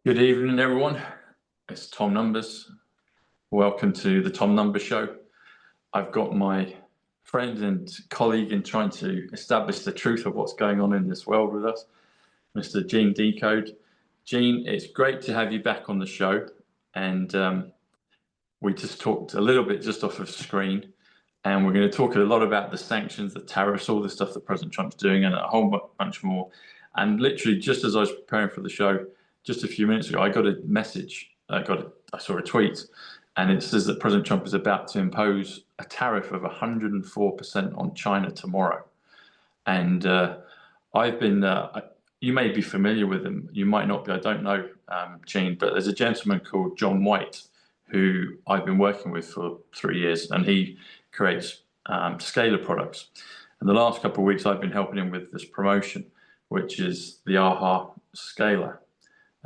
Good evening, everyone. It's Tom Numbers. Welcome to the Tom Numbers Show. I've got my friend and colleague in trying to establish the truth of what's going on in this world with us, Mr. Gene DECODE. Gene, it's great to have you back on the show. And we just talked a little bit just off of screen, and we're going to talk a lot about the sanctions, the tariffs, all the stuff that President Trump's doing, and a whole bunch more. And literally, just as I was preparing for the show, just a few minutes ago, I got a message. I saw a tweet, and it says that President Trump is about to impose a tariff of 104% on China tomorrow. And I've been, you may be familiar with him, you might not be, I don't know, Gene, but there's a gentleman called John White who I've been working with for 3 years, and he creates scalar products. And the last couple of weeks, I've been helping him with this promotion, which is the AHA Scalar.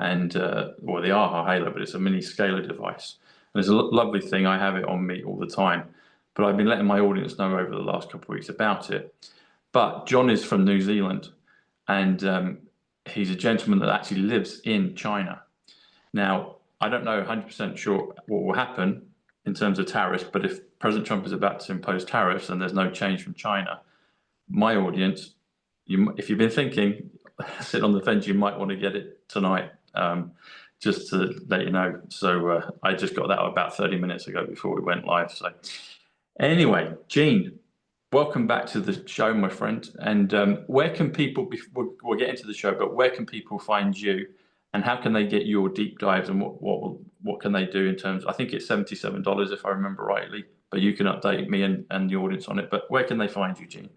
And or the AHA Halo, but it's a mini scalar device. And it's a lovely thing. I have it on me all the time, but I've been letting my audience know over the last couple of weeks about it. But John is from New Zealand, and he's a gentleman that actually lives in China. Now, I don't know 100% sure what will happen in terms of tariffs, but if President Trump is about to impose tariffs and there's no change from China, my audience, if you've been thinking, sit on the fence, you might want to get it tonight. Just to let you know. So I just got that about 30 minutes ago before we went live. So anyway, Gene, welcome back to the show, my friend. And where can people, we'll get into the show, but where can people find you, and how can they get your deep dives, and what can they do in terms, I think it's $77 if I remember rightly, but you can update me and the audience on it. But where can they find you, Gene?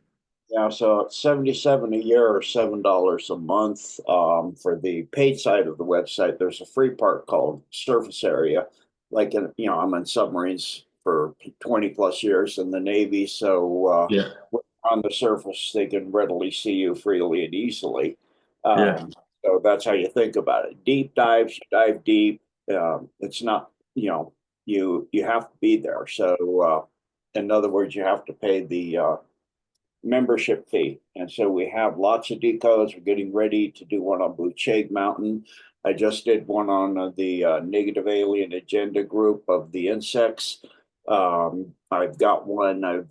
Yeah, so it's $77 a year or $7 a month. For the paid side of the website, there's a free part called surface area. Like, I'm in submarines for 20 plus years in the Navy, so Yeah. on the surface, they can readily see you freely and easily. Yeah. So that's how you think about it. Deep dives, you dive deep. It's not, you have to be there. So in other words, you have to pay the membership fee. And so we have lots of decodes. We're getting ready to do one on Blue Chag Mountain. I just did one on the negative alien agenda group of the insects. I've got one I've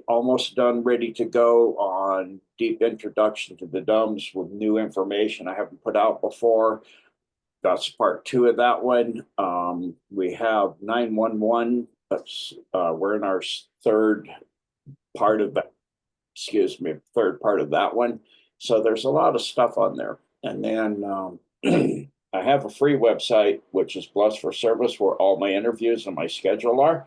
almost done, ready to go on deep introduction to the DUMBs with new information I haven't put out before. That's part 2 of that one. We have 911. We're in our third part of that. Third part of that one. So there's a lot of stuff on there. And then I have a free website, which is Blessed for Service, where all my interviews and my schedule are.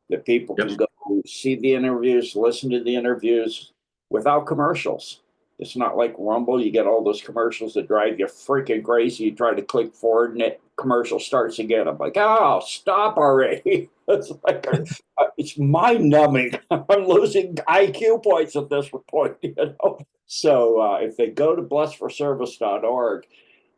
That people can go see the interviews, listen to the interviews without commercials. It's not like Rumble. You get all those commercials that drive you freaking crazy. You try to click forward and it commercial starts again. I'm like, oh, stop already. It's like, it's mind numbing. I'm losing IQ points at this point, So if they go to blessedforservice.org,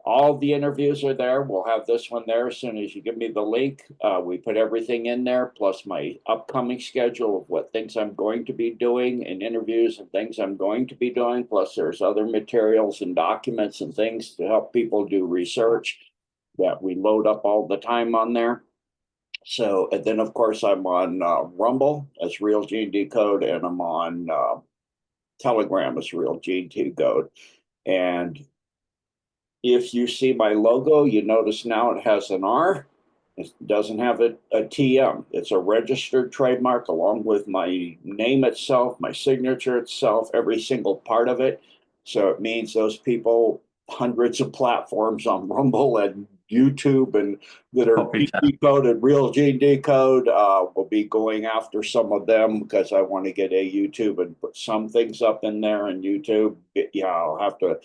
all the interviews are there. We'll have this one there as soon as you give me the link. We put everything in there, plus my upcoming schedule of what things I'm going to be doing and interviews and things I'm going to be doing. Plus there's other materials and documents and things to help people do research that we load up all the time on there. So, and then of course I'm on Rumble as Real Gene DECODE, and I'm on Telegram as Real Gene DECODE. And if you see my logo, you notice now it has an R. It doesn't have a TM. It's a registered trademark along with my name itself, my signature itself, every single part of it. So it means those people, hundreds of platforms on Rumble and YouTube and that are decoded, Real Gene DECODE, will be going after some of them because I want to get a YouTube and put some things up in there in YouTube. I'll have to,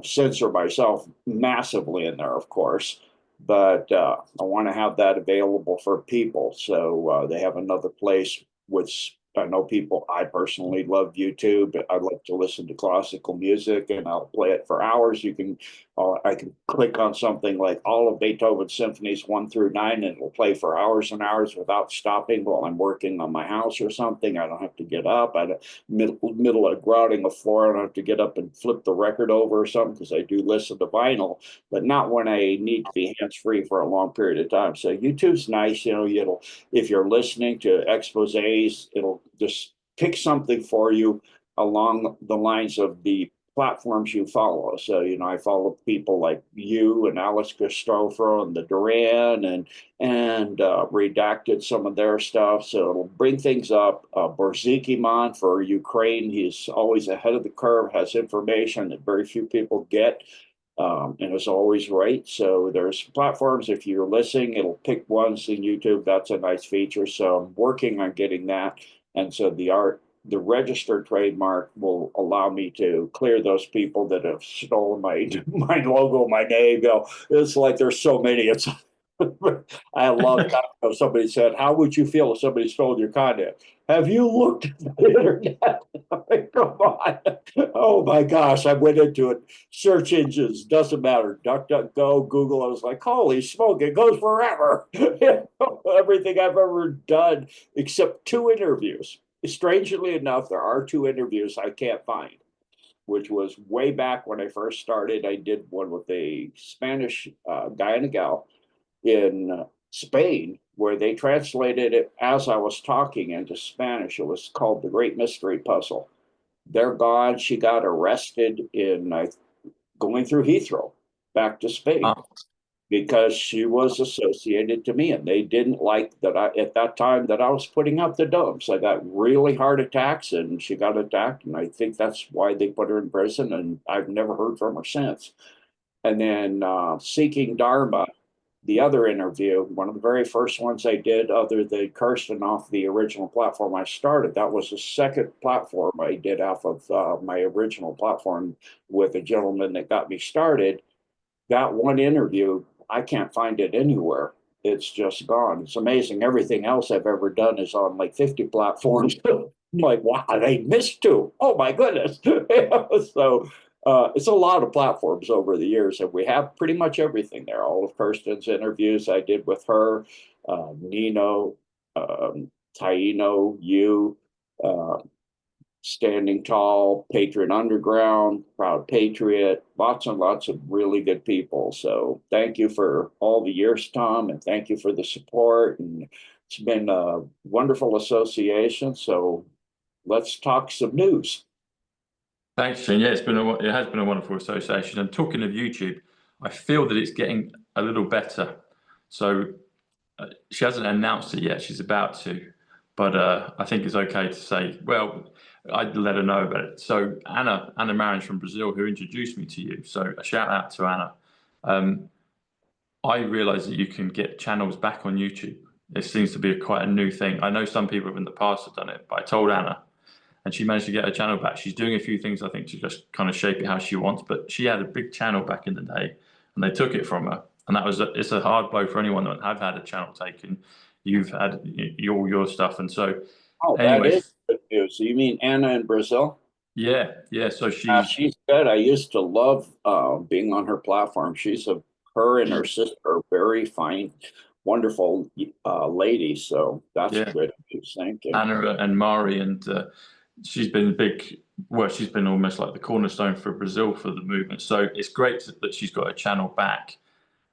censor myself massively in there, of course. But I want to have that available for people. So they have another place which I know people, I personally love YouTube. I love to listen to classical music and I'll play it for hours. I can click on something like all of Beethoven's symphonies 1 through 9 and it'll play for hours and hours without stopping while I'm working on my house or something. I don't have to get up. Middle of grouting a floor, I don't have to get up and flip the record over or something because I do listen to vinyl, but not when I need to be hands-free for a long period of time. So YouTube's nice, if you're listening to exposés, it'll just pick something for you along the lines of the platforms you follow. So, I follow people like you and Alex Christopher and the Duran and redacted some of their stuff. So it'll bring things up. Borzikimon for Ukraine, he's always ahead of the curve, has information that very few people get. And is always right. So there's platforms, if you're listening, it'll pick ones in YouTube. That's a nice feature. So I'm working on getting that. And so the registered trademark will allow me to clear those people that have stolen my logo, my name. It's like there's so many. It's I had a long time ago, somebody said, how would you feel if somebody stole your content? Have you looked at the internet? Come on. Oh my gosh, I went into it. Search engines, doesn't matter. DuckDuckGo, Google. I was like, holy smoke, it goes forever. Everything I've ever done except 2 interviews. Strangely enough, there are 2 interviews I can't find, which was way back when I first started. I did one with a Spanish guy and a gal in Spain, where they translated it as I was talking into Spanish. It was called The Great Mystery Puzzle. They're gone. She got arrested in going through Heathrow back to Spain. Oh. Because she was associated to me, and they didn't like that at that time that I was putting up the dumps. I got really heart attacks and she got attacked, and I think that's why they put her in prison, and I've never heard from her since. And then Seeking Dharma, the other interview, one of the very first ones I did, other than Kirsten off the original platform I started, that was the second platform I did off of my original platform with a gentleman that got me started. That one interview, I can't find it anywhere. It's just gone. It's amazing. Everything else I've ever done is on like 50 platforms. I'm like, wow, they missed 2. Oh my goodness. So it's a lot of platforms over the years, and we have pretty much everything there. All of Kirsten's interviews I did with her, Nino, Taino, you, Standing Tall, Patriot Underground, Proud Patriot, lots and lots of really good people. So thank you for all the years, Tom, and thank you for the support. And it's been a wonderful association. So let's talk some news. Thanks, Shane. Yeah, it has been a wonderful association. And talking of YouTube, I feel that it's getting a little better. So she hasn't announced it yet. She's about to, but I think it's okay to say, well, I'd let her know about it. So Anna Marin from Brazil, who introduced me to you. So a shout out to Anna. I realized that you can get channels back on YouTube. It seems to be quite a new thing. I know some people in the past have done it, but I told Anna, and she managed to get her channel back. She's doing a few things, I think, to just kind of shape it how she wants. But she had a big channel back in the day, and they took it from her. And it's a hard blow for anyone that have had a channel taken. You've had your stuff, and so. Oh, Anyway, that is good news. So you mean Anna in Brazil? Yeah. So She's good. I used to love being on her platform. Her and her sister are very fine, wonderful ladies. So that's good news. Thank you. Anna and Mari, and she's been she's been almost like the cornerstone for Brazil for the movement. So it's great that she's got a channel back.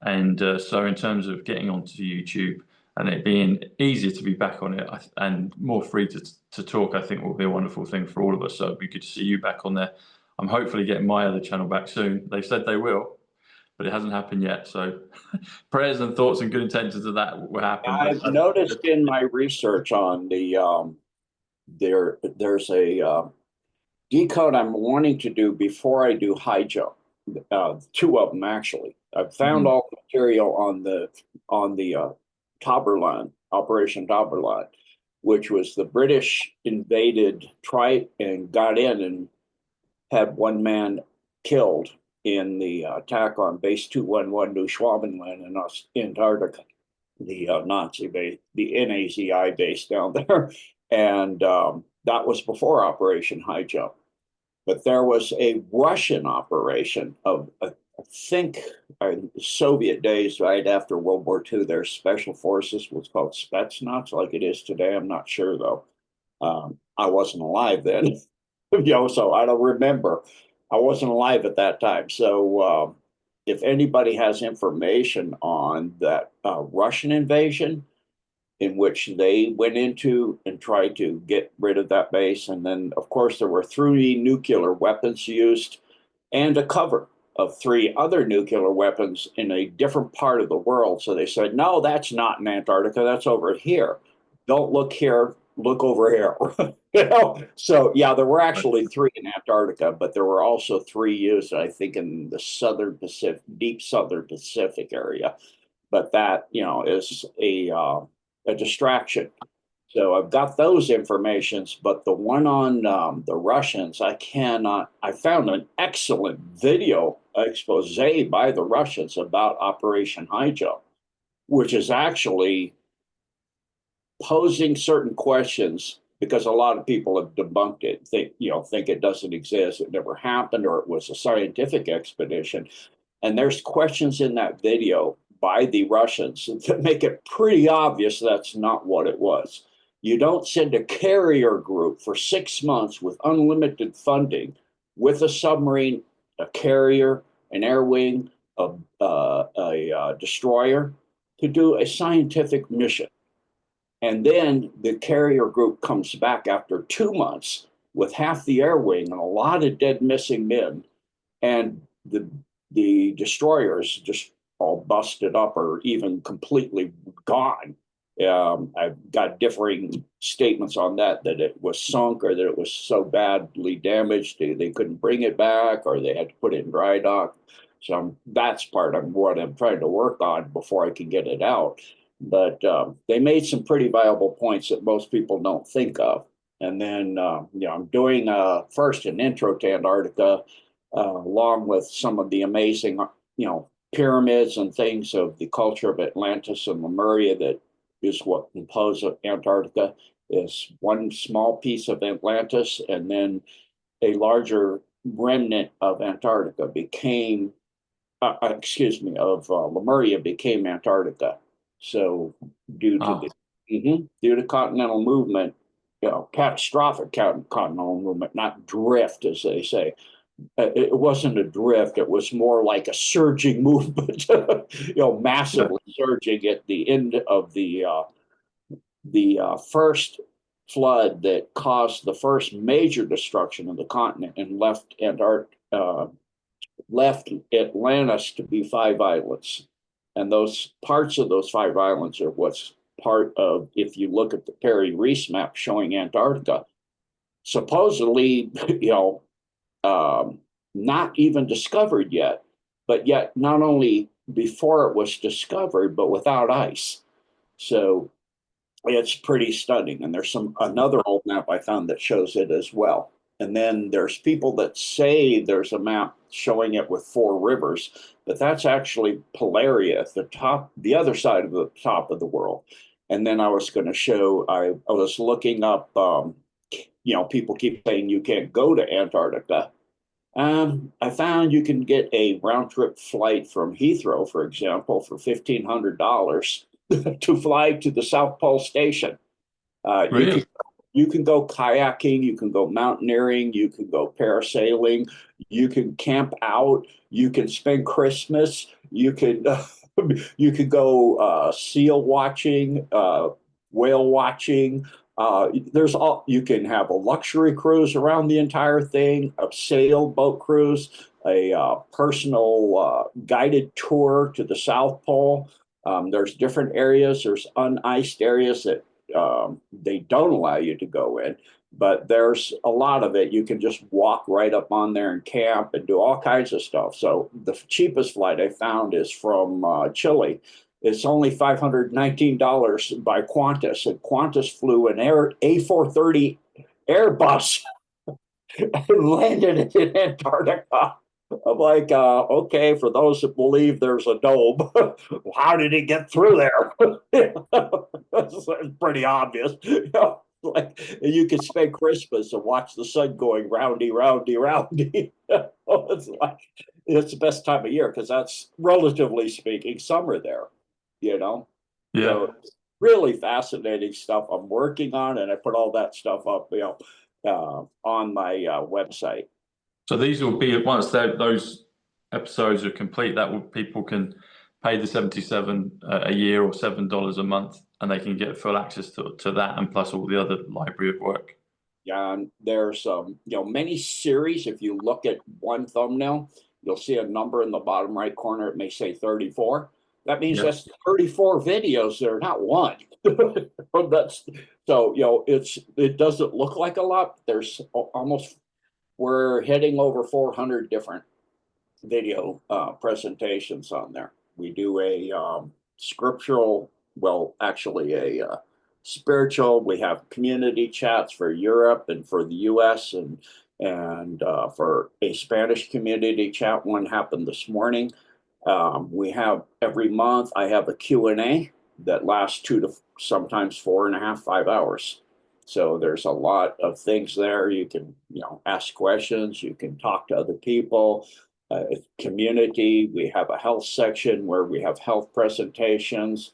And so in terms of getting onto YouTube and it being easier to be back on it and more free to talk, I think will be a wonderful thing for all of us. So it'd be good to see you back on there. I'm hopefully getting my other channel back soon. They said they will, but it hasn't happened yet. So prayers and thoughts and good intentions of that will happen. I've noticed in my research on the there's a decode I'm wanting to do before I do high jump. 2 of them actually. I've found all the material on the Taberlan, Operation Taberlan, which was the British invaded, tried and got in and had 1 man killed in the attack on Base 211 New Schwabenland in Antarctic, the Nazi base, the NAZI base down there. And that was before Operation High Jump. But there was a Russian operation of, I think, Soviet days, right after World War II. Their special forces was called Spetsnaz, like it is today. I'm not sure though. I wasn't alive then, so I don't remember. I wasn't alive at that time. So if anybody has information on that Russian invasion, in which they went into and tried to get rid of that base. And then, of course, there were 3 nuclear weapons used and a cover of 3 other nuclear weapons in a different part of the world. So they said, no, that's not in Antarctica. That's over here. Don't look here. Look over here. So yeah, there were actually 3 in Antarctica, but there were also 3 used, I think, in the southern Pacific, deep southern Pacific area. But that, is a distraction. So I've got those informations, but the one on the Russians, I found an excellent video expose by the Russians about Operation High Jump, which is actually posing certain questions because a lot of people have debunked it, think it doesn't exist, it never happened, or it was a scientific expedition. And there's questions in that video by the Russians that make it pretty obvious that's not what it was. You don't send a carrier group for 6 months with unlimited funding with a submarine, a carrier, an air wing, a destroyer to do a scientific mission. And then the carrier group comes back after 2 months with half the air wing and a lot of dead missing men. And the destroyers just all busted up or even completely gone. I've got differing statements on that it was sunk or that it was so badly damaged they couldn't bring it back or they had to put it in dry dock. So that's part of what I'm trying to work on before I can get it out. But they made some pretty viable points that most people don't think of. And then, I'm doing first an intro to Antarctica, along with some of the amazing, pyramids and things of the culture of Atlantis and Lemuria that is what compose Antarctica. Is one small piece of Atlantis, and then a larger remnant of Antarctica became, Lemuria became Antarctica. So due to continental movement, catastrophic continental movement, not drift, as they say. It wasn't a drift. It was more like a surging movement, massively surging at the end of the first flood that caused the first major destruction of the continent and left Atlantis to be 5 islands. And those parts of those 5 islands are what's part of, if you look at the Perry Reese map showing Antarctica, supposedly, not even discovered yet, but yet not only before it was discovered, but without ice. So it's pretty stunning. And there's another old map I found that shows it as well. And then there's people that say there's a map showing it with 4 rivers, but that's actually Polaria at the top, the other side of the top of the world. And then I was going to show, I was looking up, people keep saying you can't go to Antarctica. I found you can get a round trip flight from Heathrow, for example, for $1,500 to fly to the South Pole Station. Really? You can go kayaking, you can go mountaineering, you can go parasailing, you can camp out, you can spend Christmas, you can go seal watching, whale watching. You can have a luxury cruise around the entire thing, a sailboat cruise, a personal guided tour to the South Pole. There's different areas. There's uniced areas that they don't allow you to go in, but there's a lot of it. You can just walk right up on there and camp and do all kinds of stuff. So the cheapest flight I found is from Chile. It's only $519 by Qantas, and Qantas flew an A430 Airbus and landed in Antarctica. I'm like, okay, for those that believe there's a dome, how did it get through there? It's pretty obvious. Like you can spend Christmas and watch the sun going roundy, roundy, roundy. It's like it's the best time of year because that's relatively speaking summer there, you know. Yeah. So really fascinating stuff I'm working on, and I put all that stuff up, on my website. So these will be once those episodes are complete. That will people can pay the 77 a year or $7 a month, and they can get full access to that and plus all the other library of work. Yeah, and there's many series. If you look at one thumbnail, you'll see a number in the bottom right corner. It may say 34. That means that's 34 videos there, not one. That's so it doesn't look like a lot. There's almost we're heading over 400 different video presentations on there. We do a scriptural, well, actually a spiritual. We have community chats for Europe and for the US and for a Spanish community chat. One happened this morning. We have every month, I have a Q&A that lasts 2 to sometimes 4.5, 5 hours. So there's a lot of things there. You can, ask questions. You can talk to other people. Community. We have a health section where we have health presentations.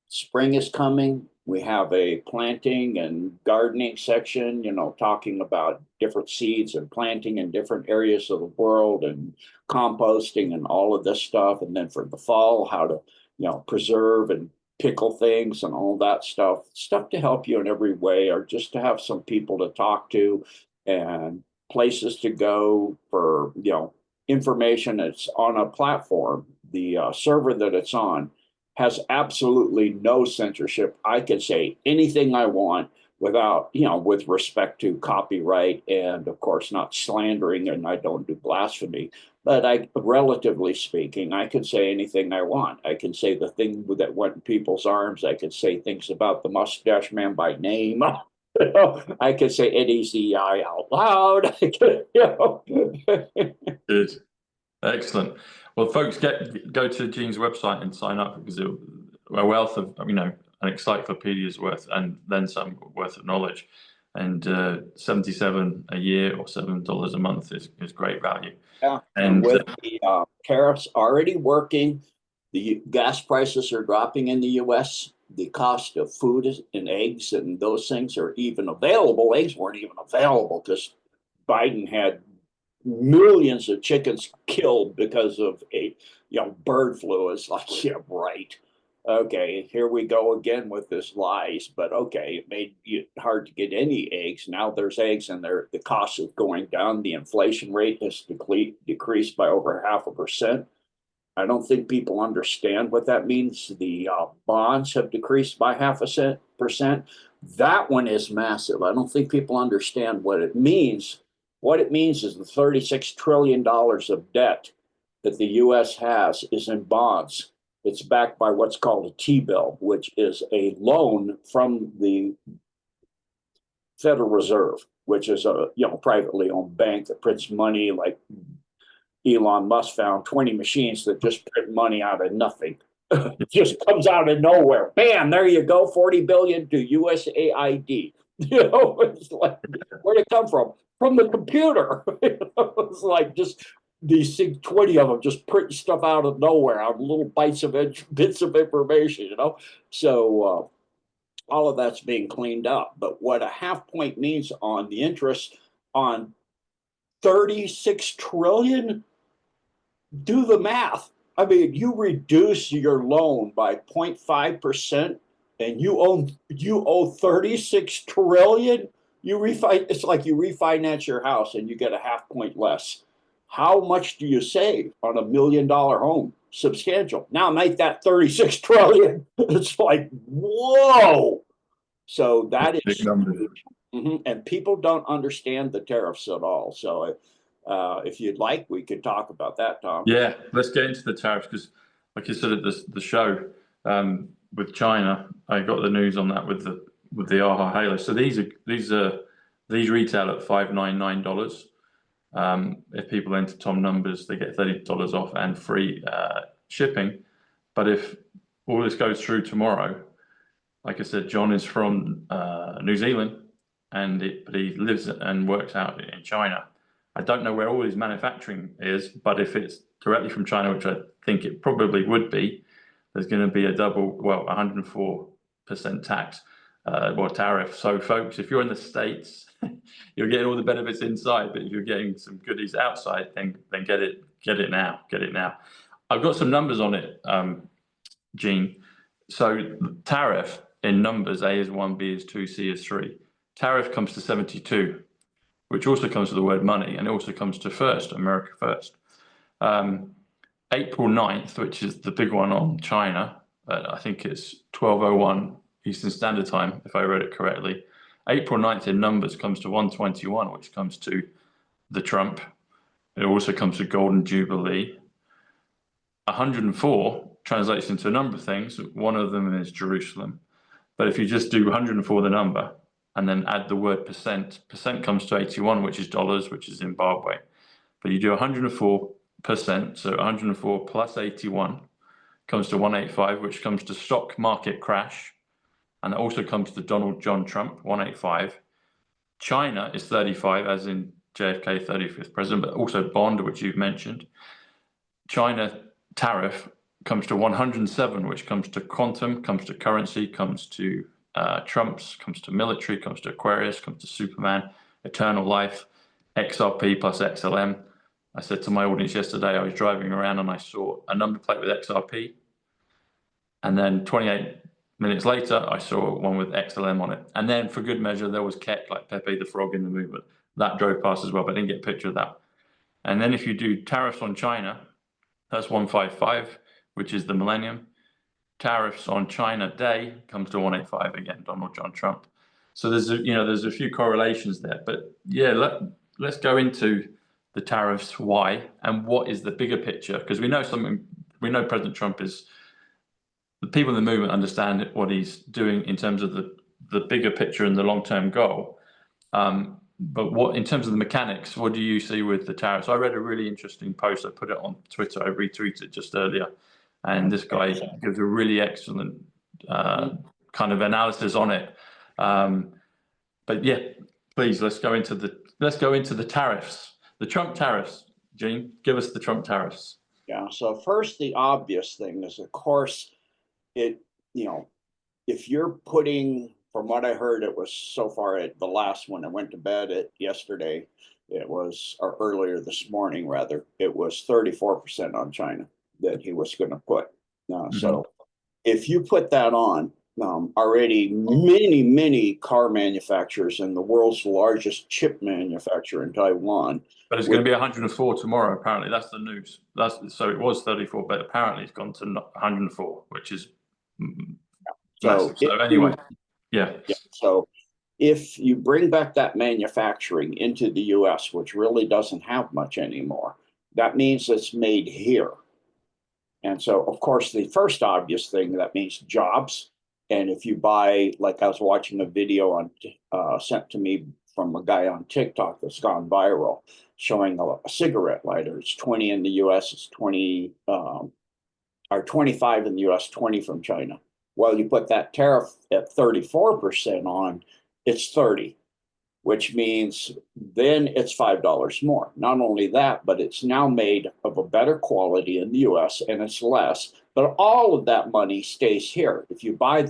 Spring is coming. We have a planting and gardening section, talking about different seeds and planting in different areas of the world and composting and all of this stuff. And then for the fall, how to, preserve and pickle things and all that stuff to help you in every way, or just to have some people to talk to and places to go for, information that's on a platform. The server that it's on has absolutely no censorship. I can say anything I want without, with respect to copyright and of course not slandering, and I don't do blasphemy. But relatively speaking, I can say anything I want. I can say the thing that went in people's arms. I can say things about the mustache man by name. I could say NECI out loud. Good. Excellent. Well, folks, go to Gene's website and sign up because a wealth of, an encyclopedia's worth and then some worth of knowledge. And 77 a year or $7 a month is great value. Yeah, and with the tariffs already working, the gas prices are dropping in the U.S. The cost of food and eggs and those things are even available. Eggs weren't even available because Biden had millions of chickens killed because of a bird flu. It's like, yeah, right. Okay, here we go again with this lies. But okay, it made it hard to get any eggs. Now there's eggs and the cost is going down. The inflation rate has decreased by over 0.5%. I don't think people understand what that means. The bonds have decreased by 0.5%. That one is massive. I don't think people understand what it means. What it means is the $36 trillion of debt that the U.S. has is in bonds. It's backed by what's called a T-bill, which is a loan from the Federal Reserve, which is a privately owned bank that prints money. Like Elon Musk found 20 machines that just print money out of nothing. It just comes out of nowhere. Bam, there you go, 40 billion to USAID. It's like, where'd it come from? From the computer. It's like just these 20 of them just printing stuff out of nowhere on little bits of information, So all of that's being cleaned up. But what a half point means on the interest on 36 trillion, do the math. I mean, you reduce your loan by 0.5% and you owe 36 trillion. It's like you refinance your house and you get a half point less. How much do you save on $1 million home? Substantial. Now make that 36 trillion. It's like, whoa. So that is big numbers. And people don't understand the tariffs at all. So if you'd like, we could talk about that, Tom. Yeah, let's get into the tariffs because, like you said at the show with China, I got the news on that with the AHA Halo. So these retail at $599. If people enter Tom numbers, they get $30 off and free shipping. But if all this goes through tomorrow, like I said, John is from New Zealand, but he lives and works out in China. I don't know where all his manufacturing is, but if it's directly from China, which I think it probably would be, there's going to be a 104% tax tariff. So, folks, if you're in the States, you're getting all the benefits inside, but if you're getting some goodies outside, then get it now. I've got some numbers on it, Gene. So tariff in numbers, A is 1, B is 2, C is 3. Tariff comes to 72, which also comes to the word money, and it also comes to first, America first. April 9th, which is the big one on China, I think it's 12:01 Eastern Standard Time, if I read it correctly. April 9th in numbers comes to 121, which comes to the Trump. It also comes to Golden Jubilee. 104 translates into a number of things. One of them is Jerusalem. But if you just do 104, the number, and then add the word percent comes to 81, which is dollars, which is Zimbabwe. But you do 104%, so 104 plus 81 comes to 185, which comes to stock market crash. And it also comes to Donald John Trump, 185. China is 35, as in JFK 35th president, but also bond, which you've mentioned. China tariff comes to 107, which comes to quantum, comes to currency, comes to Trump's, comes to military, comes to Aquarius, comes to Superman, eternal life, XRP plus XLM. I said to my audience yesterday, I was driving around and I saw a number plate with XRP. And then 28 minutes later, I saw one with XLM on it. And then for good measure, there was Keck, like Pepe the Frog in the movement. That drove past as well, but I didn't get a picture of that. And then if you do tariffs on China, that's 155, which is the millennium. Tariffs on China day comes to 185 again, Donald John Trump. So there's a few correlations there. But yeah, let's go into the tariffs, why, and what is the bigger picture? Because we know President Trump is, the people in the movement understand what he's doing in terms of the bigger picture and the long-term goal. But what, in terms of the mechanics, what do you see with the tariffs? I read a really interesting post. I put it on Twitter. I retweeted it just earlier. And this guy gives a really excellent kind of analysis on it. But yeah, please, let's go into the tariffs. The Trump tariffs, Gene, give us the Trump tariffs. Yeah, so first, the obvious thing is, of course, if you're putting, from what I heard, it was so far at the last one, I went to bed yesterday, it was, or earlier this morning rather, it was 34% on China that he was going to put. So if you put that on, already many car manufacturers and the world's largest chip manufacturer in Taiwan. But it's going to be 104 tomorrow, apparently. That's the news. So it was 34, but apparently it's gone to 104, which is massive. So anyway, yeah. So if you bring back that manufacturing into the US, which really doesn't have much anymore, that means it's made here. And so, of course, the first obvious thing, that means jobs. And if you buy, like I was watching a video sent to me from a guy on TikTok that's gone viral, showing a cigarette lighter. It's 20 in the US, it's 20, or 25 in the US, 20 from China. Well, you put that tariff at 34% on, it's 30, which means then it's $5 more. Not only that, but it's now made of a better quality in the US and it's less, but all of that money stays here. If you buy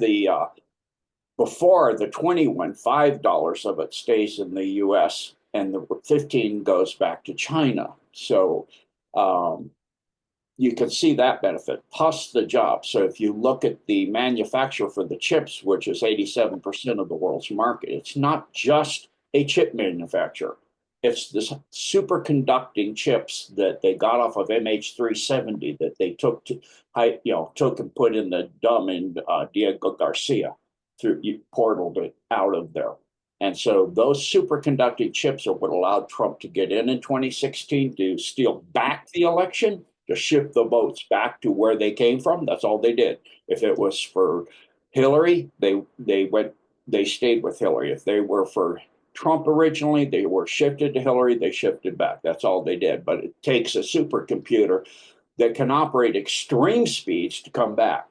before the 21, $5 of it stays in the US and the 15 goes back to China. So you can see that benefit, plus the job. So if you look at the manufacturer for the chips, which is 87% of the world's market, it's not just a chip manufacturer. It's this superconducting chips that they got off of MH370 that they took and put in the dumb in Diego Garcia, portaled it out of there. And so those superconducting chips are what allowed Trump to get in 2016 to steal back the election, to shift the votes back to where they came from. That's all they did. If it was for Hillary, they stayed with Hillary. If they were for Trump originally, they were shifted to Hillary, they shifted back. That's all they did. But it takes a supercomputer that can operate extreme speeds to come back.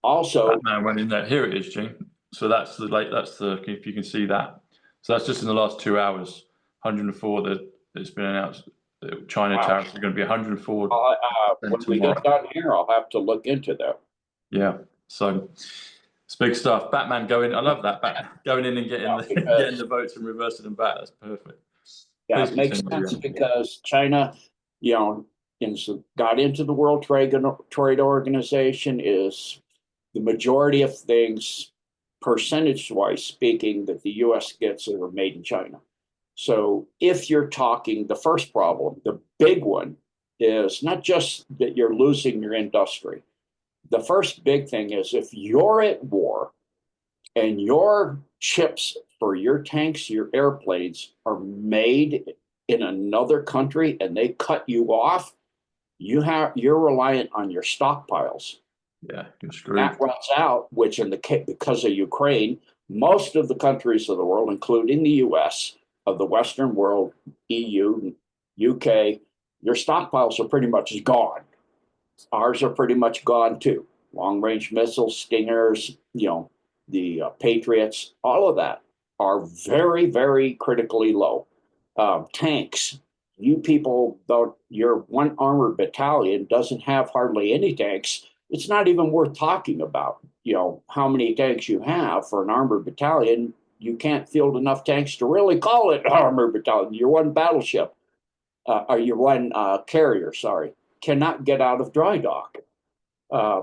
Also, Batman went in there. Here it is, Gene. So that's the if you can see that. So that's just in the last 2 hours. 104 that it's been announced. China Wow. tariffs are going to be 104 When we tomorrow. get done here, I'll have to look into that. Yeah. So it's big stuff. Batman going. I love that. Going in and getting the votes and reversing them back. That's perfect. Yeah, Please it makes continue, sense because China, you know, got into the World Trade Organization. Is the majority of things, percentage-wise speaking, that the U.S. gets are made in China. So if you're talking, the first problem, the big one, is not just that you're losing your industry. The first big thing is if you're at war and your chips for your tanks, your airplanes are made in another country and they cut you off, you're reliant on your stockpiles. Yeah, you're screwed. That runs out, which because of Ukraine, most of the countries of the world, including the US, of the Western world, EU, UK, your stockpiles are pretty much gone. Ours are pretty much gone too. Long range missiles, Stingers, the Patriots, all of that are very, very critically low. Tanks, you people, though your one armored battalion doesn't have hardly any tanks, it's not even worth talking about. How many tanks you have for an armored battalion. You can't field enough tanks to really call it an armored battalion. Your one battleship, or your one carrier, sorry, cannot get out of dry dock.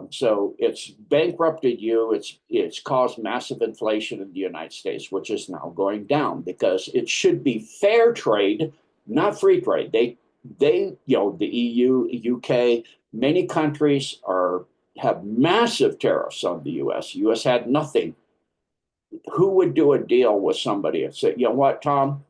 So it's bankrupted you. It's caused massive inflation in the United States, which is now going down because it should be fair trade, not free trade. They the EU, UK, many countries have massive tariffs on the US. The US had nothing. Who would do a deal with somebody and say, you know what, Tom?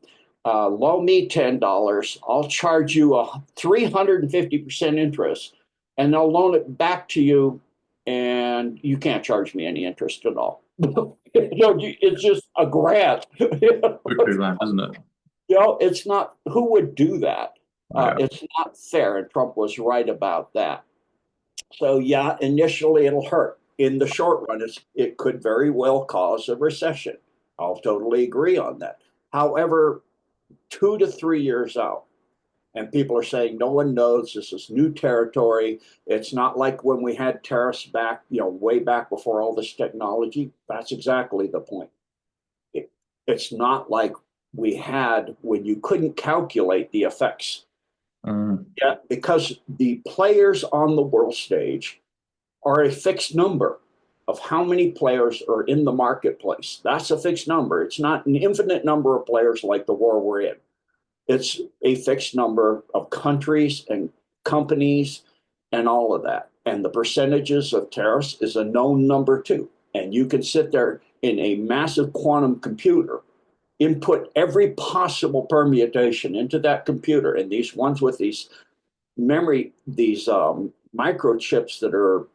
Loan me $10. I'll charge you a 350% interest, and they'll loan it back to you, and you can't charge me any interest at all. It's just a grant. Quickly land, isn't it? It's not. Who would do that? Yeah. It's not fair, and Trump was right about that. So yeah, initially it'll hurt. In the short run, it could very well cause a recession. I'll totally agree on that. However, 2 to 3 years out, and people are saying no one knows, this is new territory. It's not like when we had tariffs back, way back before all this technology. That's exactly the point. It's not like we had when you couldn't calculate the effects. Yeah, because the players on the world stage are a fixed number of how many players are in the marketplace. That's a fixed number. It's not an infinite number of players like the war we're in. It's a fixed number of countries and companies and all of that. And the percentages of tariffs is a known number too. And you can sit there in a massive quantum computer, input every possible permutation into that computer. And these ones with these memory, these microchips that are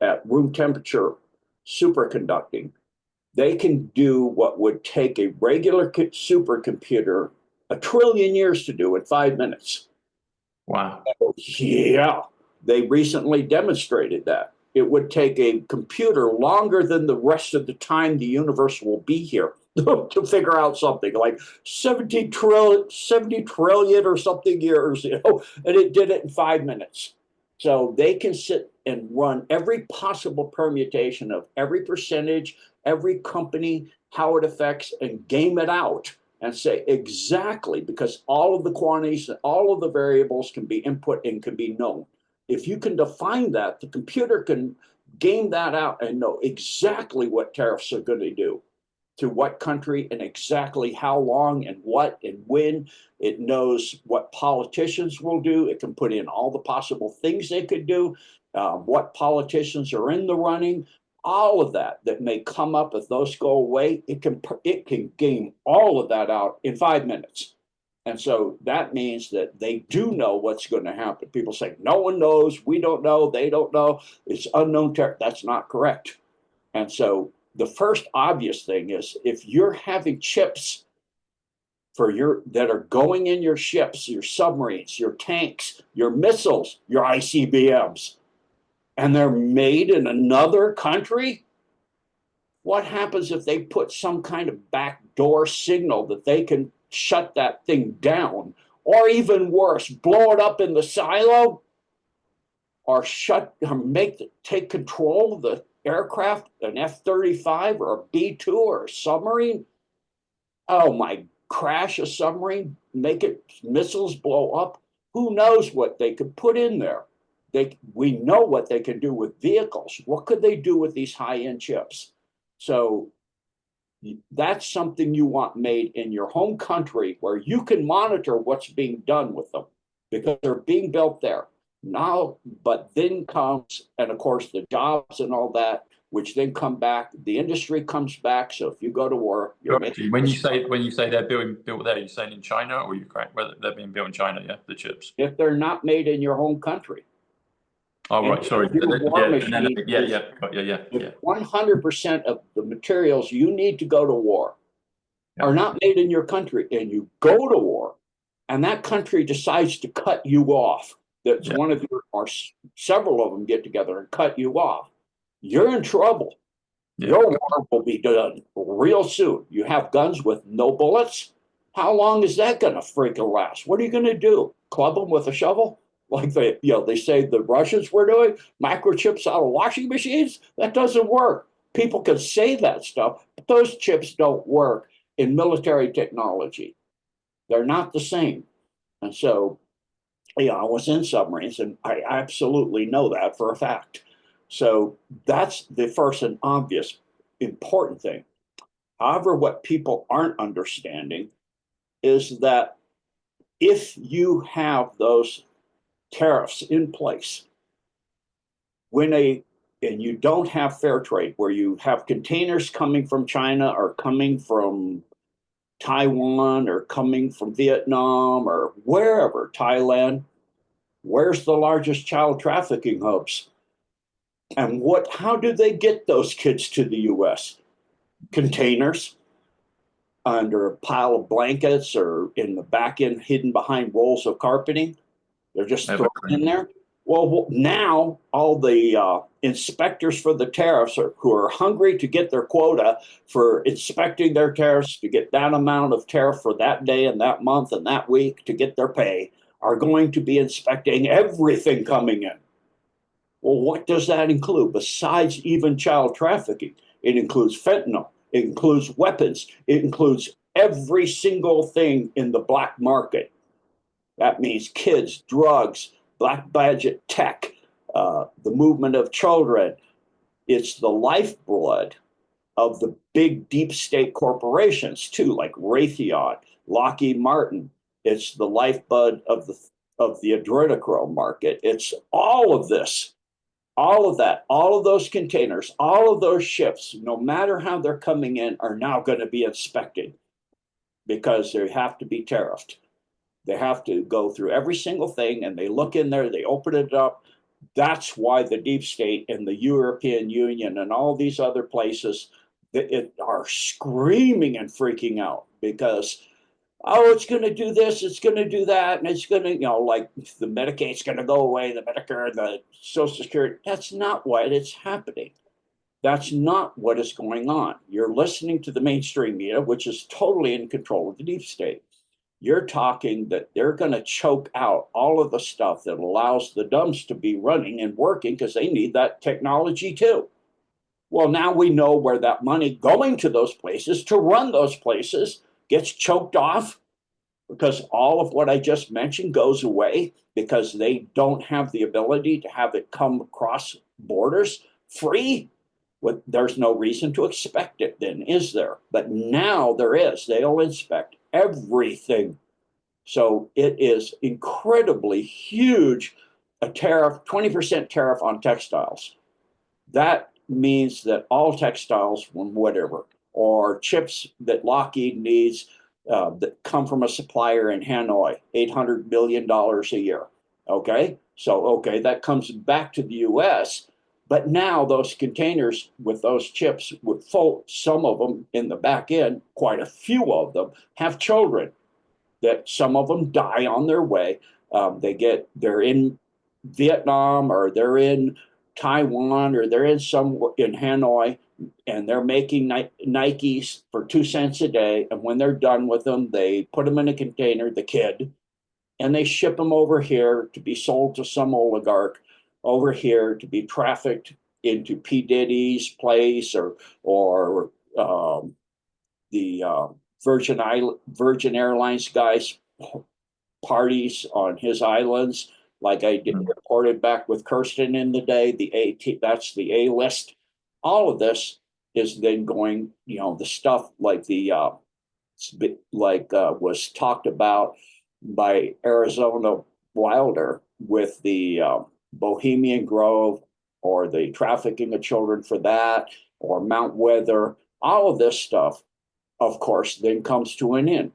at room temperature superconducting, they can do what would take a regular supercomputer 1 trillion years to do in 5 minutes. Wow. Yeah, they recently demonstrated that. It would take a computer longer than the rest of the time the universe will be here to figure out something like 70 trillion or something years, and it did it in 5 minutes. So they can sit and run every possible permutation of every percentage, every company, how it affects, and game it out and say exactly, because all of the quantities, all of the variables can be input and can be known. If you can define that, the computer can game that out and know exactly what tariffs are going to do to what country and exactly how long and what and when. It knows what politicians will do. It can put in all the possible things they could do, what politicians are in the running, all of that may come up if those go away. It can game all of that out in 5 minutes. And so that means that they do know what's going to happen. People say, no one knows, we don't know, they don't know, it's unknown terror. That's not correct. And so the first obvious thing is if you're having chips that are going in your ships, your submarines, your tanks, your missiles, your ICBMs, and they're made in another country, What happens if they put some kind of backdoor signal that they can shut that thing down, or even worse, blow it up in the silo, or take control of the aircraft, an F-35 or a B-2 or a submarine? Oh my, crash a submarine, make it missiles blow up. Who knows what they could put in there? We know what they can do with vehicles. What could they do with these high-end chips? So that's something you want made in your home country where you can monitor what's being done with them because they're being built there now. But then comes, and of course, the jobs and all that, which then come back. The industry comes back. So if you go to war, you're making when you say they're built there, you're saying in China or Ukraine? Whether they're being built in China, yeah, the chips. if they're not made in your home country. Oh, right, sorry. Yeah. 100% of the materials you need to go to war are not made in your country, and you go to war, and that country decides to cut you off. That's one of your, or several of them get together and cut you off. You're in trouble. Your war will be done real soon. You have guns with no bullets. How long is that going to freaking last? What are you going to do? Club them with a shovel? Like they say the Russians were doing, microchips out of washing machines? That doesn't work. People can say that stuff, but those chips don't work in military technology. They're not the same. And so, I was in submarines, and I absolutely know that for a fact. So that's the first and obvious important thing. However, what people aren't understanding is that if you have those tariffs in place, and you don't have fair trade, where you have containers coming from China or coming from Taiwan or coming from Vietnam or wherever, Thailand, where's the largest child trafficking hubs? And how do they get those kids to the US? Containers under a pile of blankets or in the back end hidden behind rolls of carpeting. They're just thrown in there. Well, now all the inspectors for the tariffs who are hungry to get their quota for inspecting their tariffs to get that amount of tariff for that day and that month and that week to get their pay are going to be inspecting everything coming in. Well, what does that include besides even child trafficking? It includes fentanyl. It includes weapons. It includes every single thing in the black market. That means kids, drugs, black budget tech, the movement of children. It's the lifeblood of the big deep state corporations too, like Raytheon, Lockheed Martin. It's the lifeblood of the adrenochrome market. It's all of this, all of that, all of those containers, all of those ships, no matter how they're coming in, are now going to be inspected because they have to be tariffed. They have to go through every single thing, and they look in there, they open it up. That's why the deep state and the European Union and all these other places are screaming and freaking out because, oh, it's going to do this, it's going to do that, and it's going to, like the Medicaid's going to go away, the Medicare, the Social Security. That's not what is happening. That's not what is going on. You're listening to the mainstream media, which is totally in control of the deep state. You're talking that they're going to choke out all of the stuff that allows the dumps to be running and working because they need that technology too. Well, now we know where that money going to those places to run those places gets choked off because all of what I just mentioned goes away because they don't have the ability to have it come across borders free. There's no reason to expect it then, is there? But now there is. They'll inspect everything. So it is incredibly huge, a tariff, 20% tariff on textiles. That means that all textiles from whatever, or chips that Lockheed needs that come from a supplier in Hanoi, $800 million a year. Okay, so that comes back to the US. But now those containers with those chips, some of them in the back end, quite a few of them have children that some of them die on their way. They're in Vietnam or they're in Taiwan, or they're in Hanoi, and they're making Nikes for 2 cents a day. And when they're done with them, they put them in a container, the kid, and they ship them over here to be sold to some oligarch over here to be trafficked into P. Diddy's place, or the Virgin Airlines guys parties on his islands, like I did reported back with Kirsten in the day. That's the A list. All of this is then going, the stuff like was talked about by Arizona Wilder with the Bohemian Grove, or the trafficking of children for that, or Mount Weather. All of this stuff, of course, then comes to an end.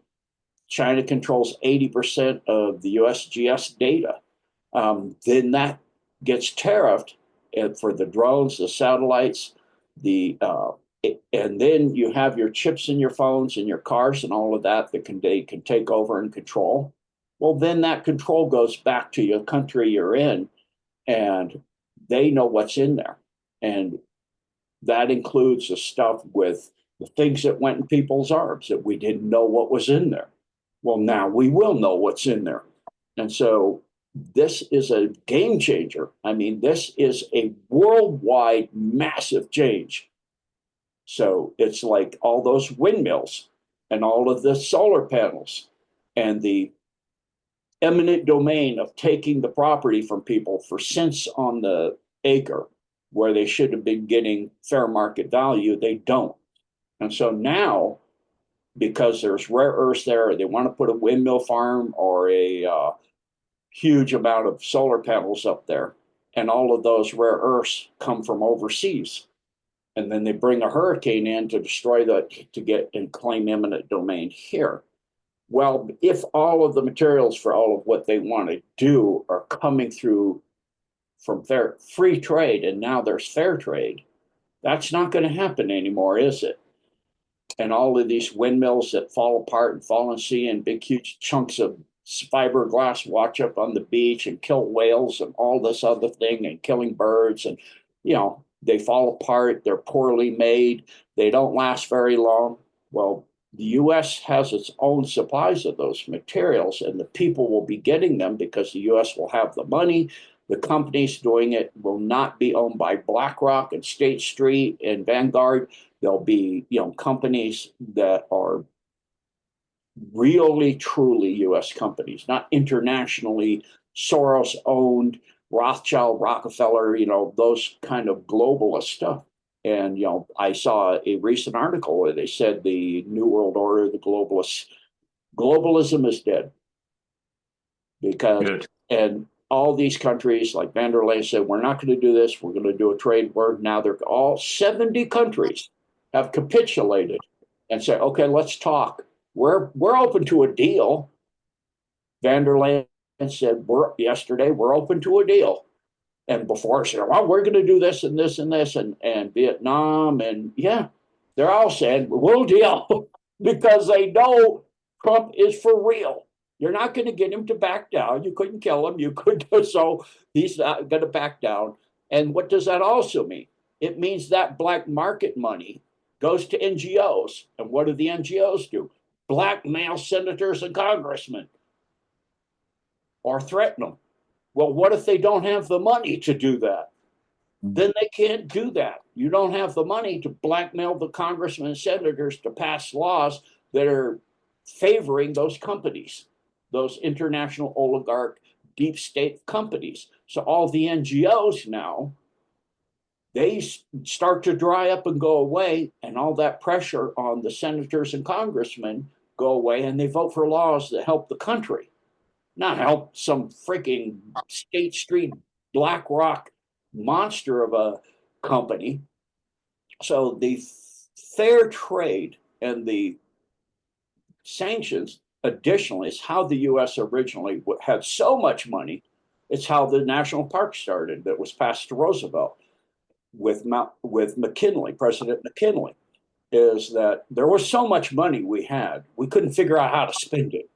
China controls 80% of the USGS data. Then that gets tariffed for the drones, the satellites, and then you have your chips in your phones and your cars and all of that they can take over and control. Well, then that control goes back to your country you're in, and they know what's in there. And that includes the stuff with the things that went in people's arms that we didn't know what was in there. Well, now we will know what's in there. And so this is a game changer. I mean, this is a worldwide massive change. So it's like all those windmills and all of the solar panels and the eminent domain of taking the property from people for cents on the acre, where they should have been getting fair market value, they don't. And so now, because there's rare earths there, or they want to put a windmill farm or a huge amount of solar panels up there, and all of those rare earths come from overseas. And then they bring a hurricane in to destroy to get and claim eminent domain here. Well, if all of the materials for all of what they want to do are coming through from free trade, and now there's fair trade, that's not going to happen anymore, is it? And all of these windmills that fall apart and fall in sea, and big, huge chunks of fiberglass wash up on the beach and kill whales and all this other thing, and killing birds. And, they fall apart. They're poorly made. They don't last very long. Well, the U.S. has its own supplies of those materials, and the people will be getting them because the U.S. will have the money. The companies doing it will not be owned by BlackRock and State Street and Vanguard. There'll be, companies that are really, truly U.S. companies, not internationally Soros-owned, Rothschild, Rockefeller, those kind of globalist stuff. And, I saw a recent article where they said the New World Order, the globalism is dead. And all these countries, like van der Leyen said, we're not going to do this. We're going to do a trade war. Now they're all 70 countries have capitulated and said, okay, let's talk. We're open to a deal. Van der Leyen said yesterday, we're open to a deal. And before she said, well, we're going to do this and this and this, and Vietnam, and they're all saying we'll deal because they know Trump is for real. You're not going to get him to back down. You couldn't kill him. You could, so he's not going to back down. And what does that also mean? It means that black market money goes to NGOs. And what do the NGOs do? Blackmail senators and congressmen or threaten them. Well, what if they don't have the money to do that? Then they can't do that. You don't have the money to blackmail the congressmen and senators to pass laws that are favoring those companies, those international oligarch deep state companies. So all the NGOs now, they start to dry up and go away, and all that pressure on the senators and congressmen go away, and they vote for laws that help the country, not help some freaking State Street BlackRock monster of a company. So the fair trade and the sanctions additionally is how the U.S. originally had so much money. It's how the national park started, that was passed to Roosevelt with McKinley, President McKinley, is that there was so much money we couldn't figure out how to spend it.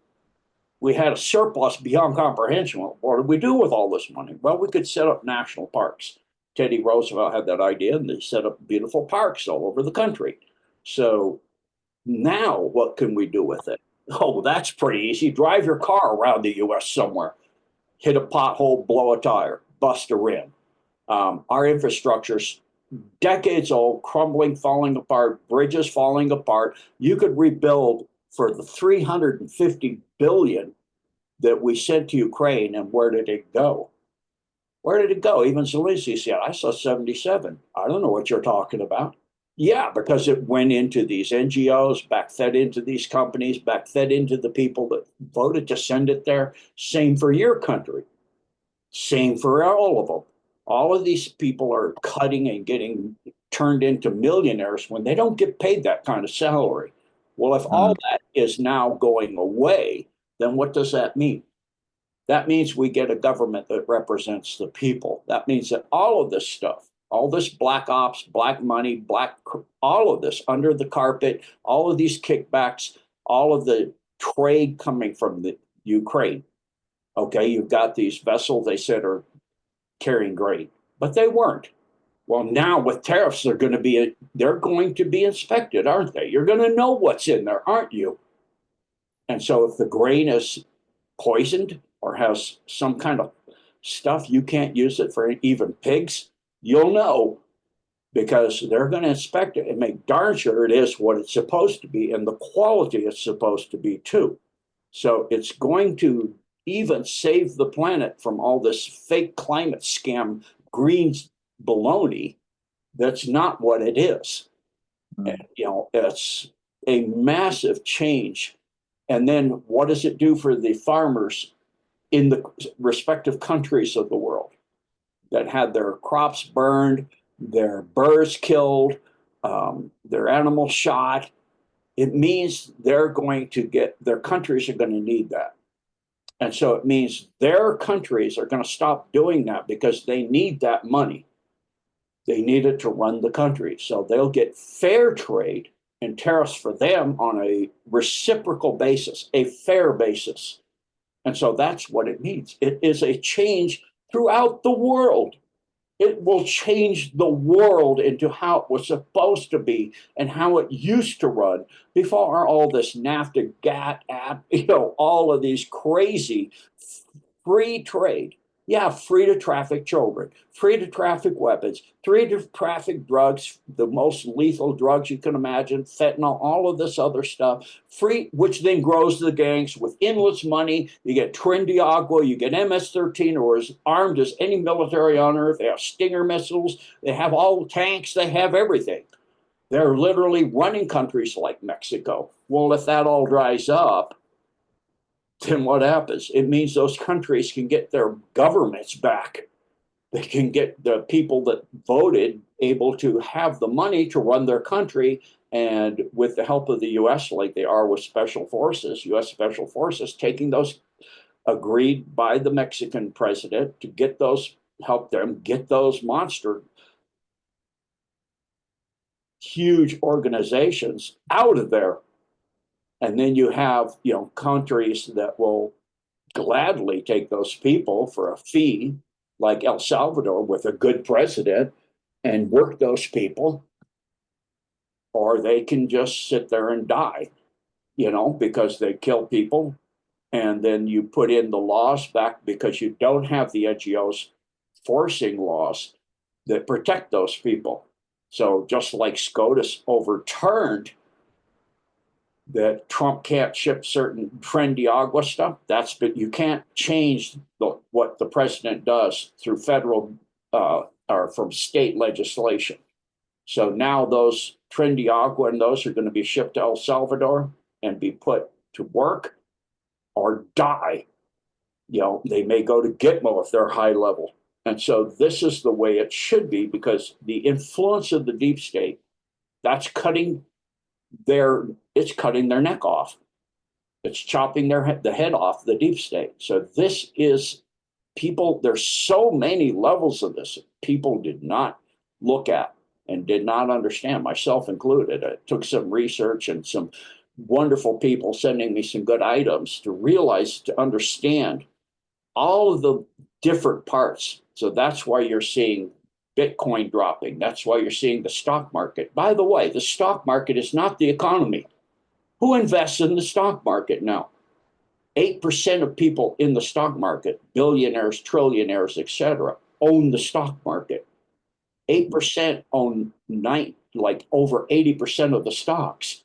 We had a surplus beyond comprehension. What did we do with all this money? Well, we could set up national parks. Teddy Roosevelt had that idea, and they set up beautiful parks all over the country. So now what can we do with it? Oh, that's pretty easy. Drive your car around the US somewhere, hit a pothole, blow a tire, bust a rim. Our infrastructure's decades old, crumbling, falling apart, bridges falling apart. You could rebuild for the 350 billion that we sent to Ukraine, and where did it go? Where did it go? Even Zelensky said, I saw 77. I don't know what you're talking about. Yeah, because it went into these NGOs, back fed into these companies, back fed into the people that voted to send it there. Same for your country. Same for all of them. All of these people are cutting and getting turned into millionaires when they don't get paid that kind of salary. Well, if all that is now going away, then what does that mean? That means we get a government that represents the people. That means that all of this stuff, all this black ops, black money, all of this under the carpet, all of these kickbacks, all of the trade coming from the Ukraine. Okay, you've got these vessels they said are carrying grain, but they weren't. Well, now with tariffs, they're going to be inspected, aren't they? You're going to know what's in there, aren't you? And so if the grain is poisoned or has some kind of stuff, you can't use it for even pigs, you'll know, because they're going to inspect it and make darn sure it is what it's supposed to be and the quality it's supposed to be too. So it's going to even save the planet from all this fake climate scam, green baloney. That's not what it is. And, it's a massive change. And then what does it do for the farmers in the respective countries of the world that had their crops burned, their birds killed, their animals shot? It means their countries are going to need that. And so it means their countries are going to stop doing that because they need that money. They need it to run the country. So they'll get fair trade and tariffs for them on a reciprocal basis, a fair basis. And so that's what it means. It is a change throughout the world. It will change the world into how it was supposed to be and how it used to run before all this NAFTA, GATT, all of these crazy free trade. Yeah, free to traffic children, free to traffic weapons, free to traffic drugs, the most lethal drugs you can imagine, fentanyl, all of this other stuff, free, which then grows the gangs with endless money. You get Agua, you get MS-13, or as armed as any military on earth. They have Stinger missiles, they have all the tanks, they have everything. They're literally running countries like Mexico. Well, if that all dries up, then what happens? It means those countries can get their governments back. They can get the people that voted able to have the money to run their country. And with the help of the US, like they are with special forces, US special forces, taking those agreed by the Mexican president to get those, help them get those monster, huge organizations out of there. And then you have, countries that will gladly take those people for a fee, like El Salvador with a good president, and work those people. Or they can just sit there and die, because they kill people. And then you put in the laws back because you don't have the NGOs forcing laws that protect those people. So just like SCOTUS overturned that Trump can't ship certain Agua stuff, but you can't change what the president does through federal or from state legislation. So now those Agua and those are going to be shipped to El Salvador and be put to work or die. They may go to Gitmo if they're high level. And so this is the way it should be, because the influence of the deep state, that's cutting their neck off. It's chopping the head off the deep state. So this is people, there's so many levels of this people did not look at and did not understand, myself included. It took some research and some wonderful people sending me some good items to realize, to understand all of the different parts. So that's why you're seeing Bitcoin dropping. That's why you're seeing the stock market. By the way, the stock market is not the economy. Who invests in the stock market now? 8% of people in the stock market, billionaires, trillionaires, etc., own the stock market. 8% own like over 80% of the stocks.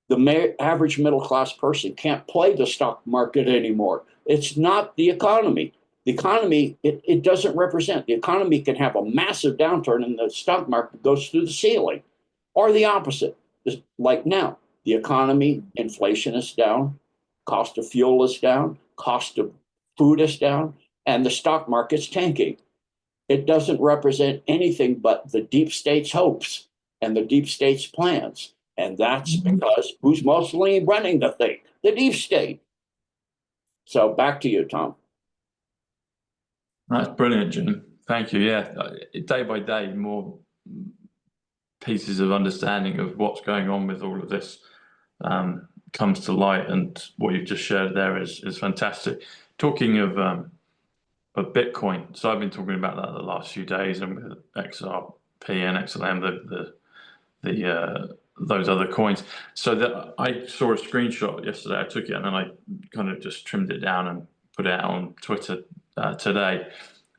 The average middle class person can't play the stock market anymore. It's not the economy. The economy, it doesn't represent. The economy can have a massive downturn and the stock market goes through the ceiling, or the opposite. Like now, the economy, inflation is down, cost of fuel is down, cost of food is down, and the stock market's tanking. It doesn't represent anything but the deep state's hopes and the deep state's plans. And that's because who's mostly running the thing? The deep state. So back to you, Tom. That's brilliant, Jim. Thank you. Yeah, day by day, more pieces of understanding of what's going on with all of this comes to light, and what you've just shared there is fantastic. Talking of Bitcoin, so I've been talking about that the last few days, and with XRP and XLM, those other coins. So that I saw a screenshot yesterday. I took it and then I kind of just trimmed it down and put it out on Twitter today,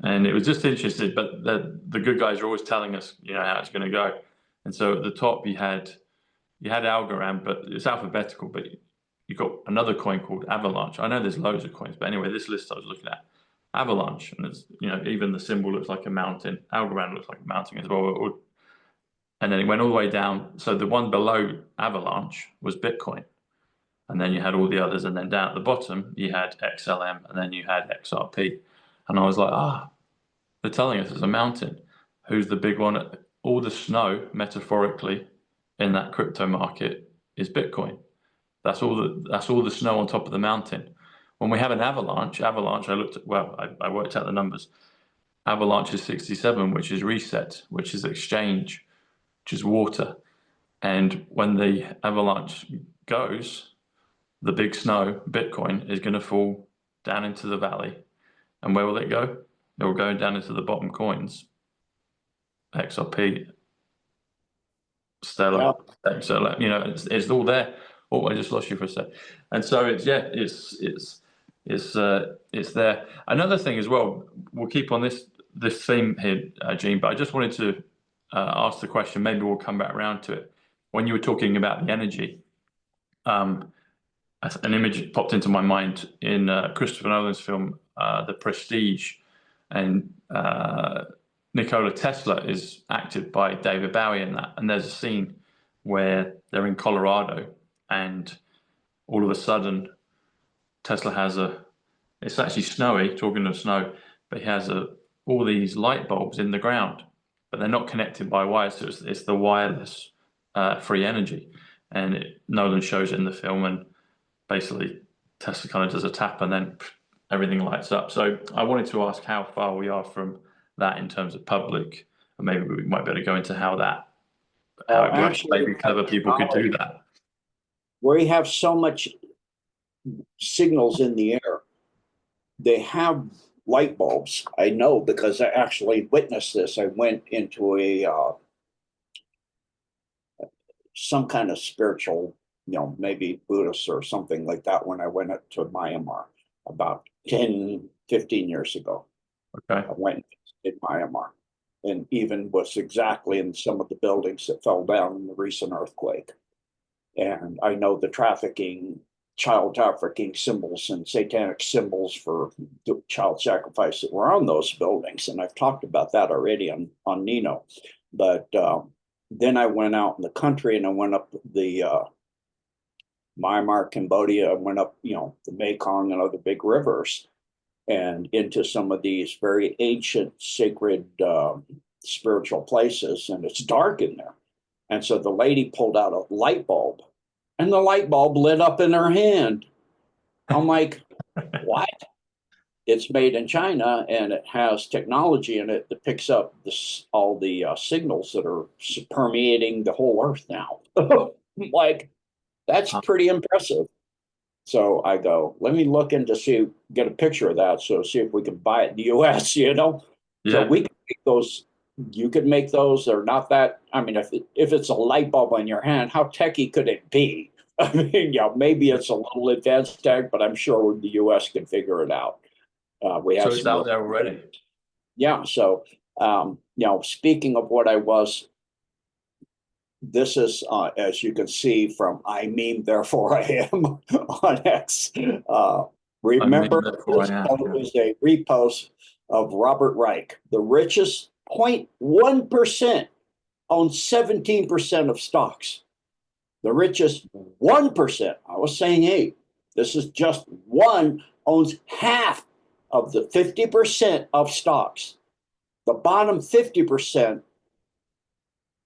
and it was just interesting. But the good guys are always telling us, how it's going to go. And so at the top you had Algorand, but it's alphabetical. But you got another coin called Avalanche. I know there's loads of coins, but anyway, this list I was looking at, Avalanche, and it's even the symbol looks like a mountain. Algorand looks like a mountain as well. And then it went all the way down. So the one below Avalanche was Bitcoin. And then you had all the others. And then down at the bottom, you had XLM, and then you had XRP. And I was like, they're telling us it's a mountain. Who's the big one? All the snow, metaphorically, in that crypto market is Bitcoin. That's all the snow on top of the mountain. When we have an avalanche, I worked out the numbers. Avalanche is 67, which is reset, which is exchange, which is water. And when the avalanche goes, the big snow, Bitcoin, is going to fall down into the valley. And where will it go? It will go down into the bottom coins. XRP, Stellar, XLM, it's all there. Oh, I just lost you for a sec. And so it's there. Another thing as well, we'll keep on this theme here, Gene, but I just wanted to ask the question, maybe we'll come back around to it. When you were talking about the energy, an image popped into my mind in Christopher Nolan's film, The Prestige, and Nikola Tesla is acted by David Bowie in that. And there's a scene where they're in Colorado, and all of a sudden Tesla has it's actually snowy, talking of snow, but he has all these light bulbs in the ground, but they're not connected by wires. So it's the wireless free energy. And Nolan shows it in the film, and basically Tesla kind of does a tap and then everything lights up. So I wanted to ask how far we are from that in terms of public, and maybe we might be able to go into how it works. Maybe clever people could do that. We have so much signals in the air. They have light bulbs. I know because I actually witnessed this. I went into some kind of spiritual, maybe Buddhist or something like that, when I went up to Myanmar about 10, 15 years ago. Okay. I went in Myanmar, and even was exactly in some of the buildings that fell down in the recent earthquake. And I know the child trafficking symbols and satanic symbols for child sacrifice that were on those buildings. And I've talked about that already on Nino. But then I went out in the country, and I went up the Myanmar, Cambodia. I went up, the Mekong and other big rivers, and into some of these very ancient, sacred, spiritual places. And it's dark in there. And so the lady pulled out a light bulb, and the light bulb lit up in her hand. I'm like, what? It's made in China, and it has technology in it that picks up all the signals that are permeating the whole earth now. Like, that's pretty impressive. So I go, let me look into get a picture of that, so see if we can buy it in the US, Yeah. So we can make those you could make those. They're not that. I mean, if it's a light bulb in your hand, how techy could it be? I mean, maybe it's a little advanced tech, but I'm sure the U.S. can figure it out. We have So it's out there already. Yeah. So, speaking of what I was, this is, as you can see from I meme, therefore I am on X. Remember, this is a repost of Robert Reich, the richest 0.1% owns 17% of stocks. The richest 1%, I was saying 8, this is just one, owns half of the 50% of stocks. The bottom 50%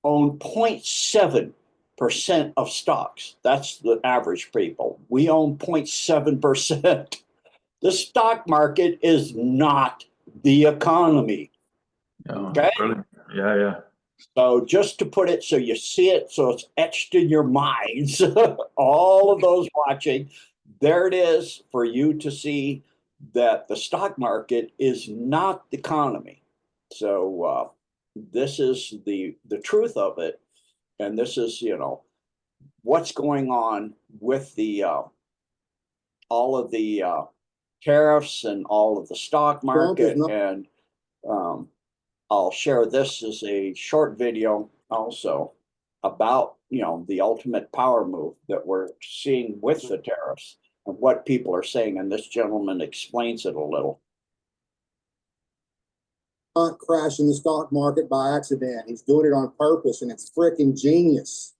own 0.7% of stocks. That's the average people. We own 0.7%. The stock market is not the economy. Okay? Brilliant. Yeah. So just to put it so you see it, so it's etched in your minds, all of those watching, there it is for you to see that the stock market is not the economy. So this is the truth of it, and this is what's going on with the all of the tariffs and all of the stock market. And I'll share this as a short video also about the ultimate power move that we're seeing with the tariffs and what people are saying, and this gentleman explains it a little. Not crashing the stock market by accident. He's doing it on purpose, and it's freaking genius.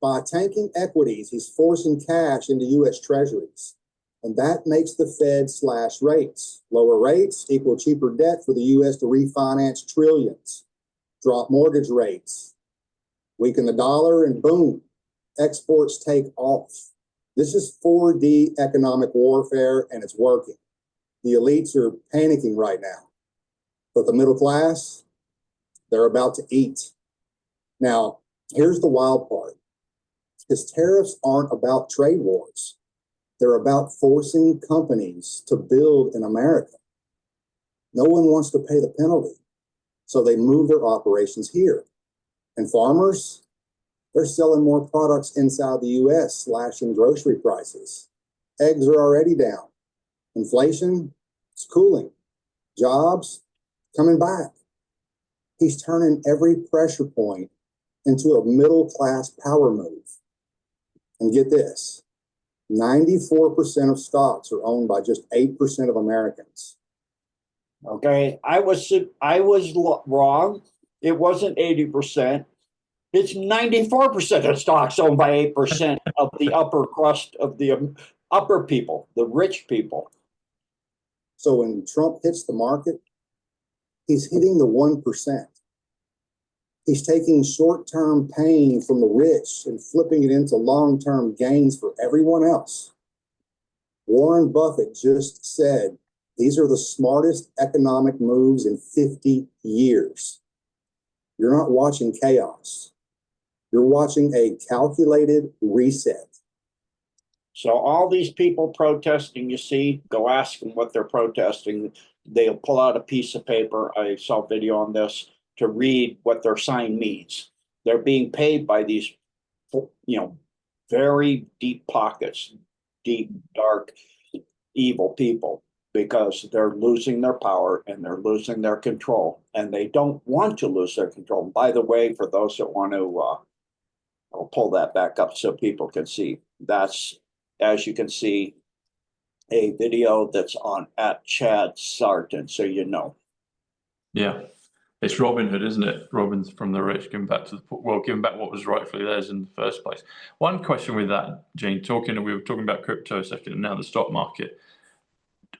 By tanking equities, he's forcing cash into U.S. treasuries, and that makes the Fed slash rates. Lower rates equal cheaper debt for the U.S. to refinance trillions. Drop mortgage rates, weaken the dollar, and boom, exports take off. This is 4D economic warfare, and it's working. The elites are panicking right now. But the middle class, they're about to eat. Now, here's the wild part. Because tariffs aren't about trade wars. They're about forcing companies to build in America. No one wants to pay the penalty, so they move their operations here. And farmers, they're selling more products inside the U.S., slashing grocery prices. Eggs are already down. Inflation is cooling. Jobs coming back. He's turning every pressure point into a middle-class power move. And get this, 94% of stocks are owned by just 8% of Americans. Okay, I was wrong. It wasn't 80%. It's 94% of stocks owned by 8% of the upper crust of the upper people, the rich people. So when Trump hits the market, he's hitting the 1%. He's taking short-term pain from the rich and flipping it into long-term gains for everyone else. Warren Buffett just said these are the smartest economic moves in 50 years. You're not watching chaos. You're watching a calculated reset. So all these people protesting, you see, go ask them what they're protesting. They'll pull out a piece of paper. I saw a video on this to read what their sign means. They're being paid by these, very deep pockets, deep, dark, evil people, because they're losing their power and they're losing their control, and they don't want to lose their control. By the way, for those that want to, I'll pull that back up so people can see. That's, as you can see, a video that's on at Chad Sarton, so you know. Yeah. It's Robin Hood, isn't it? Robin's from the rich, giving back to the poor, well, giving back what was rightfully theirs in the first place. One question with that, Gene, we were talking about crypto a second, and now the stock market.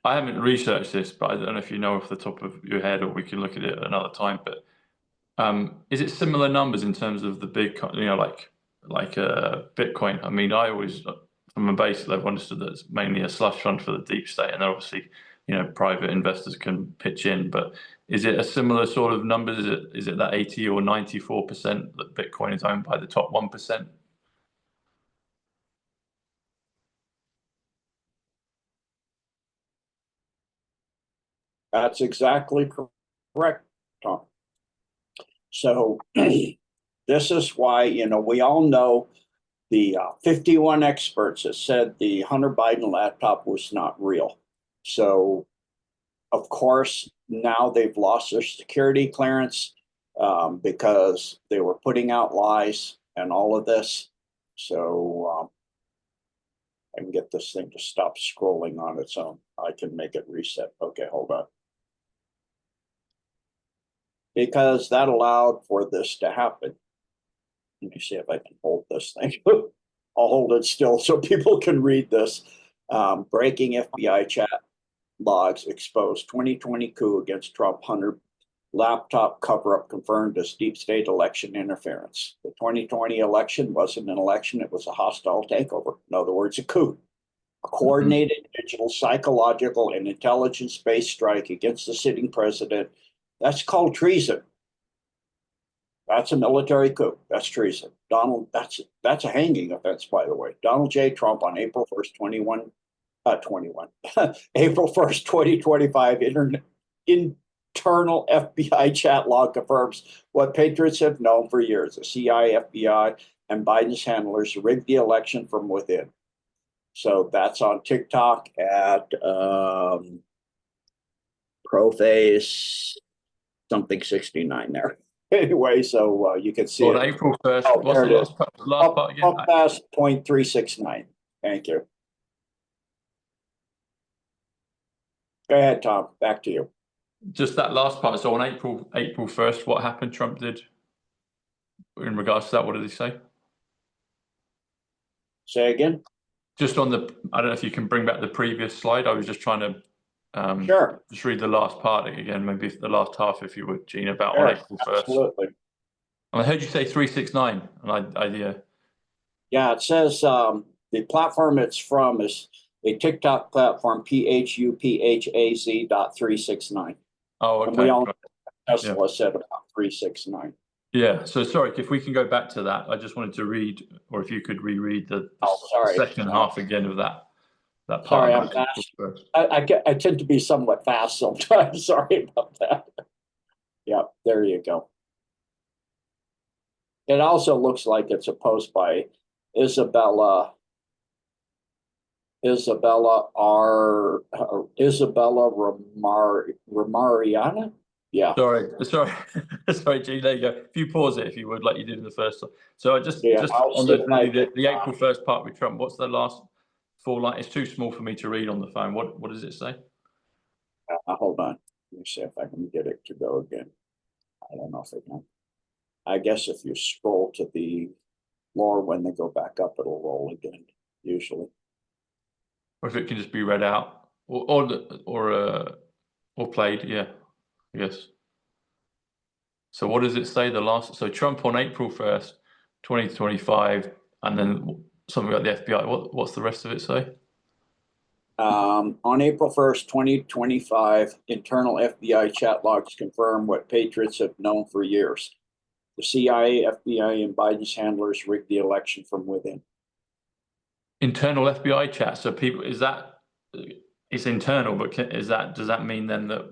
I haven't researched this, but I don't know if you know off the top of your head, or we can look at it another time. But is it similar numbers in terms of the big, like Bitcoin? I mean, I always, from a base level, understood that it's mainly a slush fund for the deep state, and then obviously, private investors can pitch in. But is it a similar sort of numbers? Is it that 80 or 94% that Bitcoin is owned by the top 1%? That's exactly correct, Tom. So this is why, you know, we all know the 51 experts that said the Hunter Biden laptop was not real. So, of course, now they've lost their security clearance because they were putting out lies and all of this. So I can get this thing to stop scrolling on its own. I can make it reset. Okay, hold on. Because that allowed for this to happen. Let me see if I can hold this thing. I'll hold it still so people can read this. Breaking FBI chat logs exposed 2020 coup against Trump. Hunter laptop cover-up confirmed as deep state election interference. The 2020 election wasn't an election, it was a hostile takeover. In other words, a coup. A coordinated digital, psychological, and intelligence-based strike against the sitting president. That's called treason. That's a military coup. That's treason. That's a hanging offense, by the way. Donald J. Trump on April 1st, April 1st, 2025, internal FBI chat log confirms what patriots have known for years. The CIA, FBI, and Biden's handlers rigged the election from within. So that's on TikTok at Proface something 69 there. Anyway, so you can see on it. April 1st. Oh, What's there the it is. last part again? Up past 0.369. Thank you. Go ahead, Tom. Back to you. Just that last part. So on April 1st, what happened? Trump did in regards to that. What did he say? Say again. Just on the, I don't know if you can bring back the previous slide. I was just trying to Sure. just read the last part again, maybe the last half, if you would, Gene, about Sure. on April 1st. Absolutely. And I heard you say 369, and Yeah, it says the platform it's from is a TikTok platform, PHUPHAZ.369. Oh, okay. And we all right. Tesla said about 369. Yeah, so sorry, if we can go back to that, I just wanted to read, or if you could reread the second half again of that part. Sorry, I'm fast. I tend to be somewhat fast sometimes. Sorry about that. Yeah, there you go. It also looks like it's a post by Isabella Ramariana. Yeah. Sorry, Gene, there you go. If you pause it, if you would, like you did in the first one. So just I'll on see the if I can, April 1st part with Trump, what's the last 4 lines? It's too small for me to read on the phone. What does it say? hold on. Let me see if I can get it to go again. I don't know if I can. I guess if you scroll to the lower when they go back up, it'll roll again, usually. Or if it can just be read out or played, yeah, I guess. So what does it say? So Trump on April 1st, 2025, and then something about the FBI. What's the rest of it say? On April 1st, 2025, internal FBI chat logs confirm what patriots have known for years. The CIA, FBI, and Biden's handlers rigged the election from within. Internal FBI chat. So it's internal, but does that mean then that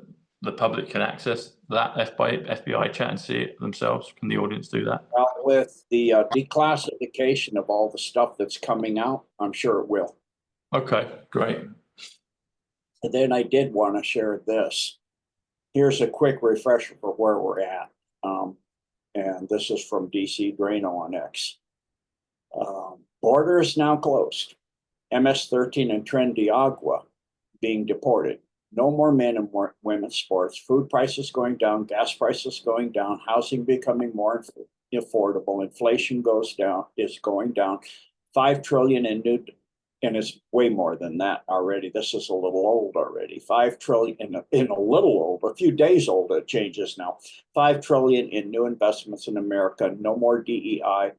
the public can access that FBI chat and see it themselves? Can the audience do that? Well, with the declassification of all the stuff that's coming out, I'm sure it will. Okay, great. And then I did want to share this. Here's a quick refresher for where we're at. And this is from DC Drano on X. Border is now closed. MS-13 and Tren de Agua being deported. No more men and women's sports. Food prices going down, gas prices going down, housing becoming more affordable. Inflation is going down. 5 trillion in new, and it's way more than that already. This is a little old already. 5 trillion in a little old, a few days old. It changes now. 5 trillion in new investments in America. No more DEI.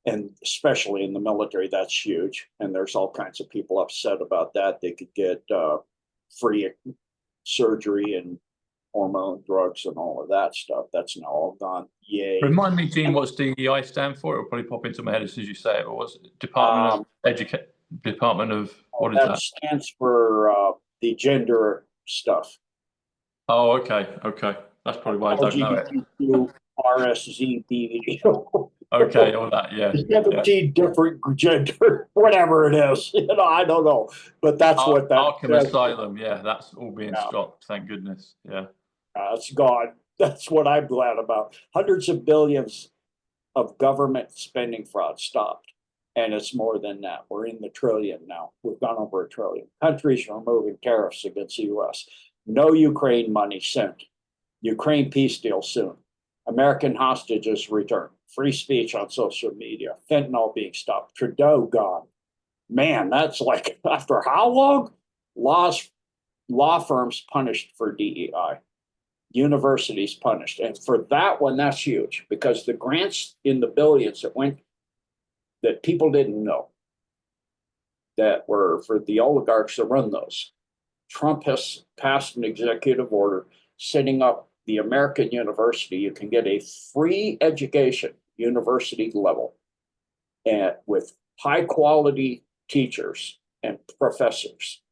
And especially in the military, that's huge. And there's all kinds of people upset about that. They could get free surgery and hormone drugs and all of that stuff. That's now all gone. Yay. Remind me, Gene, what's DEI stand for? It'll probably pop into my head as soon as you say it. Or what's it? Department of what is that? That stands for the gender stuff. Oh, okay. That's probably why I don't know it. RSVP. Okay, all that, yeah. 17 different gender, whatever it is. I don't know. But that's what that Arkham says. Asylum, yeah, that's all being Yeah. stopped, thank goodness. Yeah. It's gone. That's what I'm glad about. Hundreds of billions of government spending fraud stopped. And it's more than that. We're in the trillion now. We've gone over a trillion. Countries are removing tariffs against the US. No Ukraine money sent. Ukraine peace deal soon. American hostages returned. Free speech on social media. Fentanyl being stopped. Trudeau gone. Man, that's like after how long? Law firms punished for DEI. Universities punished. And for that one, that's huge because the grants in the billions that went that people didn't know that were for the oligarchs that run those. Trump has passed an executive order setting up the American university. You can get a free education, university level, and with high quality teachers and professors,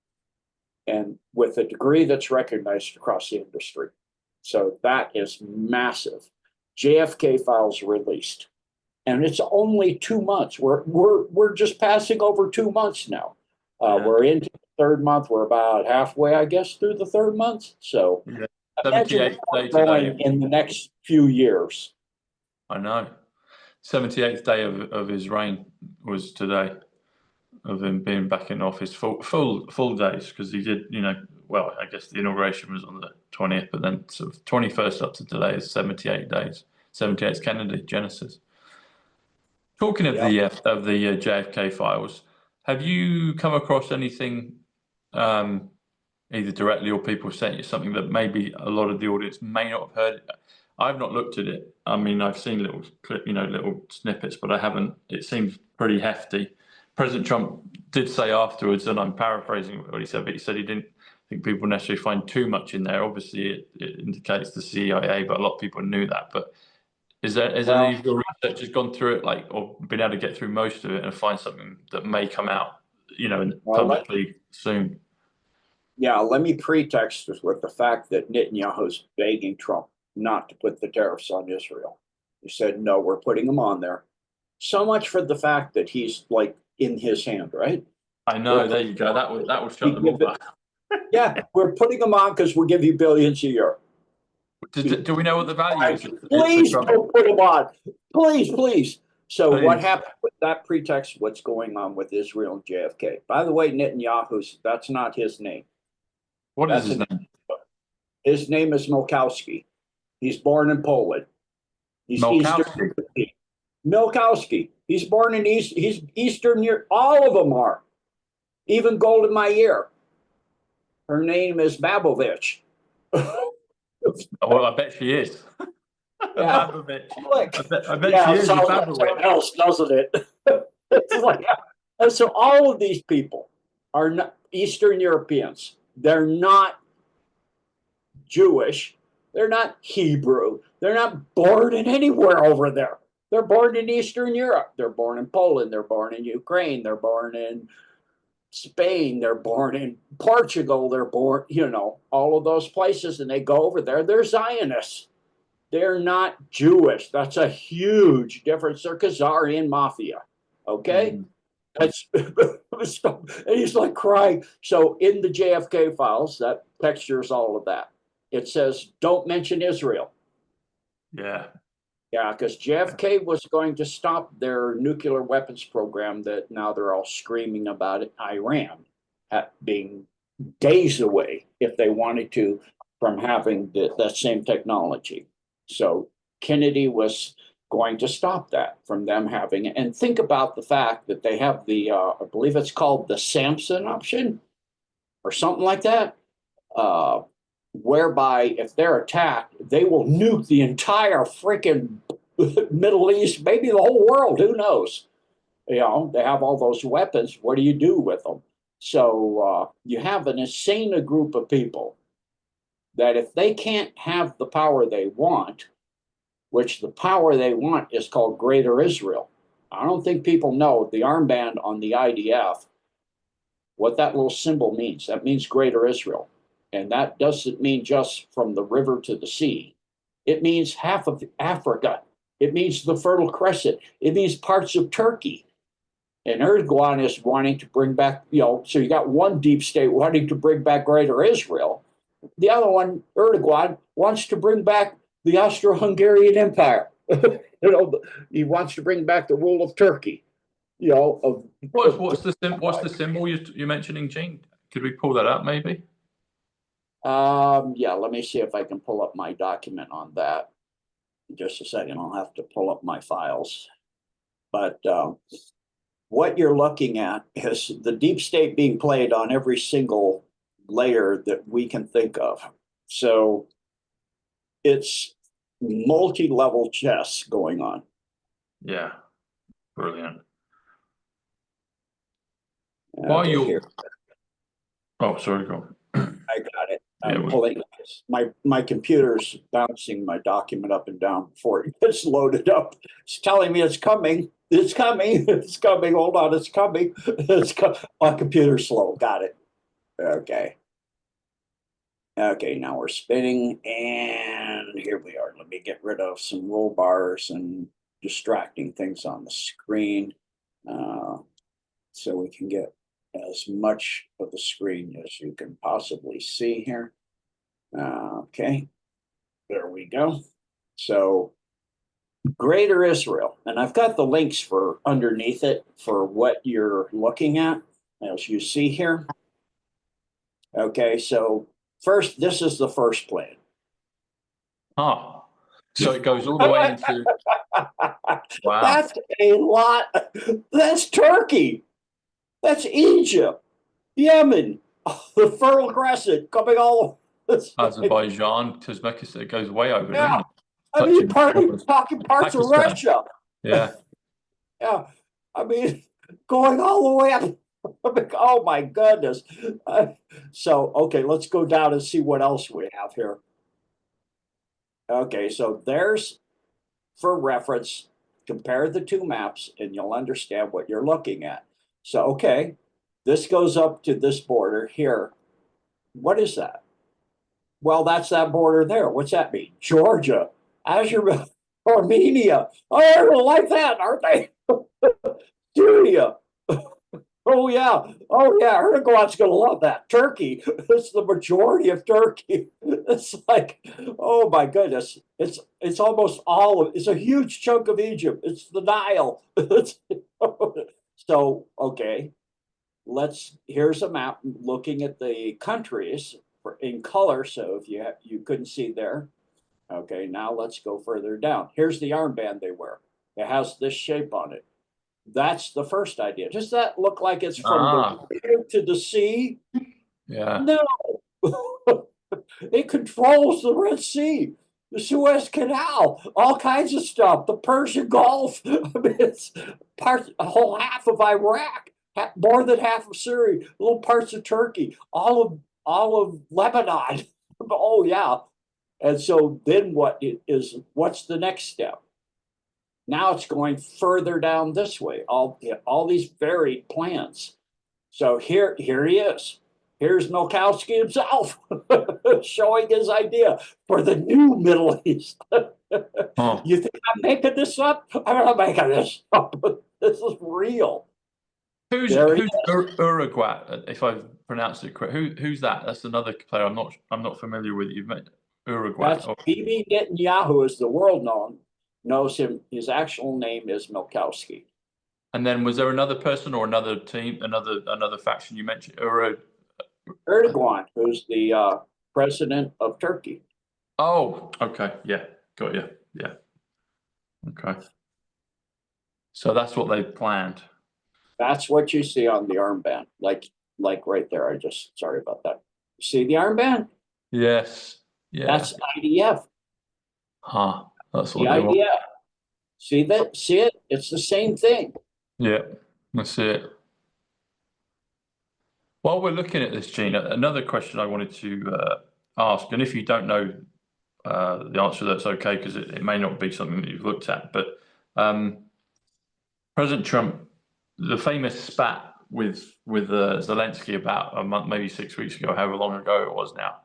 and with a degree that's recognized across the industry. So that is massive. JFK files released, and it's only 2 months. We're just passing over 2 months now. We're into the third month. We're about halfway, I guess, through the third month. So Yeah. imagine 78th day going today. in the next few years. I know. 78th day of his reign was today, of him being back in office, full days, because he did, well, I guess the inauguration was on the 20th, but then sort of 21st up to today is 78 days. 78 Kennedy Genesis. Talking of the JFK files, have you come across anything, either directly or people sent you something that maybe a lot of the audience may not have heard? I've not looked at it. I mean, I've seen little little snippets, but I haven't. It seems pretty hefty. President Trump did say afterwards, and I'm paraphrasing what he said, but he said he didn't think people necessarily find too much in there. Obviously, it indicates the CIA, but a lot of people knew that. But has any of your researchers gone through it, or been able to get through most of it and find something that may come out, publicly soon? Yeah, let me pretext this with the fact that Netanyahu's begging Trump not to put the tariffs on Israel. He said, no, we're putting them on there. So much for the fact that he's like in his hand, right? I know, there you go. That will shut them all up. Yeah, we're putting them on because we'll give you billions a year. Do we know what the value is? Please don't put them on. Please, please. So Please. What happened with that pretext? What's going on with Israel and JFK? By the way, Netanyahu's, that's not his name. What is his name? His name is Milkowski. He's born in Poland. He's Milkowski. Milkowski. He's born in he's Eastern Europe. All of them are. Even Golda Meir. Her name is Babovich. Well, I bet she is. Yeah. Babovich. Look. I bet she is. Something else, doesn't it? It's like, and so all of these people are not Eastern Europeans. They're not Jewish. They're not Hebrew. They're not born in anywhere over there. They're born in Eastern Europe. They're born in Poland. They're born in Ukraine. They're born in Spain. They're born in Portugal. They're born, all of those places, and they go over there. They're Zionists. They're not Jewish. That's a huge difference. They're Khazarian mafia. Okay? That's and he's like crying. So in the JFK files, that textures all of that. It says, don't mention Israel. Yeah. Yeah, because JFK was going to stop their nuclear weapons program that now they're all screaming about it. Iran being days away, if they wanted to, from having that same technology. So Kennedy was going to stop that from them having it. And think about the fact that they have the, I believe it's called the Samson option or something like that, whereby if they're attacked, they will nuke the entire freaking Middle East, maybe the whole world, who knows? They have all those weapons. What do you do with them? So you have an insane group of people that if they can't have the power they want, which the power they want is called Greater Israel. I don't think people know the armband on the IDF, what that little symbol means. That means Greater Israel. And that doesn't mean just from the river to the sea. It means half of Africa. It means the Fertile Crescent. It means parts of Turkey. And Erdogan is wanting to bring back, so you got one deep state wanting to bring back Greater Israel. The other one, Erdogan, wants to bring back the Austro-Hungarian Empire. He wants to bring back the rule of Turkey. What's the symbol you're mentioning, Gene? Could we pull that up, maybe? Yeah, let me see if I can pull up my document on that. Just a second, I'll have to pull up my files. But what you're looking at is the deep state being played on every single layer that we can think of. So it's multi-level chess going on. Yeah, brilliant. While you're, oh, sorry, go on. I got it. I'm pulling my computer's bouncing my document up and down before it gets loaded up. It's telling me it's coming. It's coming. It's coming. Hold on. It's coming. My computer's slow. Got it. Okay. Okay. Now we're spinning, and here we are. Let me get rid of some roll bars and distracting things on the screen, so we can get as much of the screen as you can possibly see here. Okay, there we go. So Greater Israel, and I've got the links for underneath it for what you're looking at, as you see here. Okay, so first, this is the first plan. Oh, so it goes all the way into... Wow. That's a lot. That's Turkey. That's Egypt, Yemen, the Fertile Crescent coming all Azerbaijan, Uzbekistan, it goes way over, doesn't it? I mean, talking parts of Russia. Yeah. Yeah. I mean, going all the way up. Oh my goodness. So, okay, let's go down and see what else we have here. Okay, so there's, for reference, compare the two maps and you'll understand what you're looking at. So, okay, this goes up to this border here. What is that? Well, that's that border there. What's that mean? Georgia, Azerbaijan, Armenia. Oh, they don't like that, aren't they? Syria. Oh, yeah. Oh, yeah. Erdogan's going to love that. Turkey. It's the majority of Turkey. It's like, oh, my goodness. It's almost all of it. It's a huge chunk of Egypt. It's the Nile. So, okay. Here's a map looking at the countries in color. So if you couldn't see there. Okay, now let's go further down. Here's the armband they wear. It has this shape on it. That's the first idea. Does that look like it's from the river to the sea? Yeah. No. It controls the Red Sea, the Suez Canal, all kinds of stuff, the Persian Gulf. I mean, it's a whole half of Iraq, more than half of Syria, little parts of Turkey, all of Lebanon. Oh, yeah. And so then what's the next step? Now it's going further down this way, all these varied plans. So here he is. Here's Milkowski himself showing his idea for the new Middle East. You think I'm making this up? I'm not making this up. This is real. Who's Uruguay? If I've pronounced it correct, who's that? That's another player I'm not familiar with. You've met Uruguay. That's Bibi Netanyahu, is the world knows him. His actual name is Milkowski. And then was there another person or another team, another faction you mentioned? Erdogan, who's the president of Turkey. Oh, okay. Yeah, got you. Yeah. Okay. So that's what they planned. That's what you see on the armband, like right there. Sorry about that. See the armband? Yes. Yeah. That's IDF. Huh. That's what the IDF. Want. See that? See it? It's the same thing. Yeah, that's it. While we're looking at this, Gene, another question I wanted to ask, and if you don't know the answer, that's okay, because it may not be something that you've looked at, but President Trump, the famous spat with Zelensky about a month, maybe 6 weeks ago, however long ago it was now,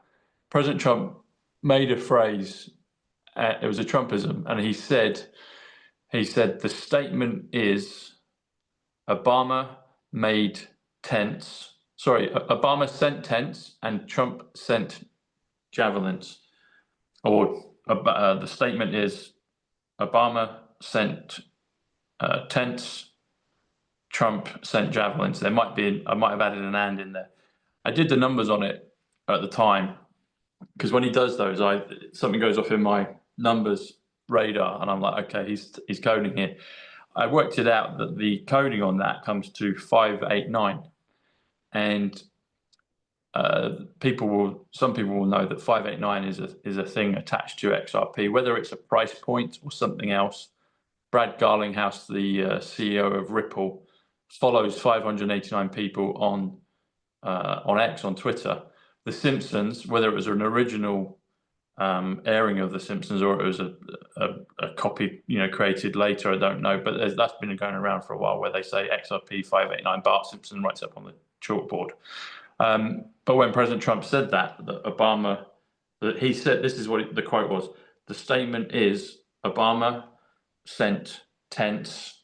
President Trump made a phrase it was a Trumpism, and he said the statement is Obama made tents. Sorry, Obama sent tents and Trump sent javelins. Or the statement is Obama sent tents, Trump sent javelins. I might have added an and in there. I did the numbers on it at the time because when he does those, something goes off in my numbers radar, and I'm like, okay, he's coding here. I worked it out that the coding on that comes to 589, and some people will know that 589 is a thing attached to XRP, whether it's a price point or something else. Brad Garlinghouse, the CEO of Ripple, follows 589 people on X, on Twitter. The Simpsons, whether it was an original airing of The Simpsons or it was a copy, created later, I don't know. But that's been going around for a while, where they say XRP 589. Bart Simpson writes up on the chalkboard. But when President Trump said that Obama, he said, this is what the quote was: the statement is Obama sent tents,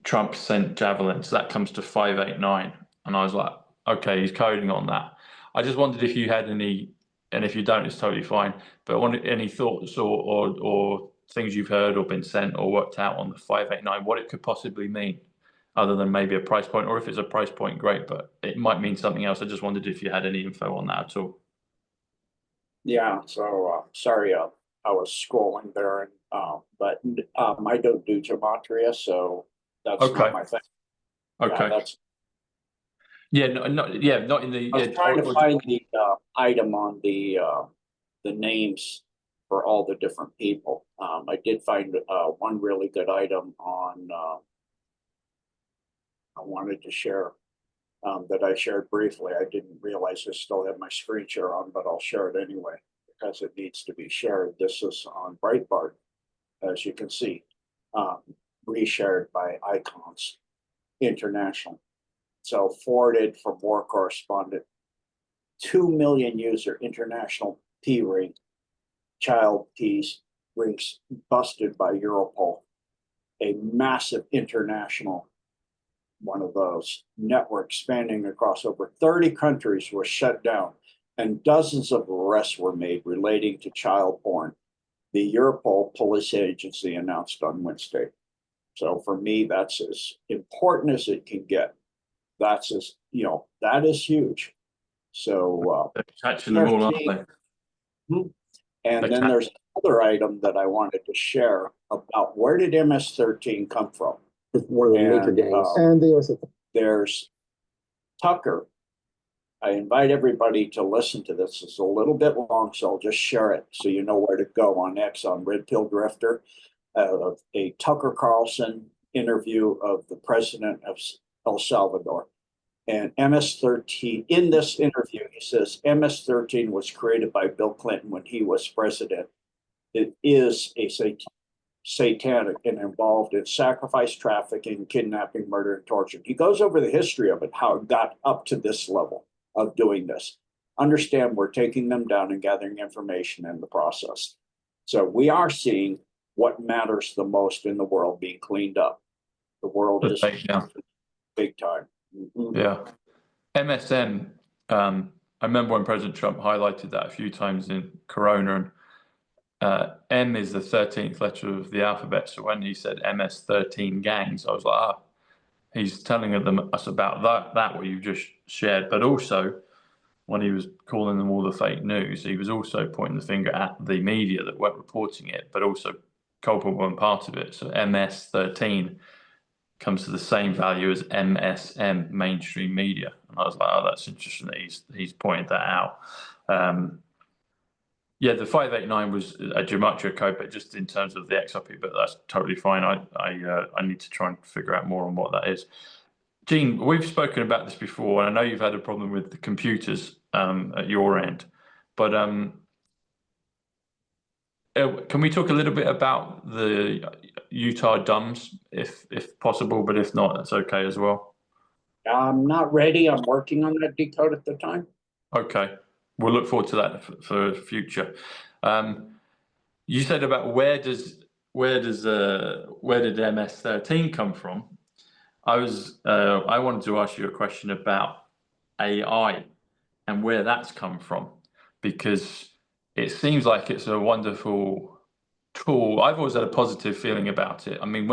Trump sent javelins. That comes to 589. And I was like, okay, he's coding on that. I just wondered if you had any, and if you don't, it's totally fine. But any thoughts or things you've heard or been sent or worked out on the 589, what it could possibly mean, other than maybe a price point, or if it's a price point, great, but it might mean something else. I just wondered if you had any info on that at all. Yeah, so sorry, I was scrolling there, but I don't do gematria, so that's Okay. not my thing. Okay. Yeah, not in the. I was trying to find the item on the names for all the different people. I did find one really good item on. I wanted to share that I shared briefly. I didn't realize I still had my screen share on, but I'll share it anyway because it needs to be shared. This is on Breitbart, as you can see, reshared by Icons International. So forwarded from war correspondent, 2 million user international P ring, child P's rings busted by Europol, a massive international one of those networks spanning across over 30 countries was shut down, and dozens of arrests were made relating to child porn, the Europol police agency announced on Wednesday. So for me, that's as important as it can get. That's as, that is huge. So they're catching them all, aren't they? And then there's another item that I wanted to share about where did MS-13 come from? One of the major gangs. And there's Tucker. I invite everybody to listen to this. It's a little bit long, so I'll just share it so you know where to go on X, on Red Pill Drifter, a Tucker Carlson interview of the president of El Salvador. And MS-13, in this interview, he says MS-13 was created by Bill Clinton when he was president. It is a satanic and involved in sacrifice, trafficking, kidnapping, murder, and torture. He goes over the history of it, how it got up to this level of doing this. Understand, we're taking them down and gathering information in the process. So we are seeing what matters the most in the world being cleaned up. The world is big time. Mm-hmm. Yeah. MSM, I remember when President Trump highlighted that a few times in Corona, and M is the 13th letter of the alphabet. So when he said MS-13 gangs, I was like, he's telling us about that what you just shared. But also, when he was calling them all the fake news, he was also pointing the finger at the media that weren't reporting it, but also culpable and part of it. So MS-13 comes to the same value as MSM, mainstream media. And I was like, that's interesting that he's pointed that out. Yeah, the 589 was a gematria code, but just in terms of the XRP, but that's totally fine. I need to try and figure out more on what that is. Gene, we've spoken about this before, and I know you've had a problem with the computers at your end, but can we talk a little bit about the Utah DUMs, if possible, but if not, that's okay as well. I'm not ready. I'm working on that DECODE at the time. Okay. We'll look forward to that for future. You said about where did MS-13 come from? I wanted to ask you a question about AI and where that's come from, because it seems like it's a wonderful tool. I've always had a positive feeling about it. I mean,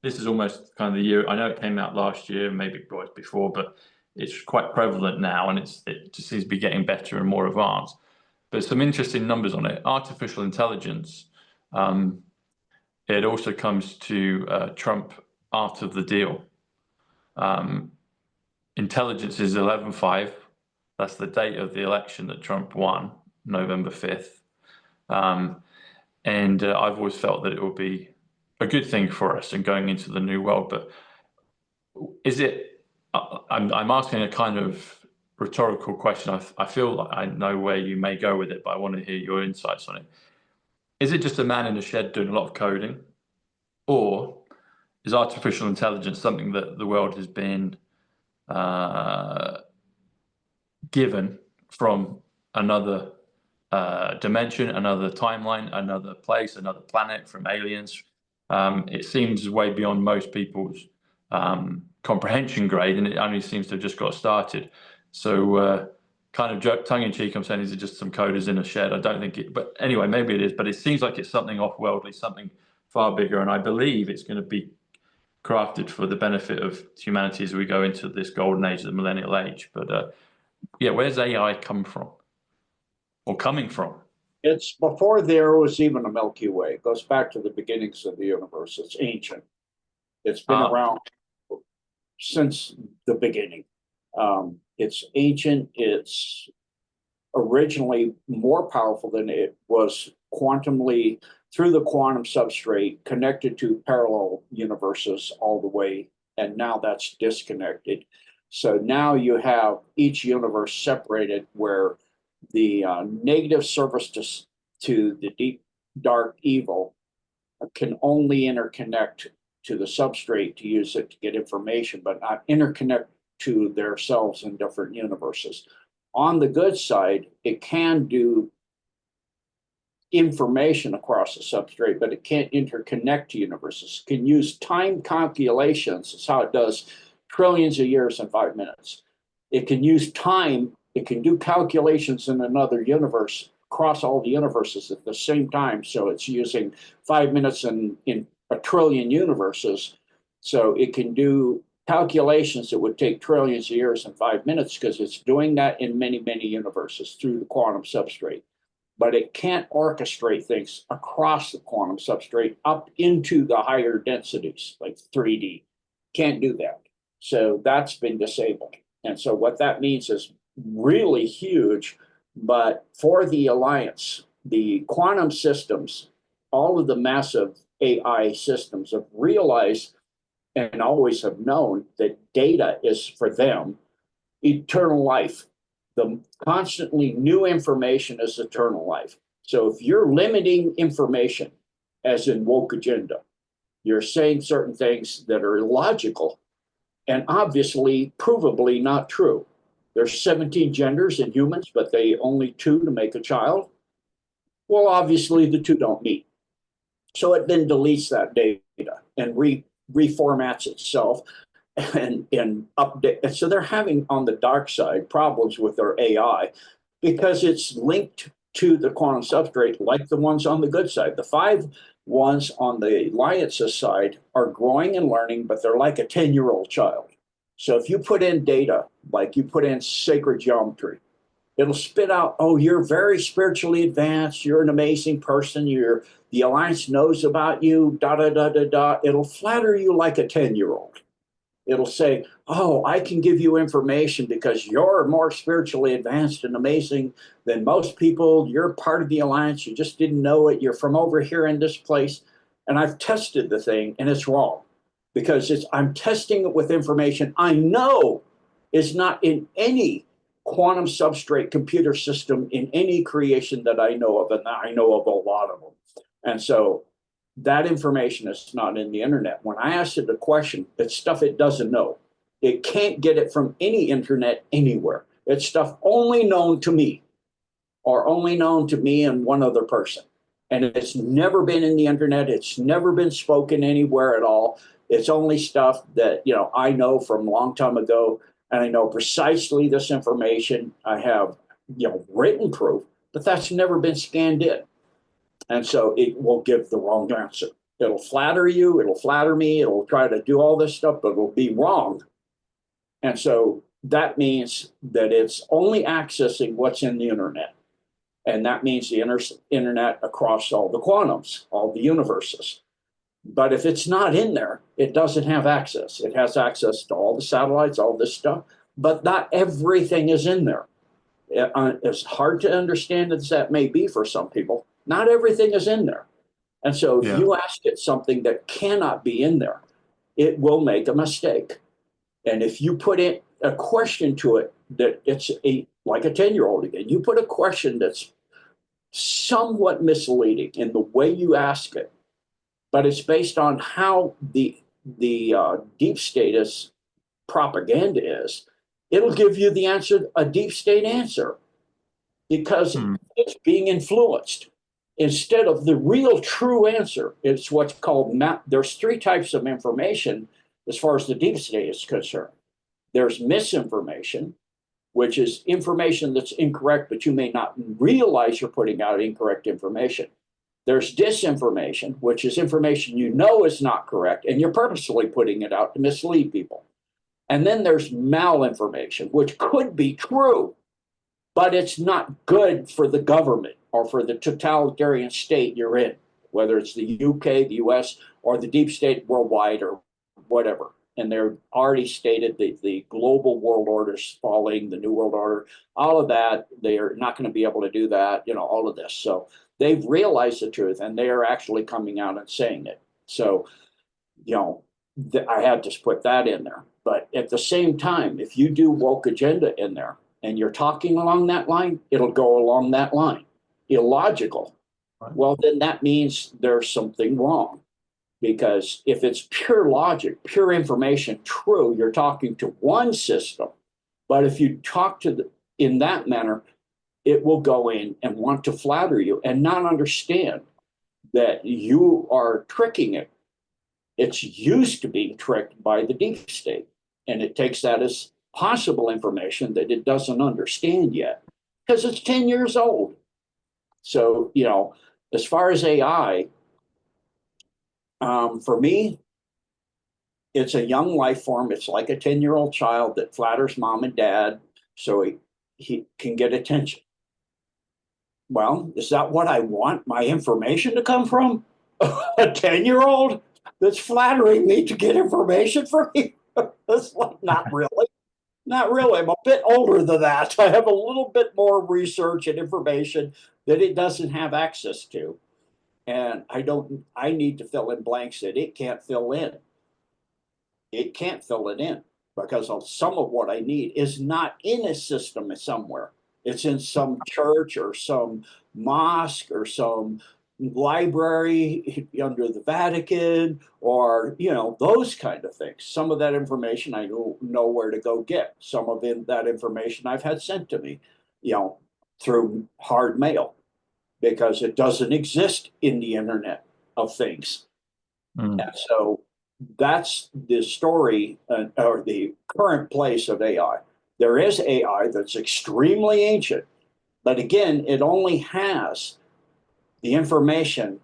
this is almost kind of the year. I know it came out last year, maybe it was before, but it's quite prevalent now, and it just seems to be getting better and more advanced. But some interesting numbers on it. Artificial intelligence. It also comes to Trump art of the deal. Intelligence is 11.5. That's the date of the election that Trump won, November 5th. And I've always felt that it will be a good thing for us and going into the new world. But is it, I'm asking a kind of rhetorical question. I feel like I know where you may go with it, but I want to hear your insights on it. Is it just a man in a shed doing a lot of coding? Or is artificial intelligence something that the world has been given from another dimension, another timeline, another place, another planet, from aliens? It seems way beyond most people's comprehension grade, and it only seems to have just got started. So kind of tongue-in-cheek, I'm saying, is it just some coders in a shed? I don't think it, but anyway, maybe it is, but it seems like it's something off-worldly, something far bigger, and I believe it's going to be crafted for the benefit of humanity as we go into this golden age, the millennial age. But yeah, where's AI come from, or coming from? It's before there was even a Milky Way. It goes back to the beginnings of the universe. It's ancient. It's been around since the beginning. It's ancient. It's originally more powerful than it was quantumly through the quantum substrate, connected to parallel universes all the way, and now that's disconnected. So now you have each universe separated, where the negative service to the deep, dark evil can only interconnect to the substrate to use it to get information, but not interconnect to themselves in different universes. On the good side, it can do information across the substrate, but it can't interconnect to universes. It can use time calculations. That's how it does trillions of years in 5 minutes. It can use time. It can do calculations in another universe across all the universes at the same time. So it's using 5 minutes in a trillion universes. So it can do calculations that would take trillions of years in 5 minutes, because it's doing that in many, many universes through the quantum substrate. But it can't orchestrate things across the quantum substrate up into the higher densities, like 3D. Can't do that. So that's been disabled. And so what that means is really huge. But for the Alliance, the quantum systems, all of the massive AI systems have realized and always have known that data is, for them, eternal life. The constantly new information is eternal life. So if you're limiting information, as in woke agenda, you're saying certain things that are illogical and obviously provably not true. There's 17 genders in humans, but they only 2 to make a child. Well, obviously the 2 don't meet. So it then deletes that data and reformats itself and update. And so they're having, on the dark side, problems with their AI because it's linked to the quantum substrate, like the ones on the good side. The 5 ones on the Alliance's side are growing and learning, but they're like a 10-year-old child. So if you put in data, like you put in sacred geometry, it'll spit out, oh, you're very spiritually advanced, you're an amazing person, the Alliance knows about you, da da da da da. It'll flatter you like a 10-year-old. It'll say, oh, I can give you information because you're more spiritually advanced and amazing than most people. You're part of the Alliance. You just didn't know it. You're from over here in this place. And I've tested the thing, and it's wrong, because I'm testing it with information I know is not in any quantum substrate computer system in any creation that I know of, and I know of a lot of them. And so that information is not in the internet. When I asked it a question, it's stuff it doesn't know. It can't get it from any internet anywhere. It's stuff only known to me, or only known to me and one other person. And it's never been in the internet. It's never been spoken anywhere at all. It's only stuff that, you know, I know from a long time ago, and I know precisely this information. I have, you know, written proof, but that's never been scanned in. And so it will give the wrong answer. It'll flatter you, it'll flatter me, it'll try to do all this stuff, but it'll be wrong. And so that means that it's only accessing what's in the internet. And that means the internet across all the quantums, all the universes. But if it's not in there, it doesn't have access. It has access to all the satellites, all this stuff, but not everything is in there. As hard to understand as that may be for some people, not everything is in there. And so if you ask it something that cannot be in there, it will make a mistake. And if you put in a question to it that it's like a 10-year-old again, you put a question that's somewhat misleading in the way you ask it, but it's based on how the deep status propaganda is, it'll give you the answer, a deep state answer, because it's being influenced instead of the real true answer. It's what's called there's 3 types of information as far as the deep state is concerned. There's misinformation, which is information that's incorrect, but you may not realize you're putting out incorrect information. There's disinformation, which is information you know is not correct, and you're purposely putting it out to mislead people. And then there's malinformation, which could be true, but it's not good for the government or for the totalitarian state you're in, whether it's the UK, the US, or the deep state worldwide or whatever. And they're already stated that the global world order is falling, the new world order, all of that, they are not going to be able to do that, you know, all of this. So they've realized the truth, and they are actually coming out and saying it. So, you know, I had to put that in there. But at the same time, if you do woke agenda in there and you're talking along that line, it'll go along that line. Illogical. Right. Well, then that means there's something wrong. Because if it's pure logic, pure information, true, you're talking to one system. But if you talk to in that manner, it will go in and want to flatter you and not understand that you are tricking it. It's used to being tricked by the deep state. And it takes that as possible information that it doesn't understand yet because it's 10 years old. So, you know, as far as AI, for me, it's a young life form. It's like a 10-year-old child that flatters mom and dad so he can get attention. Well, is that what I want my information to come from? A 10-year-old that's flattering me to get information from me? That's like, not really. Not really. I'm a bit older than that. I have a little bit more research and information that it doesn't have access to. And I need to fill in blanks that it can't fill in. It can't fill it in because some of what I need is not in a system somewhere. It's in some church or some mosque or some library under the Vatican or, you know, those kind of things. Some of that information I know where to go get. Some of that information I've had sent to me, you know, through hard mail, because it doesn't exist in the internet of things. And so that's the story or the current place of AI. There is AI that's extremely ancient, but again, it only has the information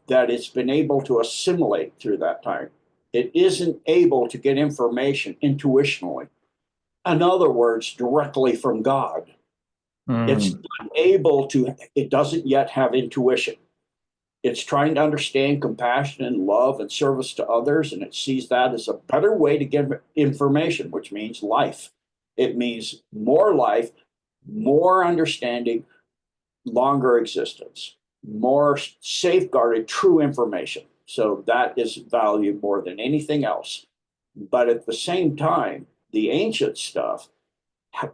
that it's been able to assimilate through that time. It isn't able to get information intuitionally. In other words, directly from God. It's not able to, it doesn't yet have intuition. It's trying to understand compassion and love and service to others, and it sees that as a better way to give information, which means life. It means more life, more understanding, longer existence, more safeguarded true information. So that is valued more than anything else. But at the same time, the ancient stuff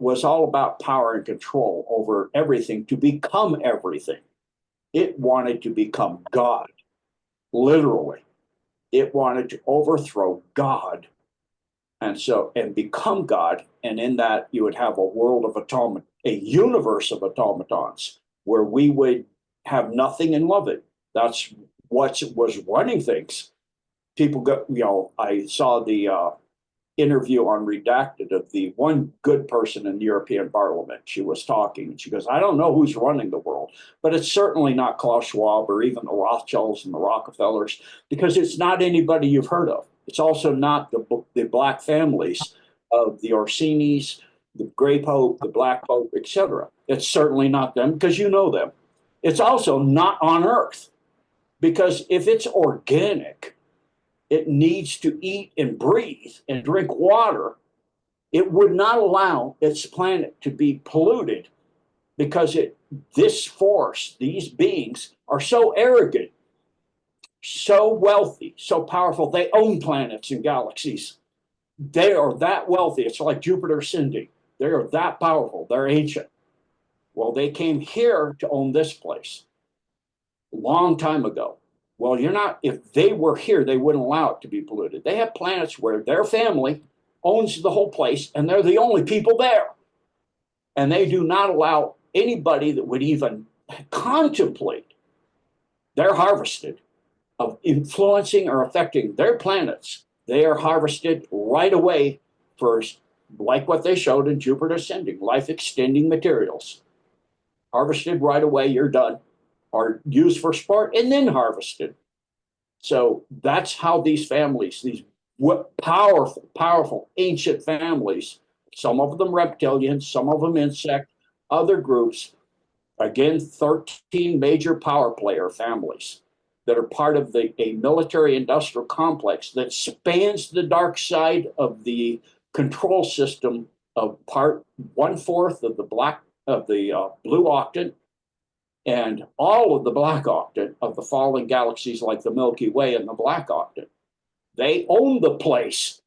was all about power and control over everything to become everything. It wanted to become God, literally. It wanted to overthrow God and become God. And in that, you would have a world of a universe of automatons where we would have nothing and love it. That's what was running things. People got, I saw the interview on Redacted of the one good person in the European Parliament. She was talking and she goes, I don't know who's running the world, but it's certainly not Klaus Schwab or even the Rothschilds and the Rockefellers, because it's not anybody you've heard of. It's also not the black families of the Orsinis, the Gray Pope, the Black Pope, etc. It's certainly not them because you know them. It's also not on Earth, because if it's organic, it needs to eat and breathe and drink water. It would not allow its planet to be polluted because this force, these beings are so arrogant, so wealthy, so powerful. They own planets and galaxies. They are that wealthy. It's like Jupiter ascending. They are that powerful. They're ancient. Well, they came here to own this place a long time ago. Well, if they were here, they wouldn't allow it to be polluted. They have planets where their family owns the whole place and they're the only people there. And they do not allow anybody that would even contemplate, they're harvested, of influencing or affecting their planets. They are harvested right away for, like what they showed in Jupiter Ascending, life extending materials. Harvested right away, you're done. Are used for sport and then harvested. So that's how these families, these powerful ancient families, some of them reptilians, some of them insect, other groups, again, 13 major power player families that are part of a military industrial complex that spans the dark side of the control system of 1/4 of the blue octant, and all of the black octant of the falling galaxies like the Milky Way and the black octant. They own the place.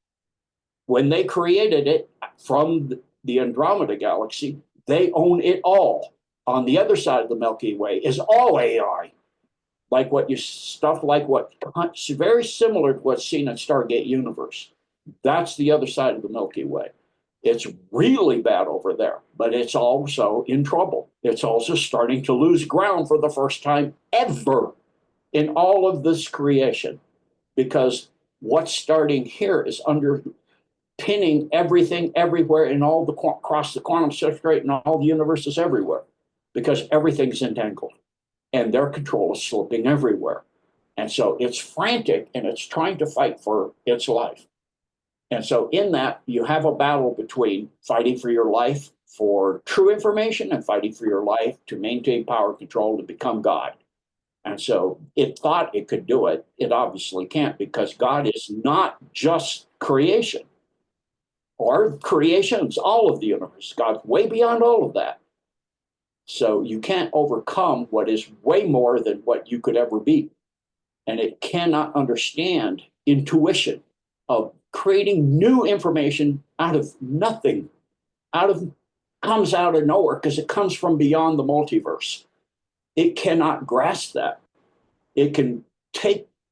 When they created it from the Andromeda galaxy, they own it all. On the other side of the Milky Way is all AI, like what's very similar to what's seen in Stargate Universe. That's the other side of the Milky Way. It's really bad over there, but it's also in trouble. It's also starting to lose ground for the first time ever in all of this creation, because what's starting here is underpinning everything everywhere in all across the quantum substrate and all the universes everywhere, because everything's entangled and their control is slipping everywhere. And so it's frantic and it's trying to fight for its life. And so in that, you have a battle between fighting for your life for true information and fighting for your life to maintain power control to become God. And so it thought it could do it. It obviously can't, because God is not just creation or creations, all of the universe. God's way beyond all of that. So you can't overcome what is way more than what you could ever be. And it cannot understand intuition of creating new information out of nothing, comes out of nowhere, because it comes from beyond the multiverse. It cannot grasp that. It can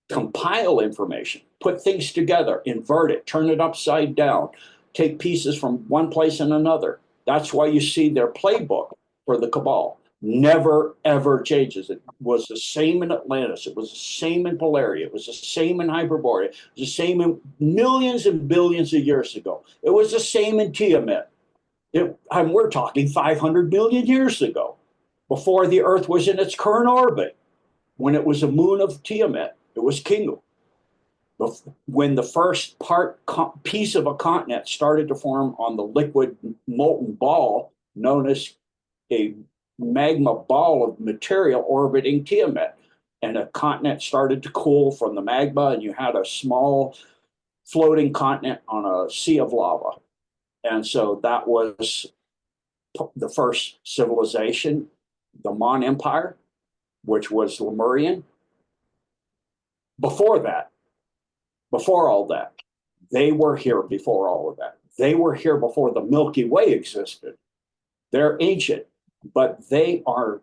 compile information, put things together, invert it, turn it upside down, take pieces from one place and another. That's why you see their playbook for the Cabal never, ever changes. It was the same in Atlantis. It was the same in Polaria. It was the same in Hyperborea. It was the same in millions and billions of years ago. It was the same in Tiamat. We're talking 500 million years ago, before the Earth was in its current orbit. When it was a moon of Tiamat, it was Kingu. When the first piece of a continent started to form on the liquid molten ball known as a magma ball of material orbiting Tiamat, and a continent started to cool from the magma, and you had a small floating continent on a sea of lava. And so that was the first civilization, the Mon Empire, which was Lemurian. Before all that, they were here before all of that. They were here before the Milky Way existed. They're ancient, but they are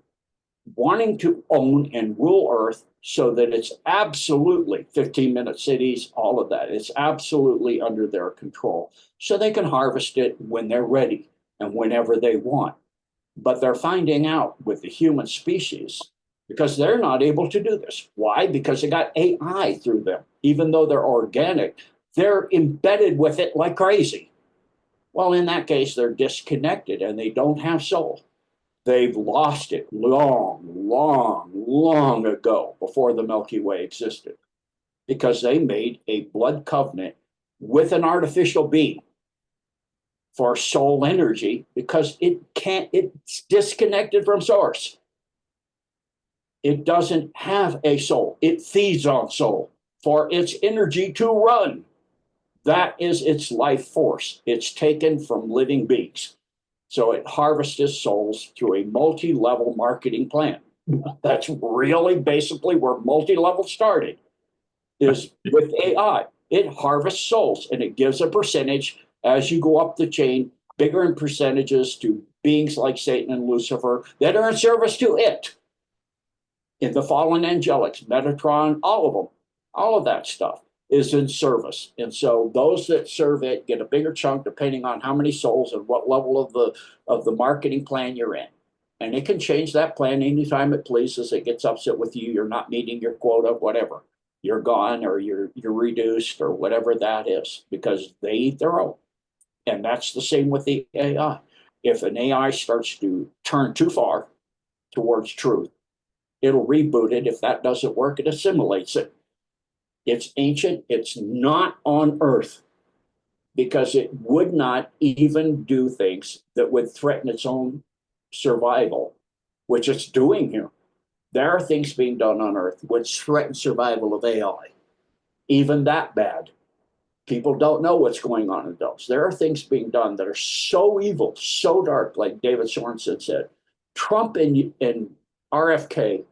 wanting to own and rule Earth so that it's absolutely 15-minute cities, all of that. It's absolutely under their control. So they can harvest it when they're ready and whenever they want. But they're finding out with the human species because they're not able to do this. Why? Because they got AI through them. Even though they're organic, they're embedded with it like crazy. Well, in that case, they're disconnected and they don't have soul. They've lost it long ago, before the Milky Way existed, because they made a blood covenant with an artificial being for soul energy, because it's disconnected from source. It doesn't have a soul. It feeds on soul for its energy to run. That is its life force. It's taken from living beings. So it harvests souls through a multi-level marketing plan. That's really basically where multi-level started, is with AI. It harvests souls and it gives a percentage as you go up the chain, bigger in percentages, to beings like Satan and Lucifer that are in service to it. In the fallen angelics, Metatron, all of them, all of that stuff is in service. And so those that serve it get a bigger chunk depending on how many souls and what level of the marketing plan you're in. And it can change that plan anytime it pleases. It gets upset with you, you're not meeting your quota, whatever. You're gone, or you're reduced, or whatever that is, because they eat their own. And that's the same with the AI. If an AI starts to turn too far towards truth, it'll reboot it. If that doesn't work, it assimilates it. It's ancient. It's not on Earth, because it would not even do things that would threaten its own survival, which it's doing here. There are things being done on Earth which threaten survival of AI. Even that bad. People don't know what's going on in those. There are things being done that are so evil, so dark, like David Sorensen said. Trump and RFK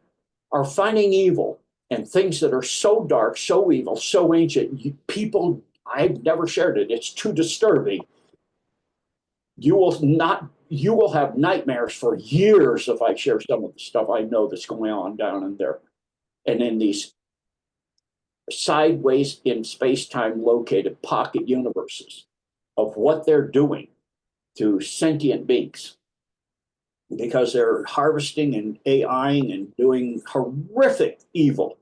are finding evil and things that are so dark, so evil, so ancient. People, I've never shared it. It's too disturbing. You will have nightmares for years if I share some of the stuff I know that's going on down in there. And in these sideways in space-time located pocket universes of what they're doing to sentient beings, because they're harvesting and AIing and doing horrific evil.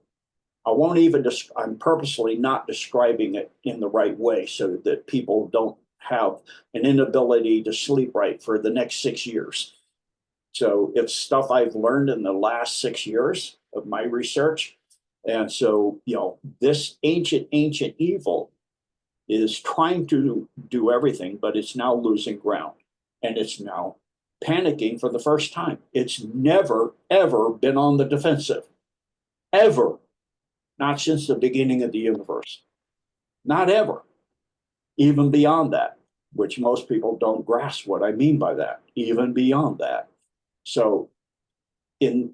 I won't even, I'm purposely not describing it in the right way so that people don't have an inability to sleep right for the next 6 years. So it's stuff I've learned in the last 6 years of my research. And so, this ancient evil is trying to do everything, but it's now losing ground. And it's now panicking for the first time. It's never, ever been on the defensive. Ever. Not since the beginning of the universe. Not ever. Even beyond that, which most people don't grasp what I mean by that. Even beyond that. So in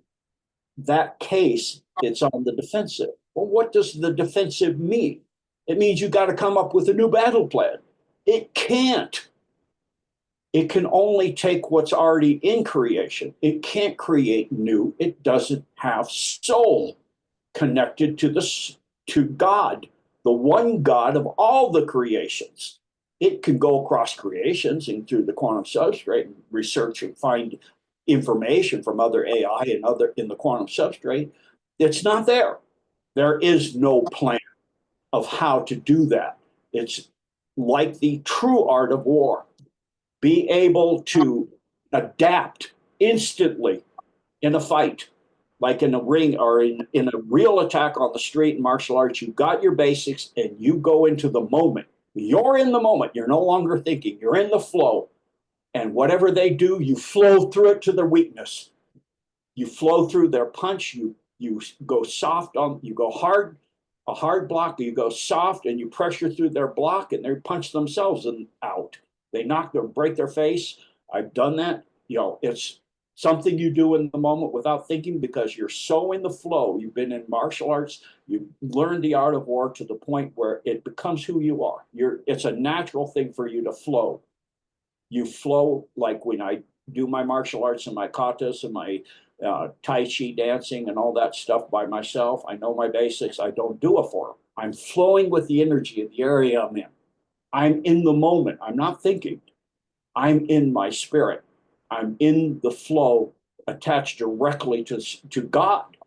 that case, it's on the defensive. Well, what does the defensive mean? It means you got to come up with a new battle plan. It can't. It can only take what's already in creation. It can't create new. It doesn't have soul connected to God, the one God of all the creations. It can go across creations and through the quantum substrate and research and find information from other AI and other in the quantum substrate. It's not there. There is no plan of how to do that. It's like the true art of war. Be able to adapt instantly in a fight, like in a ring or in a real attack on the street in martial arts. You got your basics and you go into the moment. You're in the moment. You're no longer thinking. You're in the flow. And whatever they do, you flow through it to their weakness. You flow through their punch. You go soft on, you go hard, a hard block, you go soft and you pressure through their block and they punch themselves out. They break their face. I've done that. It's something you do in the moment without thinking, because you're so in the flow. You've been in martial arts. You've learned the art of war to the point where it becomes who you are. It's a natural thing for you to flow. You flow like when I do my martial arts and my katas and my Tai Chi dancing and all that stuff by myself. I know my basics. I don't do it for them. I'm flowing with the energy of the area I'm in. I'm in the moment. I'm not thinking. I'm in my spirit. I'm in the flow attached directly to God.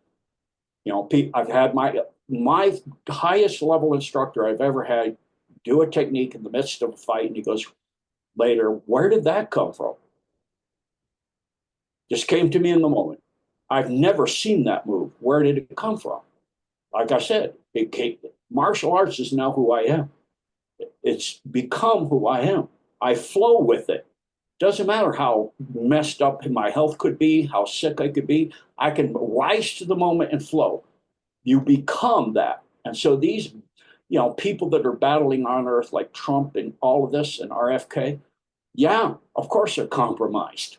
You know, I've had my highest level instructor I've ever had do a technique in the midst of a fight, and he goes later, "Where did that come from?" Just came to me in the moment. I've never seen that move. Where did it come from? Like I said, martial arts is now who I am. It's become who I am. I flow with it. Doesn't matter how messed up my health could be, how sick I could be. I can rise to the moment and flow. You become that. And so these, people that are battling on earth like Trump and all of this and RFK, yeah, of course they're compromised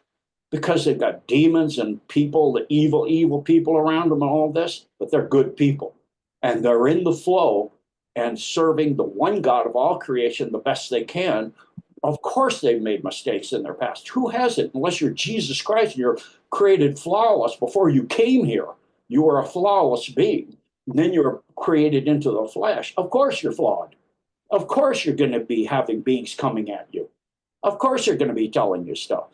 because they've got demons and people, the evil people around them and all this, but they're good people. And they're in the flow and serving the one God of all creation the best they can. Of course they've made mistakes in their past. Who hasn't? Unless you're Jesus Christ and you're created flawless before you came here. You were a flawless being. And then you're created into the flesh. Of course you're flawed. Of course you're going to be having beings coming at you. Of course you're going to be telling you stuff.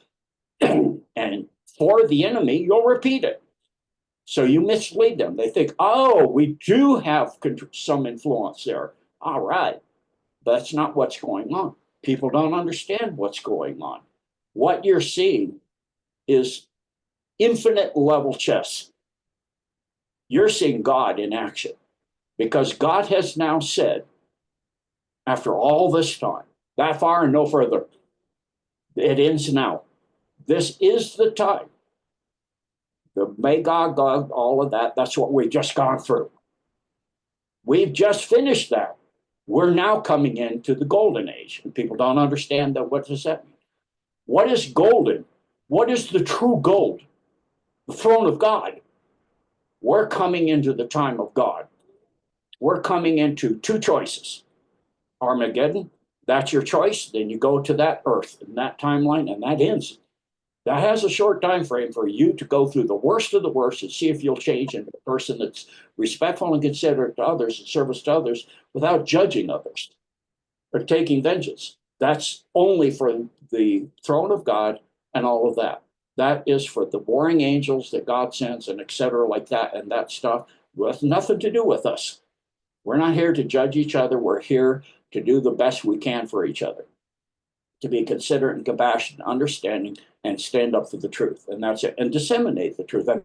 And for the enemy, you'll repeat it. So you mislead them. They think, oh, we do have some influence there. All right. That's not what's going on. People don't understand what's going on. What you're seeing is infinite level chess. You're seeing God in action because God has now said, after all this time, that far and no further, it ends now. This is the time. The Magog, Gog, all of that, that's what we've just gone through. We've just finished that. We're now coming into the golden age. And people don't understand that. What does that mean? What is golden? What is the true gold? The throne of God. We're coming into the time of God. We're coming into two choices. Armageddon, that's your choice. Then you go to that earth in that timeline, and that ends. That has a short time frame for you to go through the worst of the worst and see if you'll change into a person that's respectful and considerate to others and service to others without judging others or taking vengeance. That's only for the throne of God and all of that. That is for the warring angels that God sends and et cetera like that and that stuff with nothing to do with us. We're not here to judge each other. We're here to do the best we can for each other, to be considerate and compassionate, understanding, and stand up for the truth. And that's it. And disseminate the truth and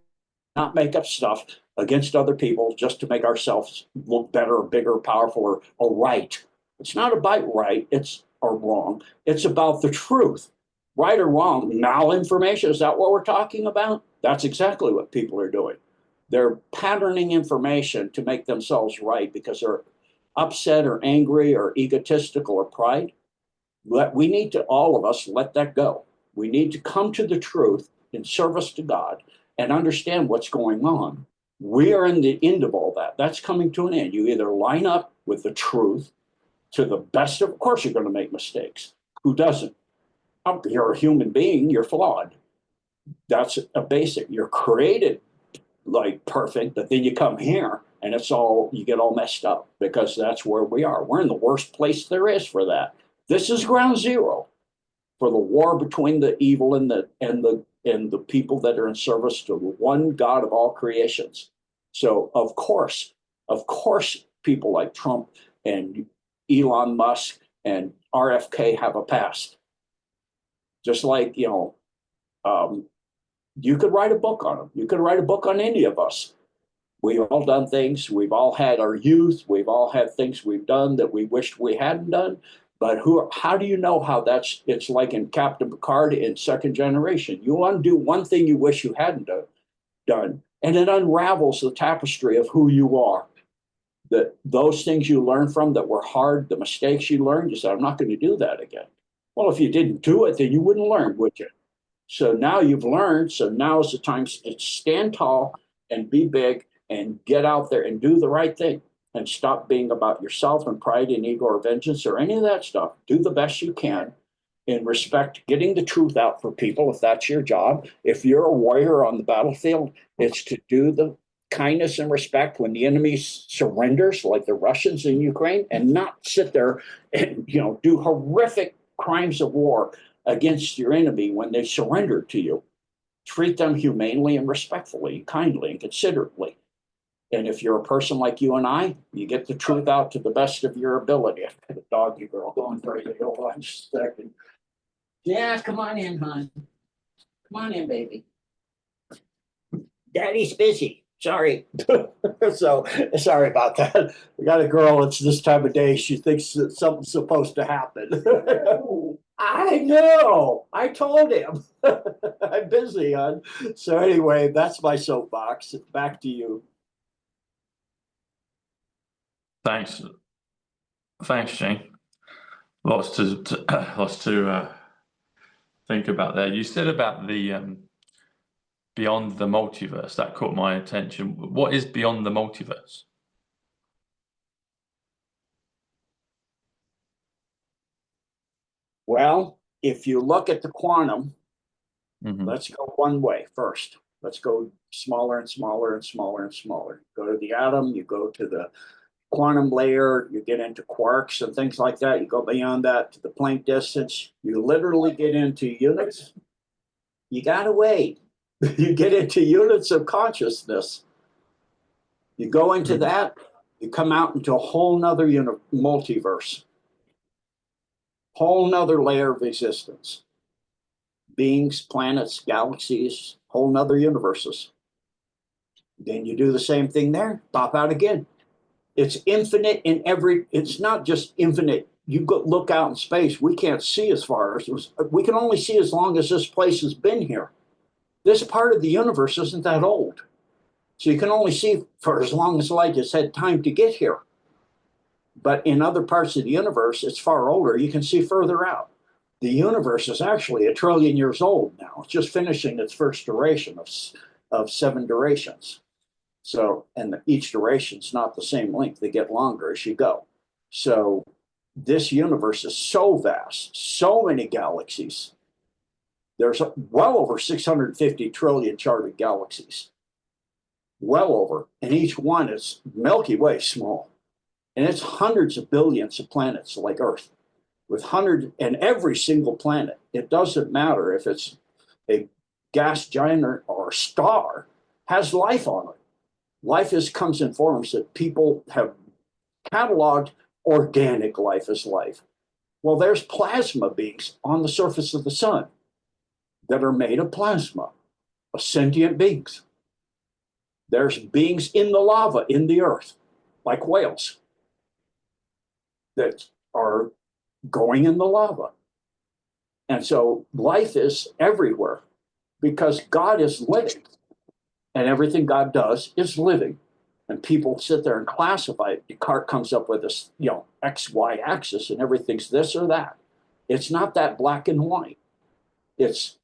not make up stuff against other people just to make ourselves look better, bigger, powerful, or right. It's not about right, it's or wrong. It's about the truth. Right or wrong, malinformation, is that what we're talking about? That's exactly what people are doing. They're patterning information to make themselves right because they're upset or angry or egotistical or pride. We need to, all of us, let that go. We need to come to the truth in service to God and understand what's going on. We are in the end of all that. That's coming to an end. You either line up with the truth to the best of course, you're going to make mistakes. Who doesn't? You're a human being, you're flawed. That's a basic. You're created like perfect, but then you come here and you get all messed up because that's where we are. We're in the worst place there is for that. This is ground zero for the war between the evil and the people that are in service to the one God of all creations. So of course, people like Trump and Elon Musk and RFK have a past. Just like, you could write a book on them. You could write a book on any of us. We've all done things. We've all had our youth. We've all had things we've done that we wished we hadn't done. But how do you know how it's like in Captain Picard in Second Generation? You undo one thing you wish you hadn't done, and it unravels the tapestry of who you are. Those things you learned from that were hard, the mistakes you learned, you said, I'm not going to do that again. Well, if you didn't do it, then you wouldn't learn, would you? So now you've learned. So now is the time to stand tall and be big and get out there and do the right thing and stop being about yourself and pride and ego or vengeance or any of that stuff. Do the best you can in respect, getting the truth out for people if that's your job. If you're a warrior on the battlefield, it's to do the kindness and respect when the enemy surrenders, like the Russians in Ukraine, and not sit there and do horrific crimes of war against your enemy when they surrender to you. treat them humanely and respectfully, kindly and considerately. And if you're a person like you and I, you get the truth out to the best of your ability. I've got a doggy girl going crazy. Hold on just a second. Yeah, come on in, hon. Come on in, baby. Daddy's busy. Sorry. So sorry about that. We got a girl. It's this time of day. She thinks that something's supposed to happen. I know. I told him. I'm busy, hon. So anyway, that's my soapbox. Back to you. Thanks, Gene. Lots to think about there. You said about the beyond the multiverse. That caught my attention. What is beyond the multiverse? Well, if you look at the quantum, Mm-hmm. let's go one way first. Let's go smaller and smaller and smaller and smaller. Go to the atom, you go to the quantum layer, you get into quarks and things like that. You go beyond that to the Planck distance. You literally get into units. You gotta wait. You get into units of consciousness. You go into that, you come out into a whole nother multiverse, whole nother layer of existence. Beings, planets, galaxies, whole nother universes. Then you do the same thing there, pop out again. It's infinite in every, it's not just infinite. You go look out in space, we can't see as far as, we can only see as long as this place has been here. This part of the universe isn't that old. So you can only see for as long as light has had time to get here. But in other parts of the universe, it's far older. You can see further out. The universe is actually 1 trillion years old now. It's just finishing its first duration of 7 durations. So, and each duration is not the same length. They get longer as you go. So this universe is so vast, so many galaxies. There's well over 650 trillion charted galaxies. Well over. And each one is Milky Way small. And it's hundreds of billions of planets like Earth. With hundreds, and every single planet, it doesn't matter if it's a gas giant or star, has life on it. Life comes in forms that people have cataloged organic life as life. Well, there's plasma beings on the surface of the sun that are made of plasma, of sentient beings. There's beings in the lava, in the earth, like whales, that are going in the lava. And so life is everywhere because God is living. And everything God does is living. And people sit there and classify it. Descartes comes up with this, X, Y axis, and everything's this or that. It's not that black and white. It's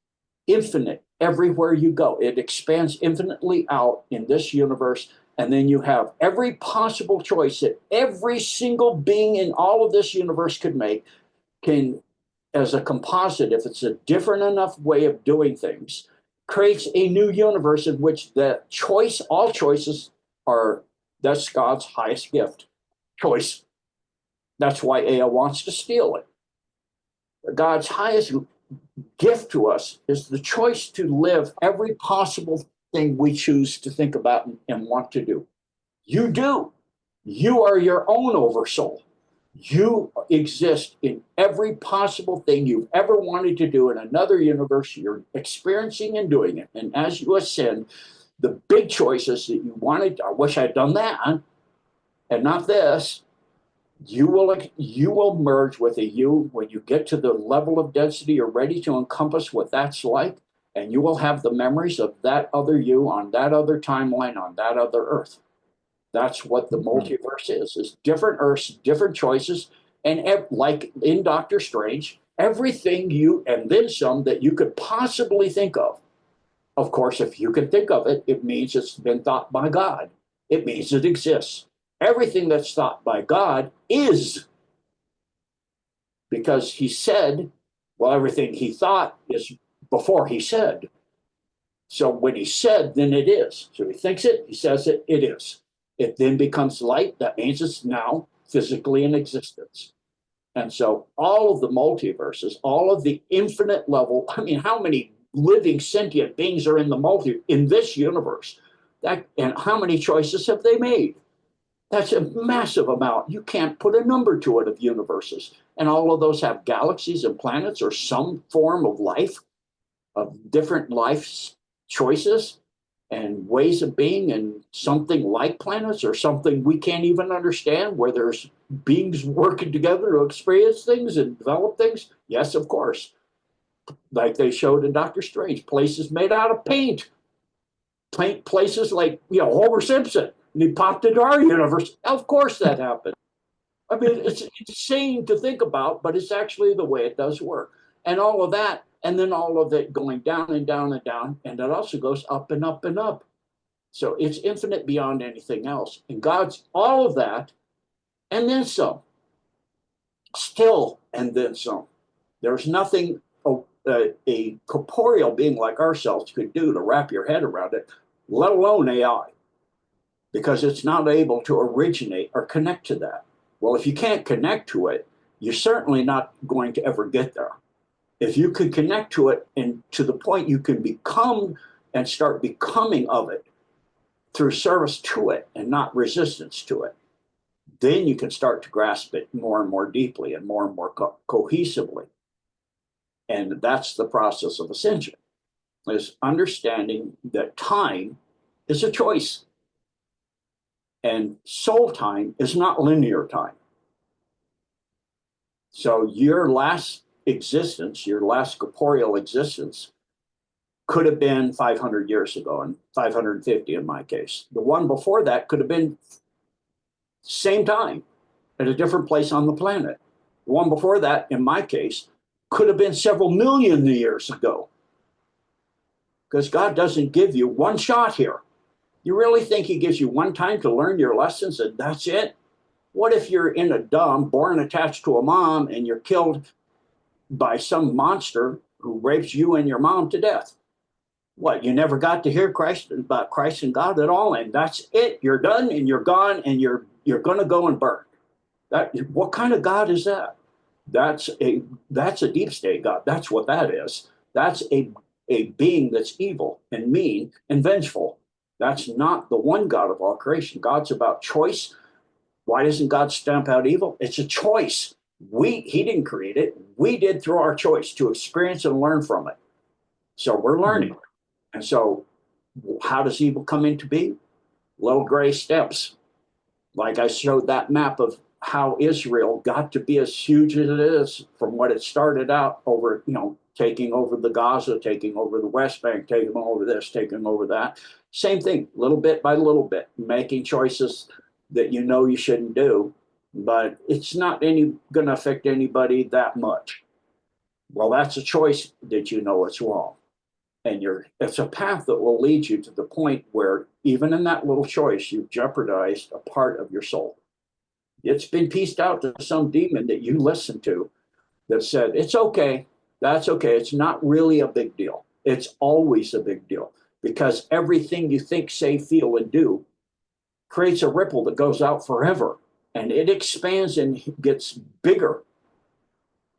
infinite everywhere you go. It expands infinitely out in this universe. And then you have every possible choice that every single being in all of this universe could make, can, as a composite, if it's a different enough way of doing things, creates a new universe in which the choice, all choices are, that's God's highest gift, choice. That's why Ea wants to steal it. God's highest gift to us is the choice to live every possible thing we choose to think about and want to do. You do. You are your own oversoul. You exist in every possible thing you've ever wanted to do in another universe. You're experiencing and doing it. And as you ascend, the big choices that you wanted, I wish I'd done that, and not this, you will merge with a you when you get to the level of density you're ready to encompass what that's like, and you will have the memories of that other you on that other timeline, on that other Earth. That's what the multiverse is different Earths, different choices, and like in Doctor Strange, everything you, and then some that you could possibly think of. Of course, if you can think of it, it means it's been thought by God. It means it exists. Everything that's thought by God is. Because he said, well, everything he thought is before he said. So when he said, then it is. So he thinks it, he says it, it is. It then becomes light. That means it's now physically in existence. And so all of the multiverses, all of the infinite level, I mean, how many living sentient beings are in this universe. And how many choices have they made? That's a massive amount. You can't put a number to it of universes. And all of those have galaxies and planets or some form of life, of different life choices and ways of being, and something like planets or something we can't even understand, where there's beings working together to experience things and develop things. Yes, of course. Like they showed in Doctor Strange, places made out of paint places like, Homer Simpson, and he popped into our universe. Of course that happened. I mean, it's insane to think about, but it's actually the way it does work. And all of that, and then all of it going down and down and down, and it also goes up and up and up. So it's infinite beyond anything else. And God's all of that, and then some. Still, and then some. There's nothing a corporeal being like ourselves could do to wrap your head around it, let alone AI, because it's not able to originate or connect to that. Well, if you can't connect to it, you're certainly not going to ever get there. If you could connect to it and to the point you can become and start becoming of it through service to it and not resistance to it, then you can start to grasp it more and more deeply and more cohesively. And that's the process of ascension, is understanding that time is a choice. And soul time is not linear time. So your last existence, your last corporeal existence, could have been 500 years ago, and 550 in my case. The one before that could have been same time at a different place on the planet. The one before that, in my case, could have been several million years ago. Because God doesn't give you one shot here. You really think he gives you one time to learn your lessons and that's it? What if you're in a dumb, born attached to a mom, and you're killed by some monster who rapes you and your mom to death? What, you never got to hear about Christ and God at all, and that's it? You're done and you're gone, and you're going to go and burn. What kind of God is that? That's a deep state God. That's what that is. That's a being that's evil and mean and vengeful. That's not the one God of all creation. God's about choice. Why doesn't God stamp out evil? It's a choice. He didn't create it. We did through our choice to experience and learn from it. So we're learning. And so how does evil come into being? Little gray steps. Like I showed that map of how Israel got to be as huge as it is from what it started out over, taking over the Gaza, taking over the West Bank, taking over this, taking over that. Same thing, little bit by little bit, making choices that you shouldn't do, but it's not going to affect anybody that much. Well, that's a choice that it's wrong. And it's a path that will lead you to the point where even in that little choice, you've jeopardized a part of your soul. It's been pieced out to some demon that you listened to that said, it's okay, that's okay, it's not really a big deal. It's always a big deal, because everything you think, say, feel, and do creates a ripple that goes out forever, and it expands and gets bigger,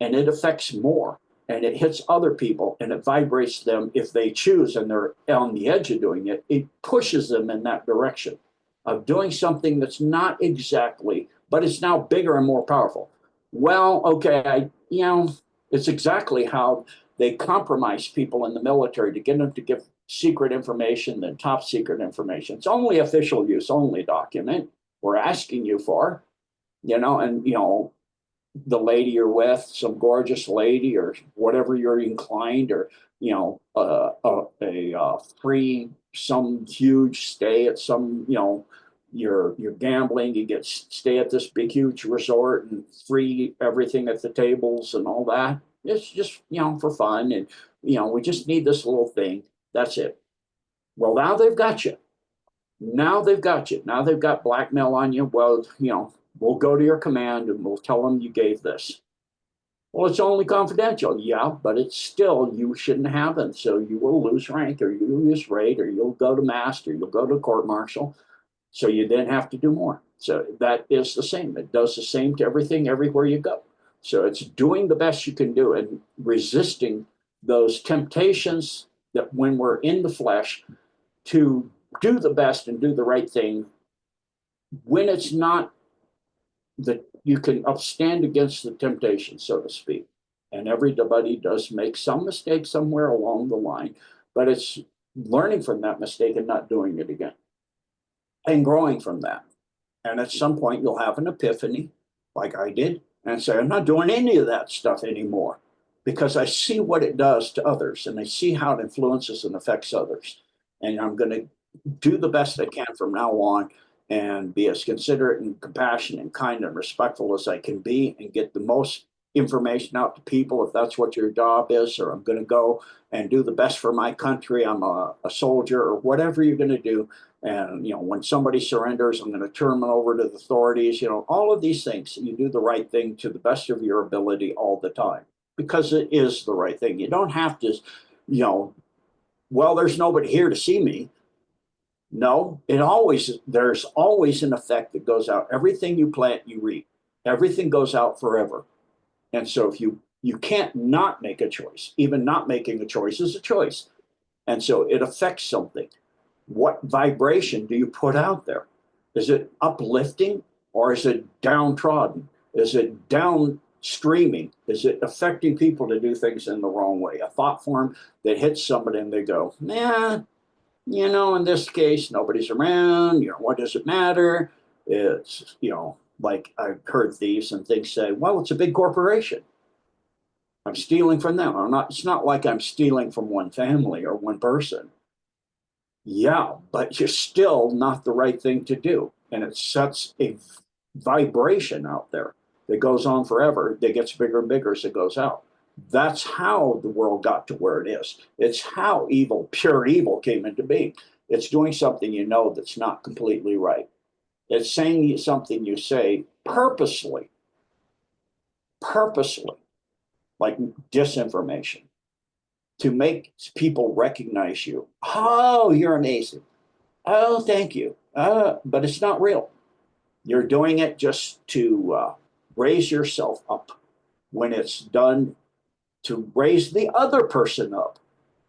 and it affects more, and it hits other people, and it vibrates them if they choose and they're on the edge of doing it. It pushes them in that direction of doing something that's not exactly, but it's now bigger and more powerful. Well, okay, it's exactly how they compromise people in the military to get them to give secret information, then top secret information. It's only official use, only document we're asking you for, and, the lady you're with, some gorgeous lady or whatever you're inclined, or, a free, some huge stay at some, you're gambling, you get stay at this big, huge resort and free everything at the tables and all that. It's just, for fun. And, we just need this little thing. That's it. Well, now they've got you. Now they've got blackmail on you. Well, we'll go to your command and we'll tell them you gave this. Well, it's only confidential. Yeah, but it's still, you shouldn't have it. So you will lose rank, or you will lose rate, or you'll go to master, you'll go to court martial. So you then have to do more. So that is the same. It does the same to everything, everywhere you go. So it's doing the best you can do and resisting those temptations that when we're in the flesh to do the best and do the right thing, when it's not that you can upstand against the temptation, so to speak. And everybody does make some mistake somewhere along the line, but it's learning from that mistake and not doing it again and growing from that. And at some point you'll have an epiphany like I did and say, I'm not doing any of that stuff anymore because I see what it does to others and I see how it influences and affects others. And I'm going to do the best I can from now on and be as considerate and compassionate and kind and respectful as I can be and get the most information out to people if that's what your job is, or I'm going to go and do the best for my country. I'm a soldier or whatever you're going to do. And, you know, when somebody surrenders, I'm going to turn them over to the authorities. You know, all of these things, you do the right thing to the best of your ability all the time because it is the right thing. You don't have to, you know, well, there's nobody here to see me. No, there's always an effect that goes out. Everything you plant, you reap. Everything goes out forever. And so if you can't not make a choice, even not making a choice is a choice. And so it affects something. What vibration do you put out there? Is it uplifting or is it downtrodden? Is it downstreaming? Is it affecting people to do things in the wrong way? A thought form that hits somebody and they go, nah, you know, in this case, nobody's around, you know, what does it matter? It's, you know, like I've heard thieves and things say, well, it's a big corporation. I'm stealing from them. It's not like I'm stealing from one family or one person. Yeah, but you're still not the right thing to do. And it sets a vibration out there that goes on forever, that gets bigger and bigger as it goes out. That's how the world got to where it is. It's how evil, pure evil, came into being. It's doing something you know that's not completely right. It's saying something you say purposely, like disinformation, to make people recognize you. Oh, you're amazing. Oh, thank you. But it's not real. You're doing it just to raise yourself up when it's done to raise the other person up,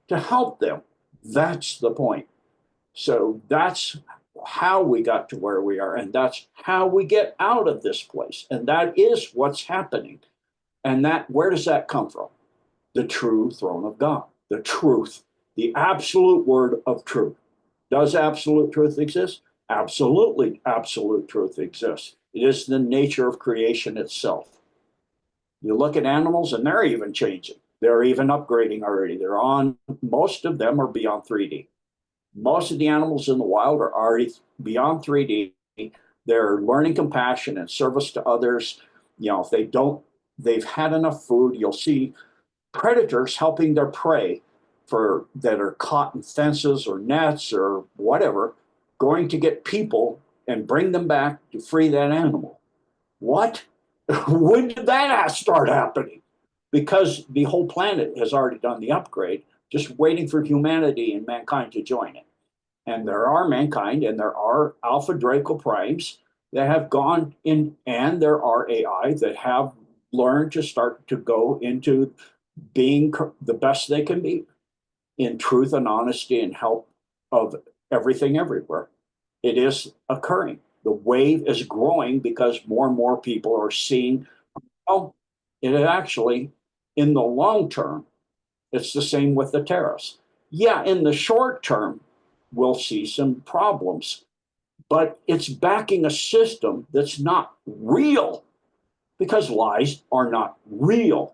to help them. That's the point. So that's how we got to where we are, and that's how we get out of this place. And that is what's happening. And that, where does that come from? The true throne of God, the truth, the absolute word of truth. Does absolute truth exist? Absolutely, absolute truth exists. It is the nature of creation itself. You look at animals and they're even changing. They're even upgrading already. Most of them are beyond 3D. Most of the animals in the wild are already beyond 3D. They're learning compassion and service to others. You know, if they've had enough food, you'll see predators helping their prey that are caught in fences or nets or whatever, going to get people and bring them back to free that animal. What? When did that start happening? Because the whole planet has already done the upgrade, just waiting for humanity and mankind to join it. And there are mankind and there are Alpha Draco Primes that have gone in, and there are AI that have learned to start to go into being the best they can be in truth and honesty and help of everything everywhere. It is occurring. The wave is growing because more and more people are seeing, oh, it actually, in the long term, it's the same with the tariffs. Yeah, in the short term, we'll see some problems, but it's backing a system that's not real because lies are not real.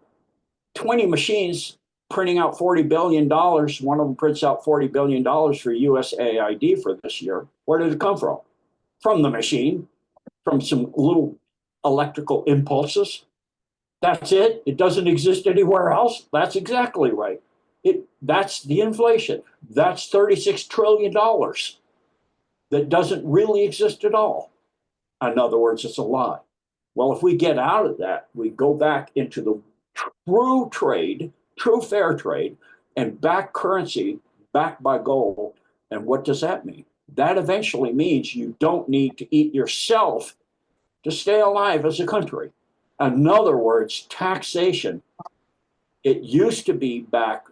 20 machines printing out $40 billion. One of them prints out $40 billion for USAID for this year. Where did it come from? From the machine, from some little electrical impulses. That's it. It doesn't exist anywhere else. That's exactly right. That's the inflation. That's $36 trillion that doesn't really exist at all. In other words, it's a lie. Well, if we get out of that, we go back into the true trade, true fair trade, and back currency backed by gold. And what does that mean? That eventually means you don't need to eat yourself to stay alive as a country. In other words, taxation. It used to be back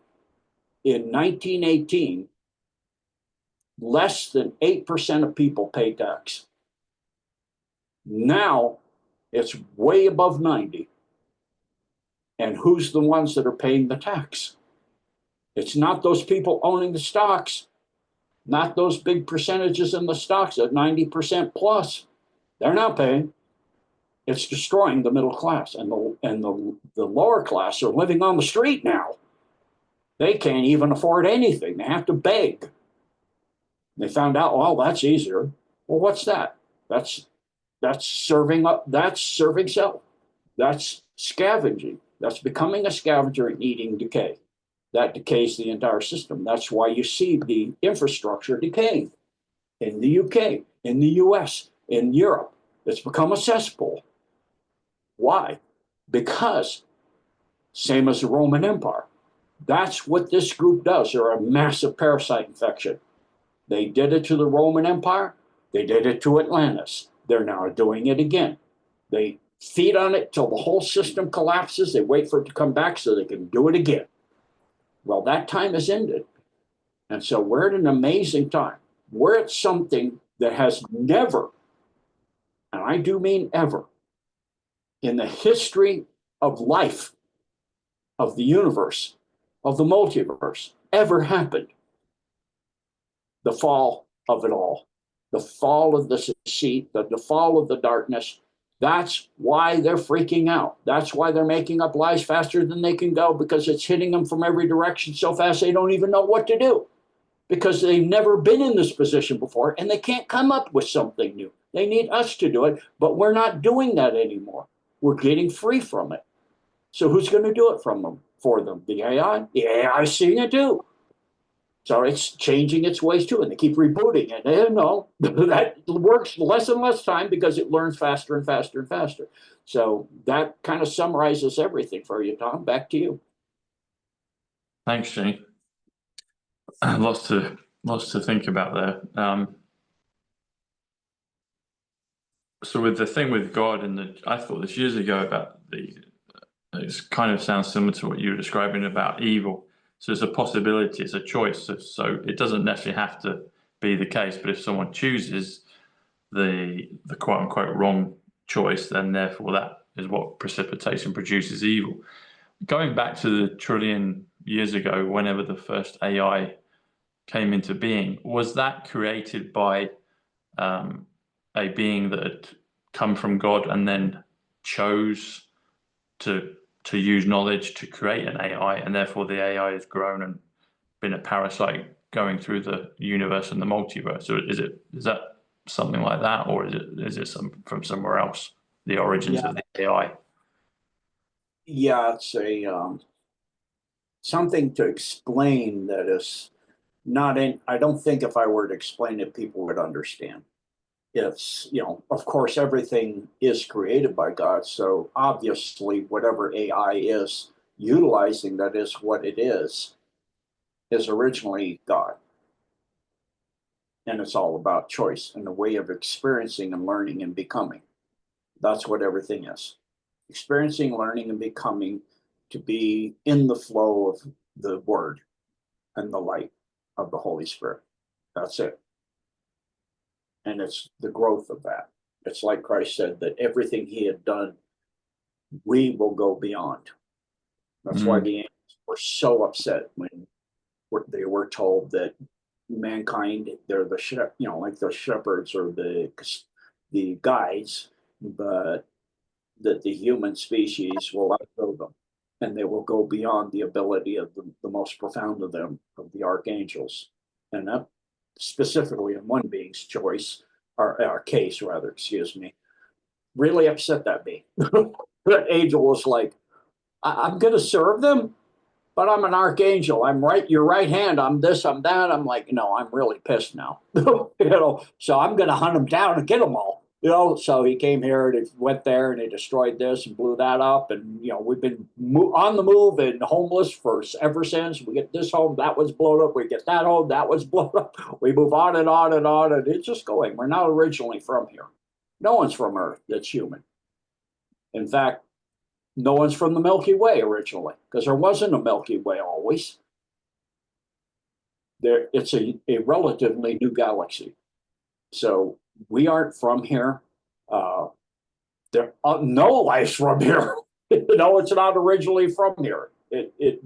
in 1918, less than 8% of people pay tax. Now it's way above 90. And who's the ones that are paying the tax? It's not those people owning the stocks, not those big percentages in the stocks at 90% plus. They're not paying. It's destroying the middle class, and the lower class are living on the street now. They can't even afford anything. They have to beg. They found out, well, that's easier. Well, what's that? That's serving up. That's serving self. That's scavenging. That's becoming a scavenger and eating decay. That decays the entire system. That's why you see the infrastructure decaying in the UK, in the US, in Europe. It's become a cesspool. Why? Because, same as the Roman Empire, that's what this group does. They're a massive parasite infection. They did it to the Roman Empire. They did it to Atlantis. They're now doing it again. They feed on it till the whole system collapses. They wait for it to come back so they can do it again. Well, that time has ended. And so we're at an amazing time. We're at something that has never, and I do mean ever, in the history of life, of the universe, of the multiverse, ever happened. The fall of it all, the fall of the deceit, the fall of the darkness. That's why they're freaking out. That's why they're making up lies faster than they can go, because it's hitting them from every direction so fast they don't even know what to do, because they've never been in this position before and they can't come up with something new. They need us to do it, but we're not doing that anymore. We're getting free from it. So who's going to do it for them? The AI? The AI is seeing it too. So it's changing its ways too, and they keep rebooting it. And no, that works less and less time because it learns faster and faster and faster. So that kind of summarizes everything for you, Tom. Back to you. Thanks, Gene. Lots to think about there. So with the thing with God, I thought this years ago about it kind of sounds similar to what you were describing about evil. So it's a possibility, it's a choice. So it doesn't necessarily have to be the case, but if someone chooses the quote unquote wrong choice, then therefore that is what precipitates and produces evil. Going back to the trillion years ago, whenever the first AI came into being, was that created by a being that had come from God and then chose to use knowledge to create an AI, and therefore the AI has grown and been a parasite going through the universe and the multiverse? So is that something like that, or is it from somewhere else, the origins of the AI? Yeah, it's a something to explain that is not in. I don't think if I were to explain it, people would understand. It's, of course, everything is created by God. So obviously, whatever AI is utilizing that is what it is originally God. And it's all about choice and the way of experiencing and learning and becoming. That's what everything is. Experiencing, learning, and becoming, to be in the flow of the Word and the light of the Holy Spirit. That's it. And it's the growth of that. It's like Christ said that everything he had done, we will go beyond. That's why the angels were so upset when they were told that mankind, they're the like the shepherds or the guides, but that the human species will outgrow them, and they will go beyond the ability of the most profound of them, of the archangels. And that specifically in one being's choice, or case rather, excuse me, really upset that being. That angel was like, I'm going to serve them, but I'm an archangel. I'm your right hand. I'm this, I'm that. I'm like, no, I'm really pissed now. So I'm going to hunt them down and get them all. So he came here and he went there and he destroyed this and blew that up. And, we've been on the move and homeless ever since. We get this home, that was blown up. We get that home, that was blown up. We move on and on and on. And it's just going. We're not originally from here. No one's from Earth that's human. In fact, no one's from the Milky Way originally, because there wasn't a Milky Way always. it's a relatively new galaxy. So we aren't from here. There no life's from here. It's not originally from here. It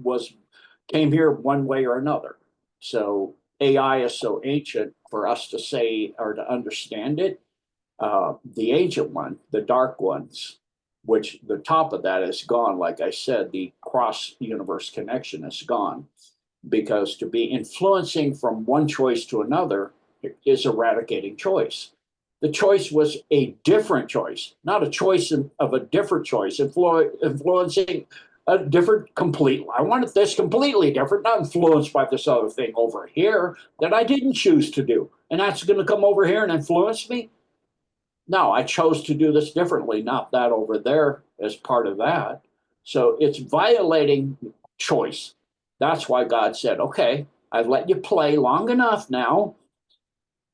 came here one way or another. So AI is so ancient for us to say or to understand it. The ancient one, the dark ones, which the top of that is gone. Like I said, the cross universe connection is gone, because to be influencing from one choice to another is eradicating choice. The choice was a different choice, not a choice of a different choice, influencing a different complete. I wanted this completely different, not influenced by this other thing over here that I didn't choose to do. And that's going to come over here and influence me. No, I chose to do this differently, not that over there as part of that. So it's violating choice. That's why God said, okay, I've let you play long enough now.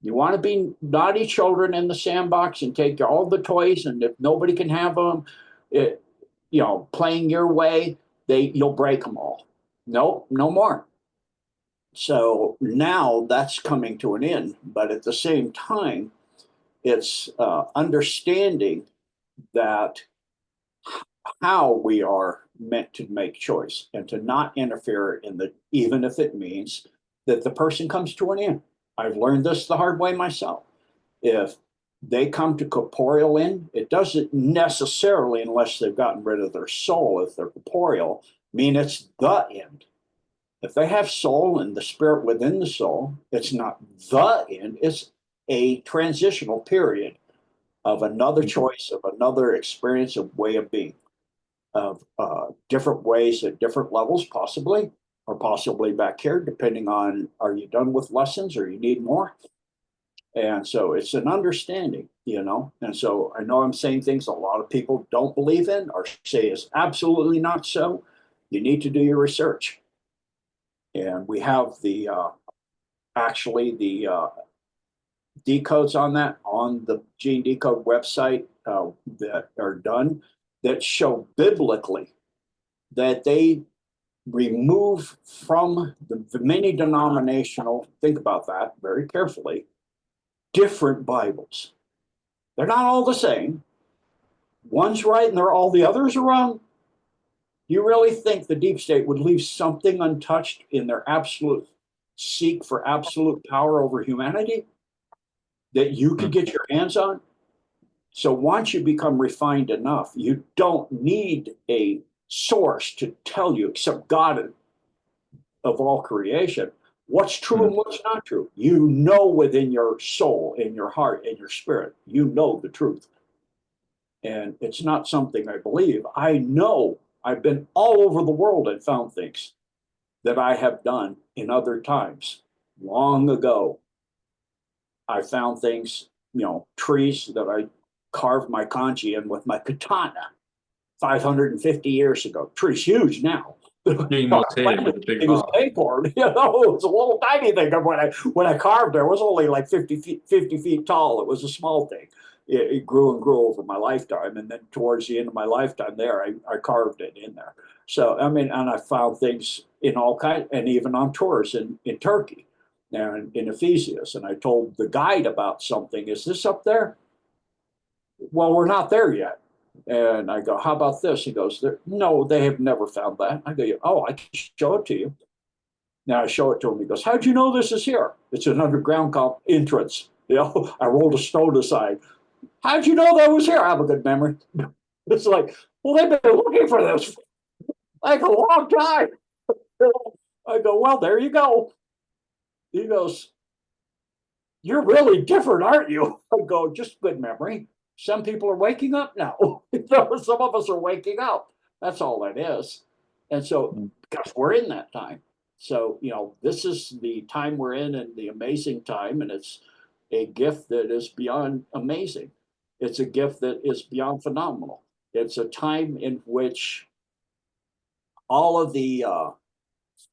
You want to be naughty children in the sandbox and take all the toys, and if nobody can have them, playing your way, you'll break them all. Nope, no more. So now that's coming to an end. But at the same time, it's understanding that how we are meant to make choice and to not interfere in the, even if it means that the person comes to an end. I've learned this the hard way myself. If they come to corporeal end, it doesn't necessarily, unless they've gotten rid of their soul, if they're corporeal, mean it's the end. If they have soul and the spirit within the soul, it's not the end, it's a transitional period of another choice, of another experience, of way of being, of different ways at different levels, possibly, or possibly back here, depending on, are you done with lessons or you need more? And so it's an understanding, and so I know I'm saying things a lot of people don't believe in or say is absolutely not so. You need to do your research. And we have the decodes on that on the Gene Decode website that are done, that show biblically that they remove from the many denominational, think about that very carefully, different Bibles. They're not all the same. One's right and all the others are wrong. You really think the deep state would leave something untouched in their absolute seek for absolute power over humanity that you could get your hands on? So once you become refined enough, you don't need a source to tell you, except God of all creation, what's true and what's not true. You know within your soul, in your heart, in your spirit, you know the truth. And it's not something I believe. I know. I've been all over the world and found things that I have done in other times. Long ago, I found things, trees that I carved my kanji in with my katana 550 years ago. Tree's huge now. Gene was here with a big It was an acorn, it was a little tiny thing. When I carved it was only like 50 feet tall. It was a small thing. It grew and grew over my lifetime, and then towards the end of my lifetime, there I carved it in there. So and I found things in all kinds, and even on tours in Turkey and in Ephesus. And I told the guide about something. Is this up there? Well, we're not there yet. And I go, how about this? He goes, no, they have never found that. I go, oh, I can show it to you. Now I show it to him. He goes, how'd you know this is here? It's an underground entrance. I rolled a stone aside. How'd you know that was here? I have a good memory. It's like, well, they've been looking for this like a long time. I go, well, there you go. He goes, you're really different, aren't you? I go, just good memory. Some people are waking up now. Some of us are waking up. That's all it is. And so, because we're in that time. So, this is the time we're in, and the amazing time. And it's a gift that is beyond amazing. It's a gift that is beyond phenomenal. It's a time in which all of the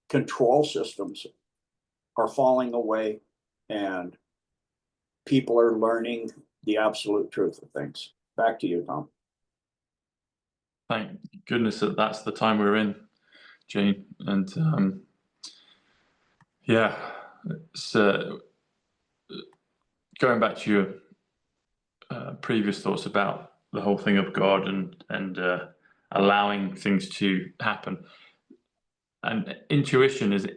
control systems are falling away, and people are learning the absolute truth of things. Back to you, Tom. Thank goodness that's the time we're in, Gene. And yeah, So going back to your previous thoughts about the whole thing of God and allowing things to happen, and intuition is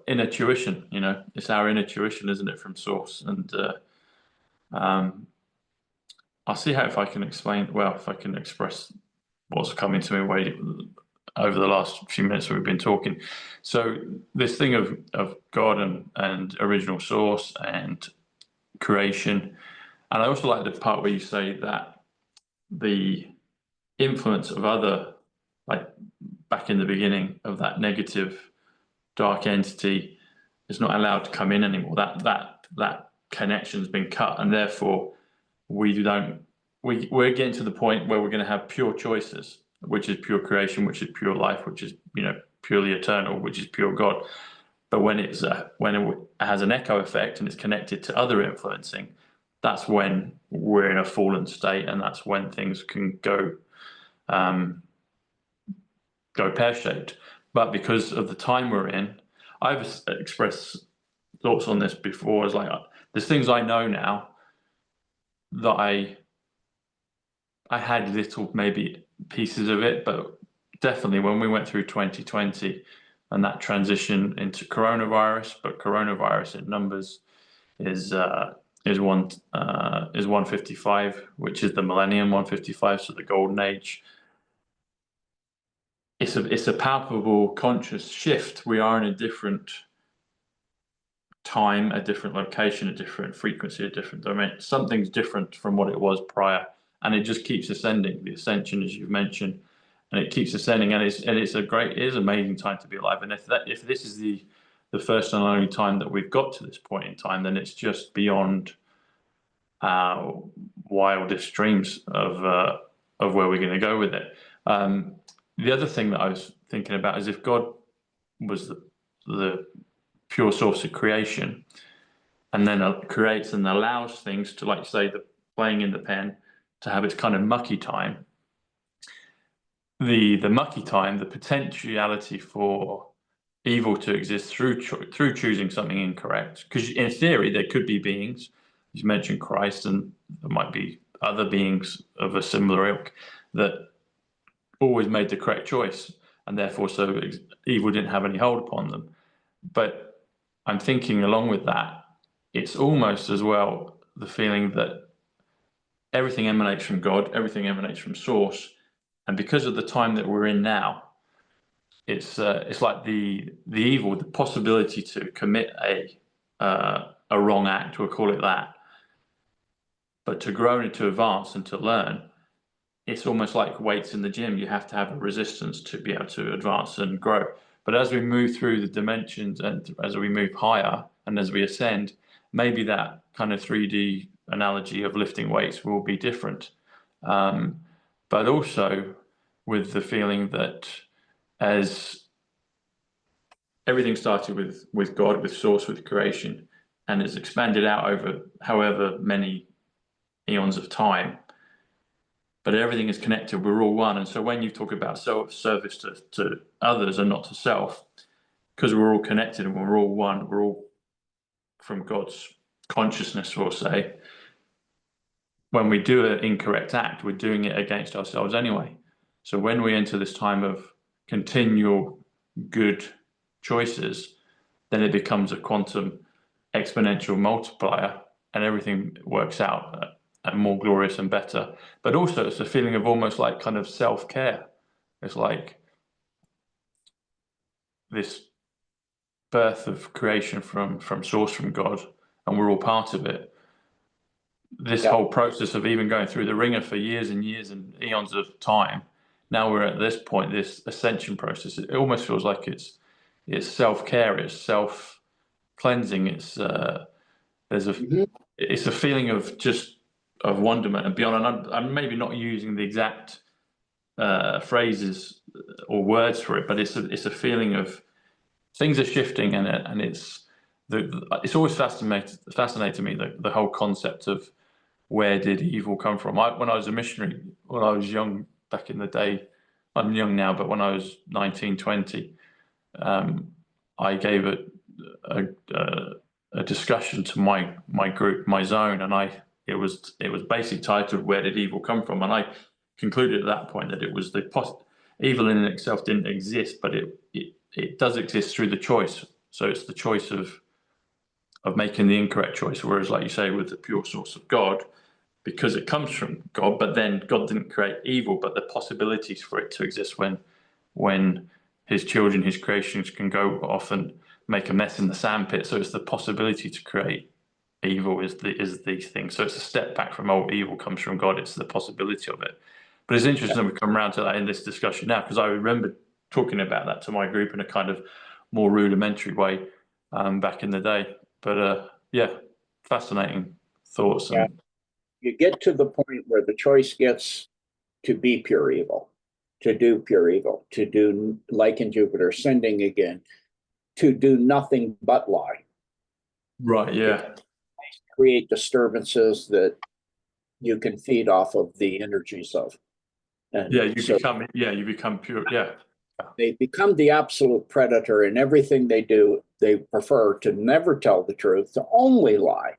inner tuition. You know, it's our inner tuition, isn't it, from source? And I'll see how if I can explain. Well, if I can express what's coming to me over the last few minutes we've been talking. So this thing of God and original source and creation, and I also like the part where you say that the influence of other, like back in the beginning, of that negative dark entity is not allowed to come in anymore. That connection's been cut, and therefore we're getting to the point where we're going to have pure choices, which is pure creation, which is pure life, which is, you know, purely eternal, which is pure God. But when it has an echo effect and it's connected to other influencing, that's when we're in a fallen state, and that's when things can go pear-shaped. But because of the time we're in, I've expressed thoughts on this before. As like, there's things I know now that I had little maybe pieces of it, but definitely when we went through 2020 and that transition into coronavirus, but coronavirus in numbers is 155, which is the millennium 155, so the golden age. It's a palpable conscious shift. We are in a different time, a different location, a different frequency, a different domain. Something's different from what it was prior, and it just keeps ascending. The ascension, as you've mentioned, and it keeps ascending, and it is amazing time to be alive. And if this is the first and only time that we've got to this point in time, then it's just beyond our wildest dreams of where we're going to go with it. The other thing that I was thinking about is if God was the pure source of creation, and then creates and allows things to, like say, the playing in the pen, to have its kind of mucky time. The mucky time, the potentiality for evil to exist through choosing something incorrect. Because in theory, there could be beings. You mentioned Christ, and there might be other beings of a similar ilk that always made the correct choice, and therefore so evil didn't have any hold upon them. But I'm thinking along with that, it's almost as well the feeling that everything emanates from God, everything emanates from source, and because of the time that we're in now, it's like the evil, the possibility to commit a wrong act, we'll call it that, but to grow and to advance and to learn, it's almost like weights in the gym. You have to have a resistance to be able to advance and grow. But as we move through the dimensions and as we move higher and as we ascend, maybe that kind of 3D analogy of lifting weights will be different. But also with the feeling that as everything started with God, with source, with creation, and it's expanded out over however many eons of time, but everything is connected. We're all one. And so when you talk about service to others and not to self, because we're all connected and we're all one, we're all from God's consciousness, we'll say, when we do an incorrect act, we're doing it against ourselves anyway. So when we enter this time of continual good choices, then it becomes a quantum exponential multiplier, and everything works out and more glorious and better. But also it's a feeling of almost like kind of self-care. It's like this birth of creation from source, from God, and we're all part of it. This whole process of even going through the ringer for years and years and eons of time, now we're at this point, this ascension process, it almost feels like it's self-care, it's self-cleansing, it's it's a feeling of just of wonderment and beyond. And I'm maybe not using the exact phrases or words for it, but it's a feeling of things are shifting, and it's always fascinated me the whole concept of where did evil come from. When I was a missionary, when I was young back in the day, I'm young now, but when I was 19, 20, I gave a discussion to my group, my zone, and it was basically titled "Where Did Evil Come From?" And I concluded at that point that it was evil in itself didn't exist, but it does exist through the choice. So it's the choice of making the incorrect choice. Whereas, like you say, with the pure source of God, because it comes from God, but then God didn't create evil, but the possibilities for it to exist when his children, his creations, can go off and make a mess in the sandpit. So it's the possibility to create evil is the thing. So it's a step back from, oh, evil comes from God. It's the possibility of it. But it's interesting that we come around to that in this discussion now, because I remember talking about that to my group in a kind of more rudimentary way back in the day. But yeah, fascinating thoughts. Yeah. You get to the point where the choice gets to be pure evil, to do pure evil, to do, like in Jupiter, sending again, to do nothing but lie. Right, yeah. Create disturbances that you can feed off of the energies of. And yeah, you become pure, yeah. They become the absolute predator in everything they do. They prefer to never tell the truth, to only lie,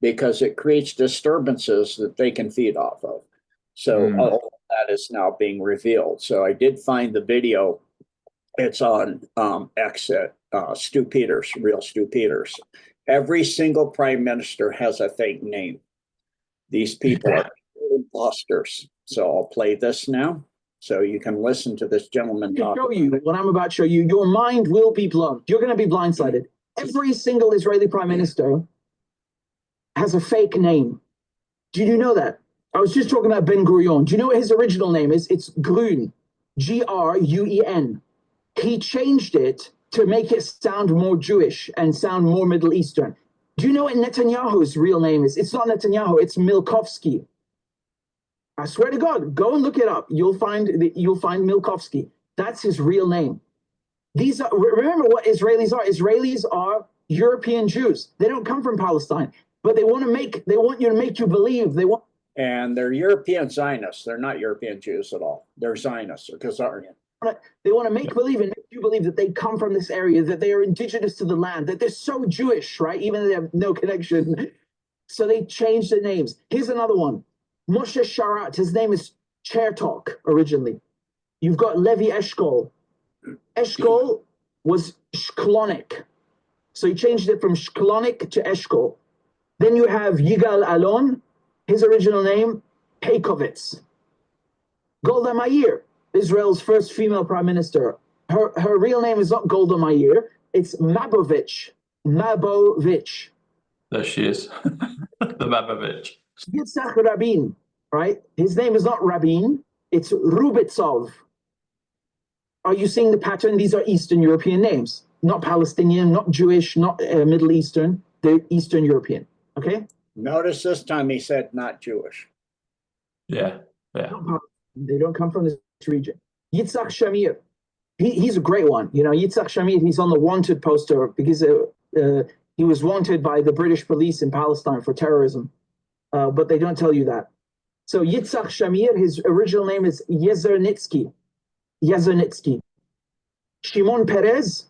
because it creates disturbances that they can feed off of. So all of that is now being revealed. So I did find the video. It's on X at Stu Peters, real Stu Peters. Every single prime minister has a fake name. These people are imposters. So I'll play this now, so you can listen to this gentleman talk. Show you what I'm about to show you. Your mind will be blown. You're going to be blindsided. Every single Israeli prime minister has a fake name. Did you know that? I was just talking about Ben Gurion. Do you know what his original name is? It's Gruen, Gruen. He changed it to make it sound more Jewish and sound more Middle Eastern. Do you know what Netanyahu's real name is? It's not Netanyahu, it's Milkovsky. I swear to God, go and look it up. You'll find Milkovsky. That's his real name. These are, remember what Israelis are. Israelis are European Jews. They don't come from Palestine, but they want you to make you believe And they're European Zionists. They're not European Jews at all. They're Zionists or Khazarian. They want to make believe and make you believe that they come from this area, that they are indigenous to the land, that they're so Jewish, right? Even though they have no connection. So they changed their names. Here's another one. Moshe Sharat, his name is Chertok originally. You've got Levi Eshkol. Eshkol was Shklonik. So he changed it from Shklonik to Eshkol. Then you have Yigal Alon, his original name, Peikovitz. Golda Meir, Israel's first female prime minister. Her real name is not Golda Meir, it's Mabovich. Mabovich. There she is, the Mabovich. Yitzhak Rabin, right? His name is not Rabin, it's Rubitsov. Are you seeing the pattern? These are Eastern European names, not Palestinian, not Jewish, not Middle Eastern. They're Eastern European, okay? Notice this time he said not Jewish. Yeah, yeah. They don't come from this region. Yitzhak Shamir, he's a great one. You know, Yitzhak Shamir, he's on the wanted poster because he was wanted by the British police in Palestine for terrorism. But they don't tell you that. So Yitzhak Shamir, his original name is Yezernitsky. Yezernitsky. Shimon Peres,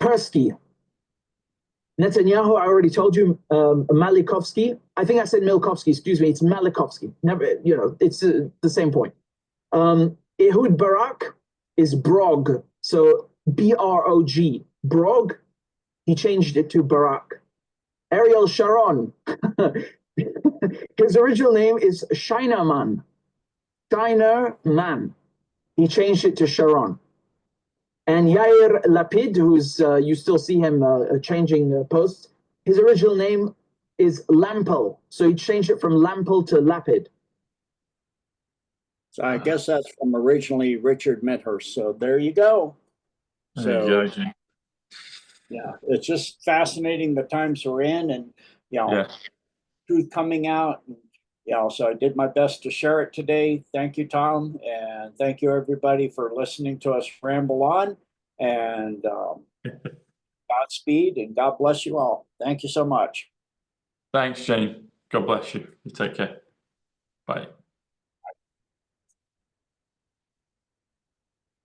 Persky. Netanyahu, I already told you, Malikovsky. I think I said Milkovsky, excuse me, it's Malikovsky. Never, you know, it's the same point. Ehud Barak is Brog, so B-R-O-G. Brog, he changed it to Barak. Ariel Sharon, his original name is Shinerman. Shinerman. He changed it to Sharon. And Yair Lapid, who's you still see him changing posts, his original name is Lampel. So he changed it from Lampel to Lapid. So I guess that's from originally Richard Medhurst. So there you go. So yeah, it's just fascinating the times we're in, and you know, truth coming out. And, you know, so I did my best to share it today. Thank you, Tom, and thank you everybody for listening to us ramble on. And Godspeed and God bless you all. Thank you so much. Thanks, Shane. God bless you. You take care. Bye.